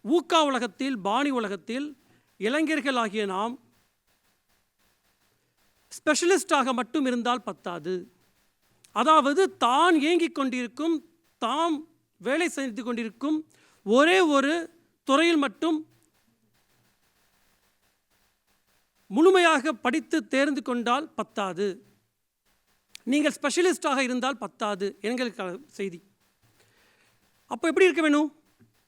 ஊக்கா உலகத்தில், பாணி உலகத்தில் இளைஞர்கள் ஆகிய நாம் ஸ்பெஷலிஸ்டாக மட்டும் இருந்தால் பத்தாது. அதாவது தான் இயங்கிக் கொண்டிருக்கும், தாம் வேலை செய்து கொண்டிருக்கும் ஒரே ஒரு துறையில் மட்டும் முழுமையாக படித்து தேர்ந்து கொண்டால் பத்தாது. நீங்கள் ஸ்பெஷலிஸ்டாக இருந்தால் பத்தாது எங்களுக்கு செய்தி. அப்போ எப்படி இருக்க வேணும்?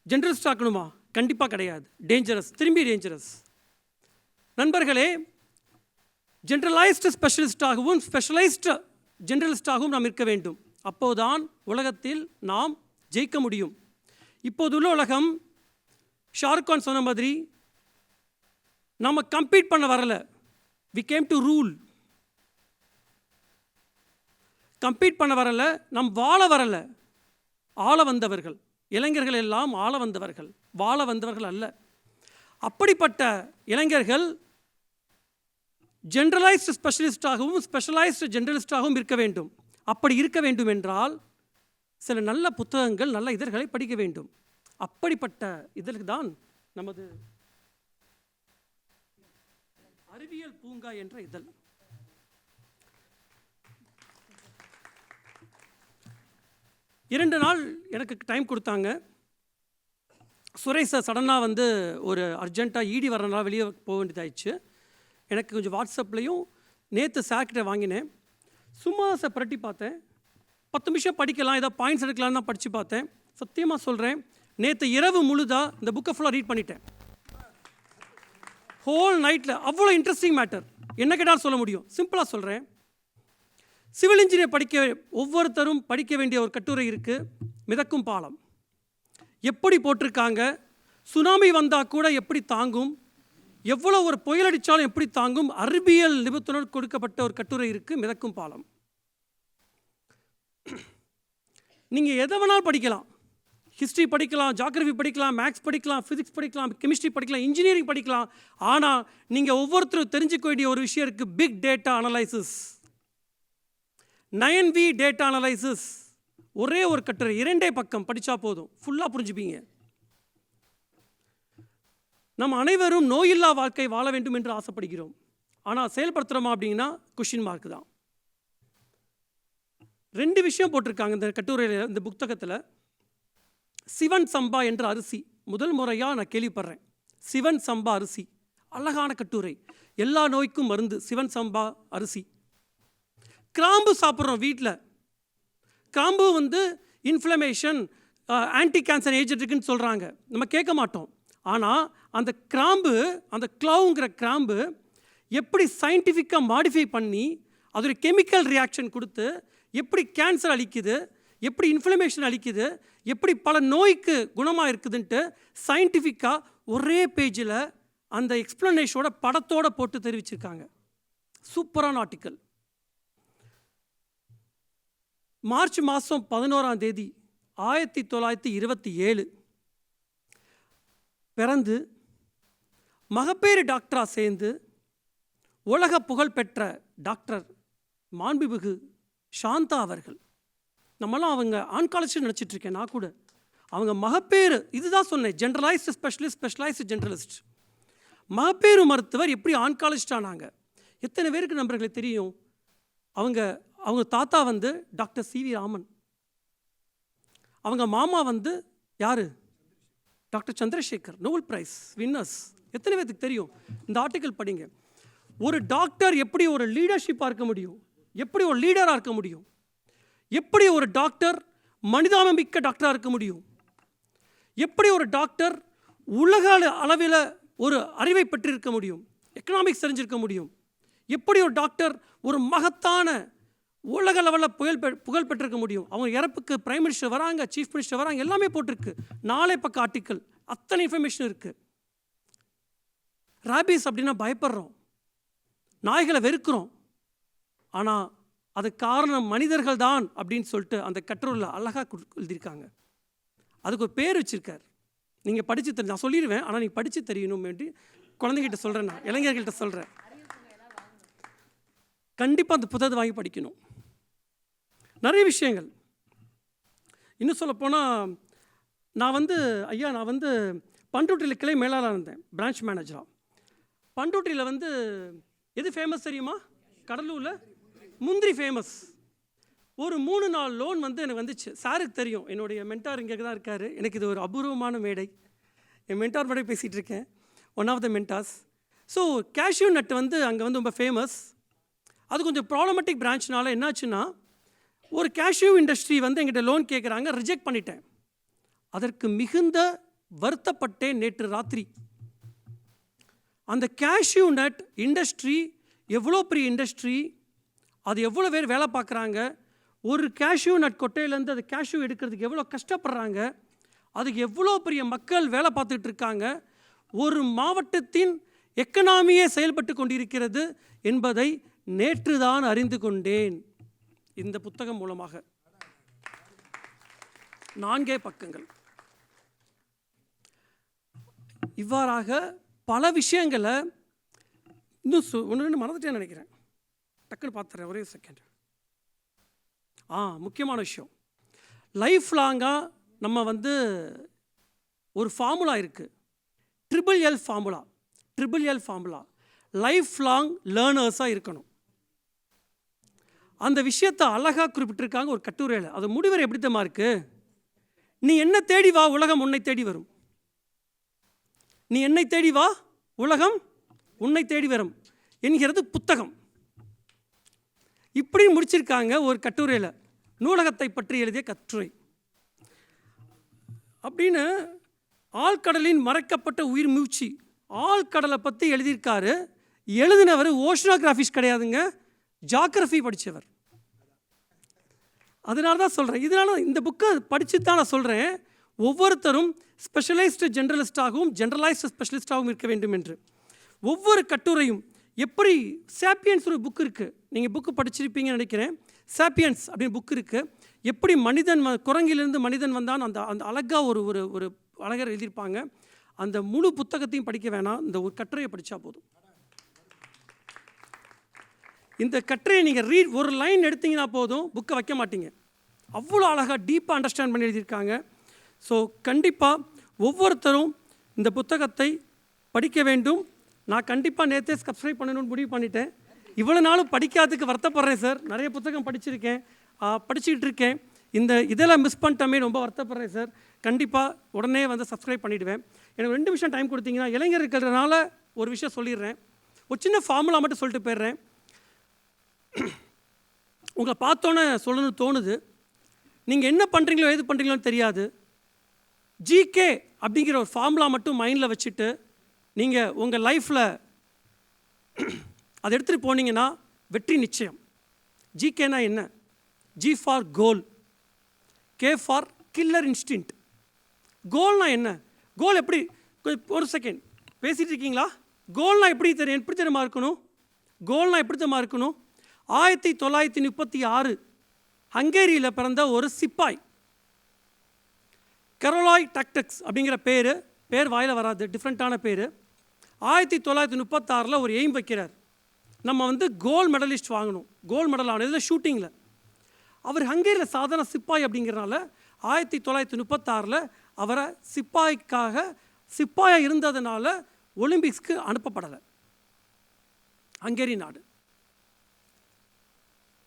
ஜென்ரலிஸ்ட் ஆக்கணுமா? கண்டிப்பாக கிடையாது. டேஞ்சரஸ், திரும்பி டேஞ்சரஸ். நண்பர்களே, ஜென்ரலைஸ்டு ஸ்பெஷலிஸ்டாகவும் ஸ்பெஷலைஸ்டு ஜென்ரலிஸ்டாகவும் நாம் இருக்க வேண்டும். அப்போதுதான் உலகத்தில் நாம் ஜெயிக்க முடியும். இப்போதுள்ள உலகம், ஷாருக்கான் சொன்ன மாதிரி, நம்ம கம்பீட் பண்ண வரல, we came to rule. Compete பண்ண வரல, நம் வாழ வரல, ஆள வந்தவர்கள். இளைஞர்கள் எல்லாம் ஆள வந்தவர்கள், வாழ வந்தவர்கள் அல்ல. அப்படிப்பட்ட இளைஞர்கள் ஜென்ரலைஸ்டு ஸ்பெஷலிஸ்டாகவும் ஸ்பெஷலைஸ்டு ஜென்ரலிஸ்டாகவும் இருக்க வேண்டும். அப்படி இருக்க வேண்டும் என்றால் சில நல்ல புத்தகங்கள், நல்ல இதழ்களை படிக்க வேண்டும். அப்படிப்பட்ட இதழுக்கு தான் நமது அறிவியல் பூங்கா என்ற இதழ். இரண்டு நாள் எனக்கு டைம் கொடுத்தாங்க. சுரேஷ் சார் சடனாக வந்து ஒரு அர்ஜென்ட்டாக ஈடி வரனால வெளியே போக வேண்டியதாகிடுச்சு. எனக்கு கொஞ்சம் வாட்ஸ்அப்லேயும் நேற்று சார்கிட்ட வாங்கினேன். சும்மா சார் புரட்டி பார்த்தேன். 10 நிமிஷம் படிக்கலாம், ஏதாவது பாயிண்ட்ஸ் எடுக்கலான்னு தான் படித்து பார்த்தேன். சத்தியமாக சொல்கிறேன், நேற்று இரவு முழுதாக இந்த புக்கை ஃபுல்லாக ரீட் பண்ணிட்டேன். ஹோல் நைட்டில் அவ்வளோ இன்ட்ரெஸ்டிங் மேட்டர். என்ன கேட்டாலும் சொல்ல முடியும். சிம்பிளாக சொல்கிறேன், சிவில் இன்ஜினியர் ஒவ்வொருத்தரும் படிக்க வேண்டிய ஒரு கட்டுரை இருக்குது, மிதக்கும் பாலம். எப்படி போட்டிருக்காங்க, சுனாமி வந்தால் கூட எப்படி தாங்கும், எவ்வளோ ஒரு புயல் அடித்தாலும் எப்படி தாங்கும், அறிவியல் நிபுணர் கொடுக்கப்பட்ட ஒரு கட்டுரை இருக்குது, மிதக்கும் பாலம். நீங்கள் எதை வேணாலும் படிக்கலாம். ஹிஸ்ட்ரி படிக்கலாம், ஜாகிரஃபி படிக்கலாம், மேக்ஸ் படிக்கலாம், ஃபிசிக்ஸ் படிக்கலாம், கெமிஸ்ட்ரி படிக்கலாம், இன்ஜினியரிங் படிக்கலாம். ஆனால் நீங்கள் ஒவ்வொருத்தரும் தெரிஞ்சுக்க வேண்டிய ஒரு விஷயம் இருக்குது, big data analysis, 9V data analysis. ஒரே ஒரு கட்டுரை, 2 பக்கம் படித்தா போதும், ஃபுல்லாக புரிஞ்சுப்பீங்க. நம்ம அனைவரும் நோயில்லா வாழ்க்கை வாழ வேண்டும் என்று ஆசைப்படுகிறோம். ஆனால் செயல்படுத்துகிறோமா அப்படின்னா கொஷின் மார்க் தான். 2 விஷயம் போட்டிருக்காங்க இந்த கட்டுரையில், இந்த புத்தகத்தில். சிவன் சம்பா என்ற அரிசி முதல் முறையாக நான் கேள்விப்படுறேன். சிவன் சம்பா அரிசி, அழகான கட்டுரை. எல்லா நோய்க்கும் மருந்து சிவன் சம்பா அரிசி. கிராம்பு சாப்பிட்றோம் வீட்டில். கிராம்பு வந்து இன்ஃப்ளமேஷன், ஆன்டி கேன்சர் ஏஜென்ட் இருக்குன்னு சொல்கிறாங்க, நம்ம கேட்க மாட்டோம். ஆனால் அந்த கிராம்பு, அந்த க்ளவுங்கிற கிராம்பு எப்படி சயின்டிஃபிக்காக மாடிஃபை பண்ணி அது ஒரு கெமிக்கல் ரியாக்ஷன் கொடுத்து எப்படி கேன்சர் அளிக்குது, எப்படி இன்ஃப்ளமேஷன் அளிக்குது, எப்படி பல நோய்க்கு குணமாக இருக்குதுன்ட்டு சயின்டிஃபிக்காக ஒரே பேஜில் அந்த எக்ஸ்ப்ளனேஷனோட படத்தோடு போட்டு தெரிவிச்சிருக்காங்க. சூப்பரான ஆர்டிக்கல். மார்ச் மாதம் 11ஆம் தேதி 1927 பிறந்து மகப்பேறு டாக்டராக சேர்ந்து உலக புகழ்பெற்ற டாக்டர் மாண்புமிகு சாந்தா அவர்கள், நம்மளாம் அவங்க ஆன்காலஜிஸ்ட் நினச்சிட்ருக்கேன் நான் கூட, அவங்க மகப்பேறு, இதுதான் சொன்னேன், ஜென்ரலைஸ்டு ஸ்பெஷலிஸ்ட், ஸ்பெஷலைஸ்டு ஜென்ரலிஸ்ட். மகப்பேறு மருத்துவர் எப்படி ஆன்காலஜிஸ்ட் ஆனாங்க? எத்தனை பேருக்கு நண்பர்களே தெரியும்? அவங்க தாத்தா வந்து டாக்டர் சி.வி. ராமன், அவங்க மாமா வந்து யார்? Doctor Chandrasekhar, Nobel prize winners. எத்தனை பேருக்கு தெரியும்? இந்த ஆர்டிக்கல் படிங்க. ஒரு டாக்டர் எப்படி ஒரு லீடர்ஷிப்பாக இருக்க முடியும், எப்படி ஒரு லீடராக இருக்க முடியும், எப்படி ஒரு டாக்டர் மனிதாபிமிக்க டாக்டராக இருக்க முடியும், எப்படி ஒரு டாக்டர் உலக அளவில் ஒரு அறிவை பெற்றிருக்க முடியும், எக்கனாமிக்ஸ் தெரிஞ்சிருக்க முடியும், எப்படி ஒரு டாக்டர் ஒரு மகத்தான உலக லெவலில் புகழ் பெற்றிருக்க முடியும். அவங்க இறப்புக்கு பிரைம் மினிஸ்டர் வராங்க, சீஃப் மினிஸ்டர் வராங்க, எல்லாமே போட்டிருக்கு. 4 பக்க ஆர்டிக்கல், அத்தனை இன்ஃபர்மேஷன் இருக்குது. ராபிஸ் அப்படின்னா பயப்படுறோம், நாய்களை வெறுக்கிறோம், ஆனால் அது காரணம் மனிதர்கள் தான் அப்படின்னு சொல்லிட்டு அந்த கட்டுரையில் அழகாக எழுதியிருக்காங்க. அதுக்கு ஒரு பேர் வச்சுருக்கார். நீங்கள் படித்து நான் சொல்லிடுவேன், ஆனால் நீங்கள் படித்து தெரியணும் வேண்டி குழந்தைகிட்ட சொல்கிறேன், நான் இளைஞர்கள்ட்ட சொல்கிறேன். கண்டிப்பாக அந்த புத்தகத்தை வாங்கி படிக்கணும். நிறைய விஷயங்கள் இன்னும் சொல்லப்போனால், நான் வந்து பண்ருட்டியில் கிளை மேலாளராக இருந்தேன், பிரான்ச் மேனேஜராக. பண்ருட்டியில் வந்து எது ஃபேமஸ் தெரியுமா? கடலூரில் முந்திரி ஃபேமஸ். ஒரு 3-4 லோன் வந்து எனக்கு வந்துச்சு. சாருக்கு தெரியும், என்னுடைய மென்டார் இங்கே தான் இருக்கார். எனக்கு இது ஒரு அபூர்வமான மேடை, என் மென்டார் மேடை பேசிகிட்டு இருக்கேன், one of the mentors. So cashew nut வந்து அங்கே வந்து ரொம்ப ஃபேமஸ். அது கொஞ்சம் ப்ராப்ளமேட்டிக் பிரான்ச்னால என்னாச்சுன்னா, ஒரு கேஷ்யூ இண்டஸ்ட்ரி வந்து எங்கிட்ட லோன் கேட்குறாங்க, ரிஜெக்ட் பண்ணிட்டேன். அதற்கு மிகுந்த வருத்தப்பட்டேன் நேற்று ராத்திரி. அந்த கேஷ்யூ நட் இண்டஸ்ட்ரி எவ்வளோ பெரிய இண்டஸ்ட்ரி, அது எவ்வளோ பேர் வேலை பார்க்குறாங்க, ஒரு கேஷ்யூ நட் கொட்டையிலேருந்து அது கேஷ்யூ எடுக்கிறதுக்கு எவ்வளோ கஷ்டப்படுறாங்க, அதுக்கு எவ்வளோ பெரிய மக்கள் வேலை பார்த்துட்டு இருக்காங்க, ஒரு மாவட்டத்தின் எக்கனாமியே செயல்பட்டு கொண்டிருக்கிறது என்பதை நேற்று தான் அறிந்து கொண்டேன் இந்த புத்தகம் மூலமாக. 4 பக்கங்கள். இவ்வாறாக பல விஷயங்களை இன்னும் ஒன்று மறந்துட்டேன்னு நினைக்கிறேன், டக்குன்னு பார்த்துறேன், ஒரே செகண்ட். முக்கியமான விஷயம், லைஃப் லாங்காக நம்ம வந்து ஒரு ஃபார்முலா இருக்குது, triple L formula, life long லேர்னர்ஸாக இருக்கணும். அந்த விஷயத்தை அழகாக குறிப்பிட்டிருக்காங்க ஒரு கட்டுரையில். அது முடிவரை எப்படி தெரியுமா இருக்கு? நீ என்ன தேடி வா, உலகம் உன்னை தேடி வரும். நீ என்னை தேடி வா, உலகம் உன்னை தேடி வரும் என்கிறது புத்தகம். இப்படி முடிச்சிருக்காங்க ஒரு கட்டுரையில், நூலகத்தை பற்றி எழுதிய கட்டுரை. அப்படின்னு ஆழ்கடலின் மறைக்கப்பட்ட உயிர் மூச்சு, ஆழ்கடலை பற்றி எழுதியிருக்காரு. எழுதினவர் ஓஷனோகிராஃபிஸ் கிடையாதுங்க, ஜாகிரஃபி படித்தவர். அதனால தான் சொல்கிறேன், இதனால இந்த புக்கை படித்து தான் நான் சொல்கிறேன், ஒவ்வொருத்தரும் ஸ்பெஷலைஸ்டு ஜென்ரலிஸ்டாகவும் ஜென்ரலைஸ்டு ஸ்பெஷலிஸ்டாகவும் இருக்க வேண்டும் என்று. ஒவ்வொரு கட்டுரையும் எப்படி, சாப்பியன்ஸ் ஒரு புக் இருக்குது, நீங்கள் புக்கு படிச்சிருப்பீங்கன்னு நினைக்கிறேன். சாப்பியன்ஸ் அப்படின்னு புக் இருக்குது, எப்படி மனிதன் குரங்கிலிருந்து மனிதன் வந்தான், அந்த அந்த அழகாக ஒரு ஒரு ஒரு அழகர் எழுதியிருப்பாங்க. அந்த முழு புத்தகத்தையும் படிக்க வேணாம், இந்த ஒரு கட்டுரையை படித்தா போதும். இந்த கட்டுரையை நீங்கள் ஒரு லைன் எடுத்தீங்கன்னா போதும், புக்கை வைக்க மாட்டீங்க. அவ்வளோ அழகாக டீப்பாக அண்டர்ஸ்டாண்ட் பண்ணி எழுதியிருக்காங்க. ஸோ கண்டிப்பாக ஒவ்வொருத்தரும் இந்த புத்தகத்தை படிக்க வேண்டும். நான் கண்டிப்பாக நேற்றே சப்ஸ்கிரைப் பண்ணணும்னு முடிவு பண்ணிட்டேன். இவ்வளோ நாளும் படிக்காததுக்கு வருத்தப்படுறேன் சார். நிறைய புத்தகம் படிச்சிருக்கேன், படிச்சுக்கிட்டு இருக்கேன். இதெல்லாம் மிஸ் பண்ணிட்டோமே, ரொம்ப வருத்தப்படுறேன் சார். கண்டிப்பாக உடனே வந்து சப்ஸ்கிரைப் பண்ணிவிடுவேன். எனக்கு 2 நிமிஷம் டைம் கொடுத்தீங்கன்னா, இளைஞர் இருக்கிறதுனால ஒரு விஷயம் சொல்லிடுறேன். ஒரு சின்ன ஃபார்முலா மட்டும் சொல்லிட்டு போயிடுறேன். உங்களை பார்த்தோன்னே சொல்லணும்னு தோணுது. நீங்கள் என்ன பண்ணுறீங்களோ எது பண்ணுறீங்களோன்னு தெரியாது. ஜிகே அப்படிங்கிற ஒரு ஃபார்முலா மட்டும் மைண்டில் வச்சுட்டு நீங்கள் உங்கள் லைஃப்பில் அதை எடுத்துகிட்டு போனீங்கன்னா வெற்றி நிச்சயம். ஜிகேனா என்ன? G for goal, K for killer instinct. கோல்னா என்ன? கோல் எப்படி, ஒரு செகண்ட் பேசிகிட்டு இருக்கீங்களா? கோல்னா எப்படி தெரியுமா இருக்கணும்? கோல்னா எப்படி தெரியுமா இருக்கணும்? 1936 ஹங்கேரியில் பிறந்த ஒரு சிப்பாய், கரோலாய் டாக்டக்ஸ் அப்படிங்கிற பேர் வாயில் வராது, டிஃப்ரெண்ட்டான பேர். 1936 ஒரு எய்ம் வைக்கிறார். நம்ம வந்து கோல்டு மெடலிஸ்ட் வாங்கணும், கோல்டு மெடல் ஆனது ஷூட்டிங்கில். அவர் ஹங்கேரியில் சாதாரண சிப்பாய் அப்படிங்கிறனால 1936 அவரை சிப்பாயாக இருந்ததுனால ஒலிம்பிக்ஸ்க்கு அனுப்பப்படலை ஹங்கேரி நாடு.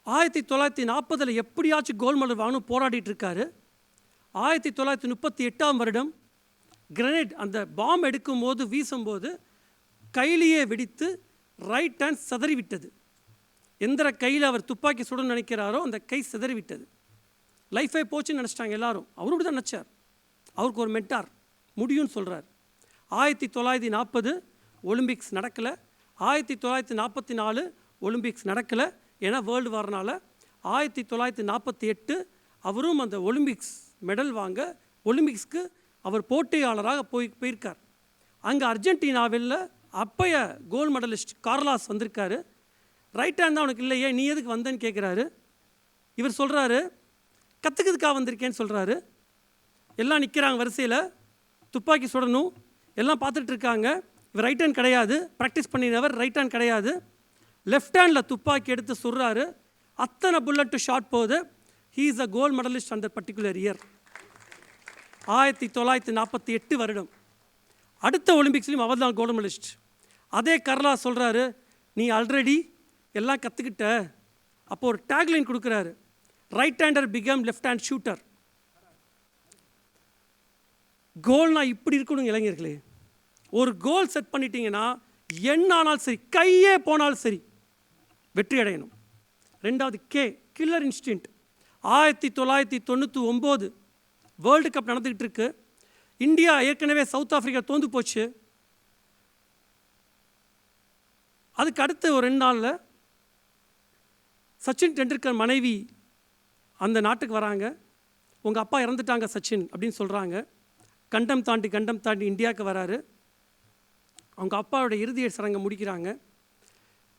1940 எப்படியாச்சும் கோல்டு மெடல் வாங்கணும் போராடிட்டு இருக்காரு. 1938 வருடம் கிரனேட் அந்த பாம் எடுக்கும் போது வீசும்போது கையிலேயே வெடித்து ரைட் ஹேண்ட் சிதறிவிட்டது. எந்த கையில் அவர் துப்பாக்கி சுட நினைக்கிறாரோ அந்த கை சிதறிவிட்டது. லைஃபே போச்சுன்னு நினச்சிட்டாங்க எல்லாரும். அவரும் அப்படி தான் நினச்சார். அவருக்கு ஒரு மென்டார் முடியும்னு சொல்கிறார். 1940 ஒலிம்பிக்ஸ் நடக்கலை. 1944 ஒலிம்பிக்ஸ் நடக்கலை, ஏன்னா வேர்ல்டு வார்னால். 1948 அவரும் அந்த ஒலிம்பிக்ஸ் மெடல் வாங்க ஒலிம்பிக்ஸ்க்கு அவர் போட்டியாளராக போயிருக்கார். அங்கே அர்ஜென்டினாவில் அப்பைய கோல்டு மெடலிஸ்ட் கார்லாஸ் வந்திருக்காரு. ரைட் ஹேண்ட் தான் அவனுக்கு இல்லையே, நீ எதுக்கு வந்தேன்னு கேட்குறாரு. இவர் சொல்கிறாரு, கற்றுக்கிறதுக்காக வந்திருக்கேன்னு சொல்கிறாரு. எல்லாம் நிற்கிறாங்க வரிசையில், துப்பாக்கி சுடணும், எல்லாம் பார்த்துட்டு இருக்காங்க. இவர் ரைட் ஹேண்ட் கிடையாது, ப்ராக்டிஸ் பண்ணினவர் ரைட் ஹேண்ட் கிடையாது. லெஃப்ட் ஹேண்டில் துப்பாக்கி எடுத்து சுடுறாரு. அத்தனை புல்லட்டு ஷாட் போகுது. He is a gold medalist அந்த பர்டிகுலர் இயர். 1948 வருடம். அடுத்த ஒலிம்பிக்ஸ்லையும் அவர் தான் கோல்டு மெடலிஸ்ட். அதே கர்லா சொல்கிறாரு, நீ ஆல்ரெடி எல்லாம் கற்றுக்கிட்ட. அப்போ ஒரு டேக்லைன் கொடுக்குறாரு, right hander become left hand shooter. கோல்னா இப்படி இருக்கணும் இளைஞர்களே. ஒரு கோல் செட் பண்ணிட்டீங்கன்னா என்ன ஆனாலும் சரி, கையே போனாலும் சரி, வெற்றி அடையணும். ரெண்டாவது கில்லர் இன்ஸ்டின்ட். 1999 வேர்ல்டு கப் நடந்துக்கிட்டு இருக்கு. இந்தியா ஏற்கனவே சவுத் ஆஃப்ரிக்கா தோந்து போச்சு. அதுக்கு அடுத்து ஒரு 2 நாளில் சச்சின் டெண்டுல்கர் மனைவி அந்த நாட்டுக்கு வராங்க. உங்கள் அப்பா இறந்துட்டாங்க சச்சின் அப்படின்னு சொல்கிறாங்க. கண்டம் தாண்டி இந்தியாவுக்கு வராரு. அவங்க அப்பாவோட இறுதி சடங்கை முடிக்கிறாங்க.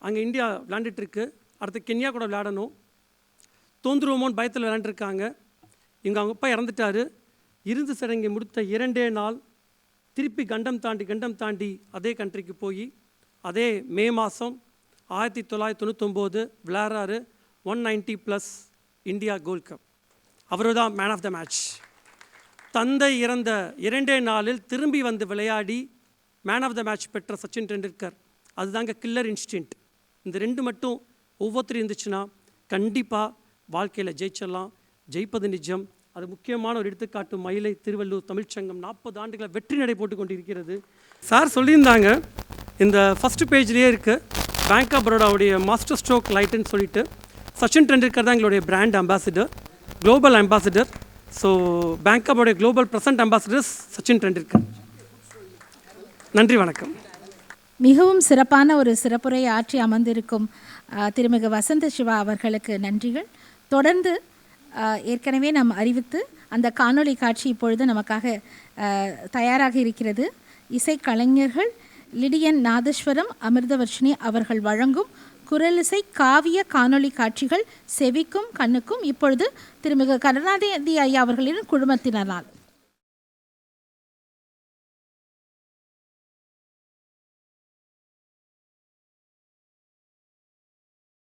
அங்கே இந்தியா விளையாண்டுட்டுருக்கு. அடுத்து கென்யா கூட விளையாடணும். தோந்துருவோமோன்னு பயத்தில் விளையாண்டுருக்காங்க. இங்கே அவங்க அப்பா இறந்துட்டார். இறுதி சடங்கை முடித்த 2 நாள் திருப்பி கண்டம் தாண்டி அதே கண்ட்ரிக்கு போய் அதே மே மாதம் 1999 விளையாடுறாரு. 190+ இந்தியா கோல்ட் கப். அவர் தான் மேன் ஆஃப் த மேட்ச். தந்தை இறந்த 2 நாளில் திரும்பி வந்து விளையாடி மேன் ஆஃப் த மேட்ச் பெற்ற சச்சின் டெண்டுல்கர். அதுதாங்க கில்லர் இன்ஸ்டின்ட். இந்த 2 மட்டும் ஒவ்வொருத்தரும் இருந்துச்சுன்னா கண்டிப்பாக வாழ்க்கையில் ஜெயிச்சிடலாம். ஜெயிப்பது நிஜம். அது முக்கியமான ஒரு எடுத்துக்காட்டு மயிலை திருவள்ளூர் தமிழ்ச்சங்கம் 40 ஆண்டுகளை வெற்றி நடை போட்டு கொண்டிருக்கிறது. சார் சொல்லியிருந்தாங்க, இந்த ஃபஸ்ட்டு பேஜ்லேயே இருக்குது, பேங்க் ஆஃப் பரோடாவுடைய மாஸ்டர் ஸ்ட்ரோக் லைட்டுன்னு சொல்லிட்டு. சச்சின் டெண்டுல்கர் தான் எங்களுடைய brand ambassador, global ambassador. So bank of Baroda global present ambassador Sachin Tendulkar. நன்றி, வணக்கம். மிகவும் சிறப்பான ஒரு சிறப்புரை ஆற்றி அமர்ந்திருக்கும் திருமிகு வசந்த சிவா அவர்களுக்கு நன்றிகள். தொடர்ந்து ஏற்கனவே நாம் அறிவித்து அந்த காணொளி காட்சி இப்பொழுது நமக்காக தயாராக இருக்கிறது. இசைக்கலைஞர்கள் லிடியன் நாதஸ்வரம் அமிர்தவர்ஷினி அவர்கள் வழங்கும் குரலிசை காவிய காணொளி காட்சிகள் செவிக்கும் கண்ணுக்கும் இப்பொழுது திருமிகு கருணாநிதி ஐயா அவர்களின் குழுமத்தினரால்